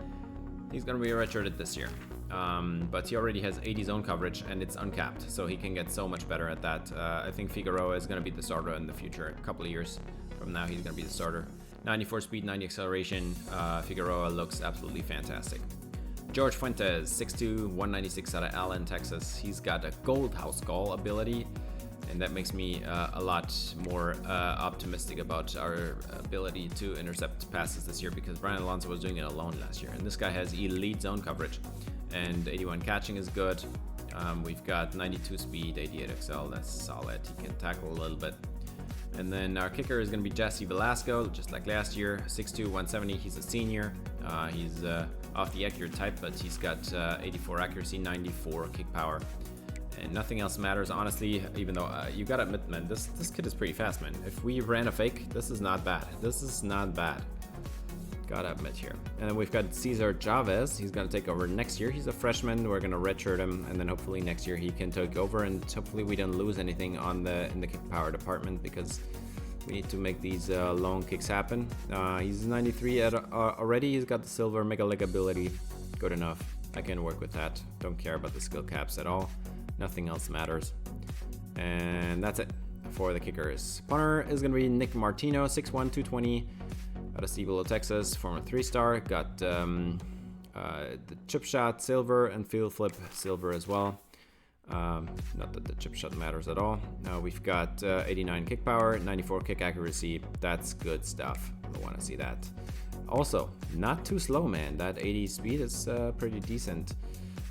He's going to be redshirted this year, but he already has 80 zone coverage and it's uncapped, so he can get so much better at that. I think Figueroa is going to be the starter in the future. A couple of years from now, he's going to be the starter. 94 speed, 90 acceleration. Figueroa looks absolutely fantastic. George Fuentes, 6'2", 196 out of Allen, Texas. He's got a gold house call ability, and that makes me a lot more optimistic about our ability to intercept passes this year, because Brian Alonso was doing it alone last year. And this guy has elite zone coverage, and 81 catching is good. We've got 92 speed, 88 XL, that's solid. He can tackle a little bit. And then our kicker is going to be Jesse Velasco, just like last year, 6'2", 170. He's a senior. He's off the accurate type, but he's got 84 accuracy, 94 kick power. And nothing else matters, honestly, even though you gotta admit, man, this kid is pretty fast, man. If we ran a fake, this is not bad. This is not bad. Gotta admit here. And then we've got Cesar Chavez. He's gonna take over next year. He's a freshman. We're gonna redshirt him, and then hopefully next year he can take over, and hopefully we don't lose anything in the kick power department, because we need to make these long kicks happen. He's 93 already. He's got the silver mega leg ability. Good enough. I can work with that. Don't care about the skill caps at all. Nothing else matters. And that's it for the kickers. Punter is going to be Nick Martino, 6'1", 220, out of Cibolo, Texas, former 3-star. Got the chip shot silver and field flip silver as well. Not that the chip shot matters at all. We've got 89 kick power, 94 kick accuracy. That's good stuff. I want to see that. Also, not too slow, man. That 80 speed is pretty decent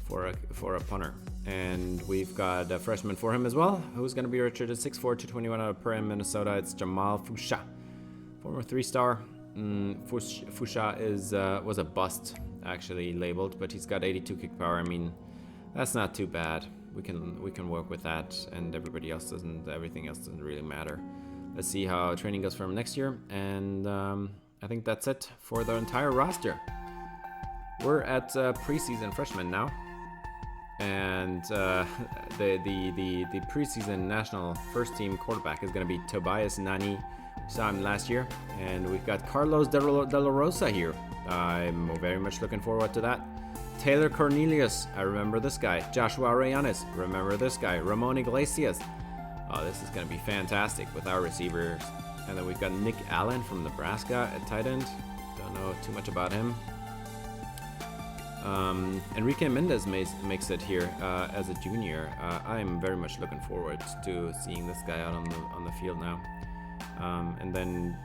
for a punter. And we've got a freshman for him as well, who's going to be redshirted, 6'4", 221 out of Perham, Minnesota. It's Jamal Fusha, former 3-star. Fusha was a bust, actually labeled, but he's got 82 kick power. I mean, That's not too bad. We can work with that, and everybody else doesn't. Everything else doesn't really matter. Let's see how training goes for him next year, and I think that's it for the entire roster. We're at preseason freshmen now, and the preseason national first team quarterback is going to be Tobias Nani. We saw him last year, and we've got Carlos De La Rosa here. I'm very much looking forward to that. Taylor Cornelius, I remember this guy. Joshua Arellanes, remember this guy. Ramon Iglesias. Oh, this is going to be fantastic with our receivers. And then we've got Nick Allen from Nebraska at tight end. Don't know too much about him. Enrique Mendez makes it here as a junior. I'm very much looking forward to seeing this guy out on the field now. And then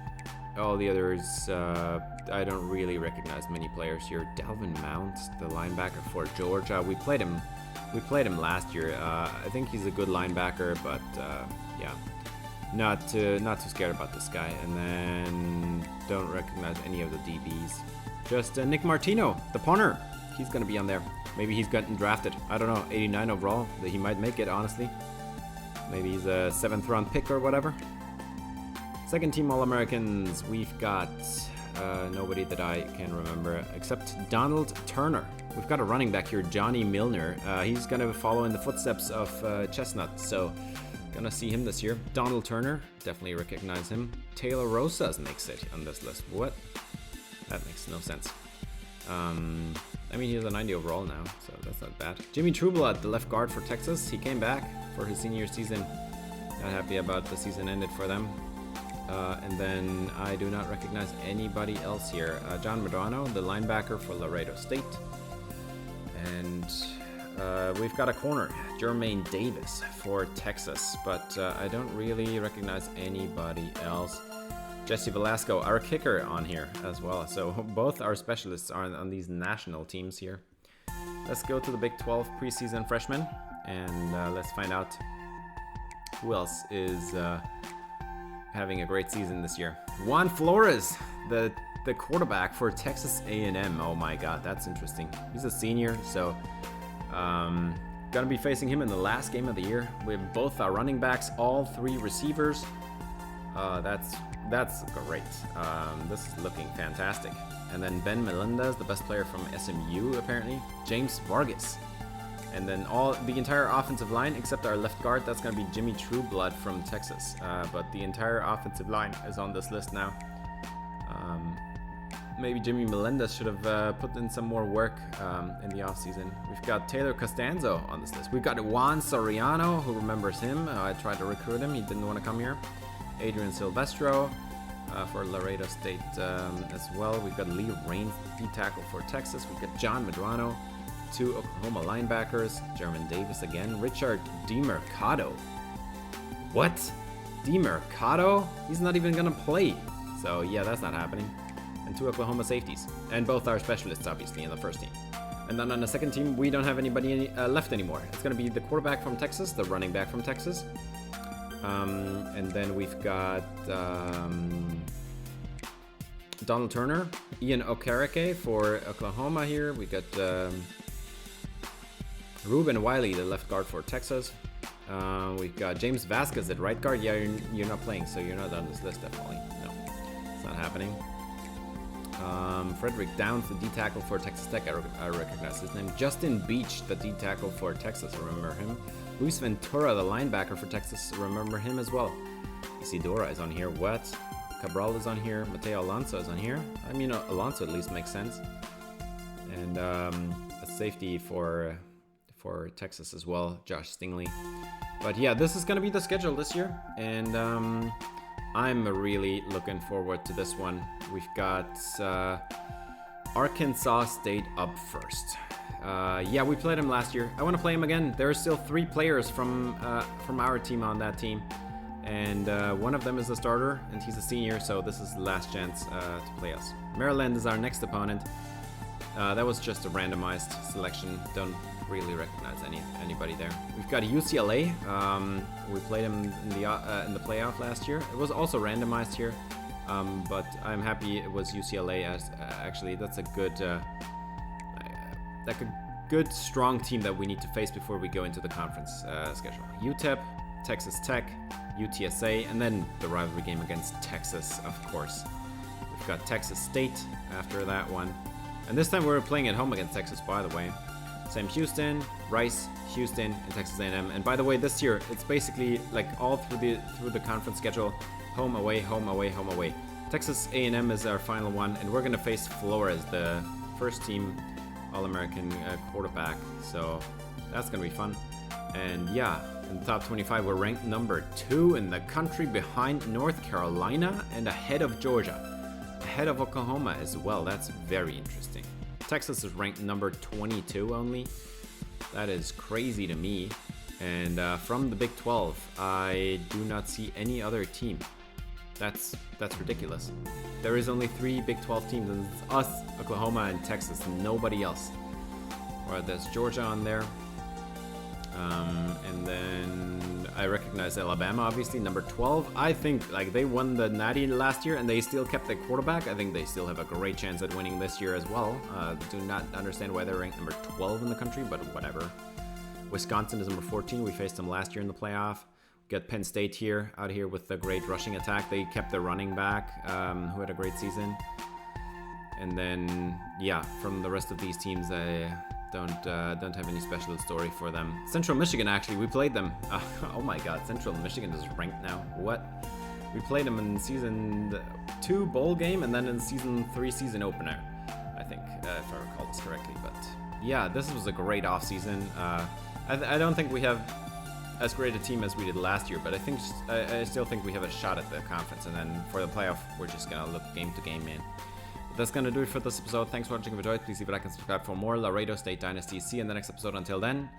all the others, I don't really recognize many players here. Dalvin Mount, the linebacker for Georgia. We played him last year. I think he's a good linebacker, but yeah, not too scared about this guy. And then don't recognize any of the DBs. Just Nick Martino, the punter. He's gonna be on there. Maybe he's gotten drafted. I don't know. 89 overall. He might make it, honestly. Maybe he's a 7th round pick or whatever. Second team All-Americans, we've got nobody that I can remember except Donald Turner. We've got a running back here, Johnny Milner. He's going to follow in the footsteps of Chestnut, so gonna see him this year. Donald Turner, definitely recognize him. Taylor Rosas makes it on this list. What? That makes no sense. I mean, he's a 90 overall now, so that's not bad. Jimmy Trueblood, the left guard for Texas. He came back for his senior season. Not happy about the season ended for them. And then I do not recognize anybody else here. John Medrano, the linebacker for Laredo State. And we've got a corner, Jermaine Davis for Texas, but I don't really recognize anybody else. Jesse Velasco, our kicker, on here as well. So both our specialists are on these national teams here. Let's go to the Big 12 preseason freshmen, and let's find out who else is having a great season this year. Juan Flores, the quarterback for Texas A&M. Oh my God, that's interesting. He's a senior, so gonna be facing him in the last game of the year. We have both our running backs, all 3 receivers. That's great. This is looking fantastic. And then Ben Melendez, the best player from SMU apparently. James Vargas. And then the entire offensive line, except our left guard, that's going to be Jimmy Trueblood from Texas. But the entire offensive line is on this list now. Maybe Jimmy Melendez should have put in some more work in the offseason. We've got Taylor Costanzo on this list. We've got Juan Soriano, who remembers him. I tried to recruit him. He didn't want to come here. Adrian Silvestro for Laredo State as well. We've got Lee Raines, D-tackle for Texas. We've got John Medrano. 2 Oklahoma linebackers, Jermaine Davis again, Richard DiMercado. What? DiMercado? He's not even gonna play. So yeah, that's not happening. And 2 Oklahoma safeties, and both our specialists obviously in the first team. And then on the second team, we don't have anybody left anymore. It's gonna be the quarterback from Texas, the running back from Texas, and then we've got Donald Turner, Ian Okereke for Oklahoma here. We got Ruben Wiley, the left guard for Texas. We've got James Vasquez at right guard. Yeah, you're not playing, so you're not on this list, definitely. No, it's not happening. Frederick Downs, the D-tackle for Texas Tech. I recognize his name. Justin Beach, the D-tackle for Texas. Remember him. Luis Ventura, the linebacker for Texas. Remember him as well. Isidora is on here. What? Cabral is on here. Mateo Alonso is on here. I mean, Alonso at least makes sense. And a safety for Texas as well, Josh Stingley. But yeah, this is going to be the schedule this year, and I'm really looking forward to this one. We've got Arkansas State up first. Yeah, we played him last year. I want to play him again. There are still 3 players from our team on that team, and one of them is a starter, and he's a senior, so this is the last chance to play us. Maryland is our next opponent. That was just a randomized selection. Don't really recognize anybody there. We've got UCLA. We played them in the playoff last year. It was also randomized here, but I'm happy it was UCLA. As actually, that's a good good, strong team that we need to face before we go into the conference schedule. UTEP, Texas Tech, UTSA, and then the rivalry game against Texas, of course. We've got Texas State after that one. And this time we're playing at home against Texas, by the way. Sam Houston, Rice, Houston, and Texas A&M. And by the way, this year, it's basically like all through the conference schedule, home, away, home, away, home, away. Texas A&M is our final one, and we're going to face Flores, the first team All-American quarterback. So that's going to be fun. And yeah, in the top 25, we're ranked number 2 in the country, behind North Carolina and ahead of Georgia. Ahead of Oklahoma as well. That's very interesting. Texas is ranked number 22 only. That is crazy to me. And from the Big 12, I do not see any other team. That's ridiculous. There is only 3 Big 12 teams, and it's us, Oklahoma, and Texas, and nobody else. Or there's Georgia on there. And then I recognize Alabama, obviously, number 12. I think like they won the Natty last year and they still kept their quarterback. I think they still have a great chance at winning this year as well. Do not understand why they're ranked number 12 in the country, but whatever. Wisconsin is number 14. We faced them last year in the playoff. Get Penn State out here with the great rushing attack. They kept their running back, who had a great season. And then, yeah, from the rest of these teams, I don't have any special story for them. Central Michigan, actually, we played them. Oh my God, Central Michigan is ranked now. What? We played them in Season 2 bowl game and then in Season 3 season opener, I think, if I recall this correctly. But yeah, this was a great offseason. I don't think we have as great a team as we did last year, but I still think we have a shot at the conference. And then for the playoff, we're just gonna look game to game, man. That's gonna do it for this episode. Thanks for watching. If you enjoyed, please leave a like and subscribe for more Laredo State Dynasty. See you in the next episode. Until then,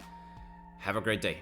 have a great day.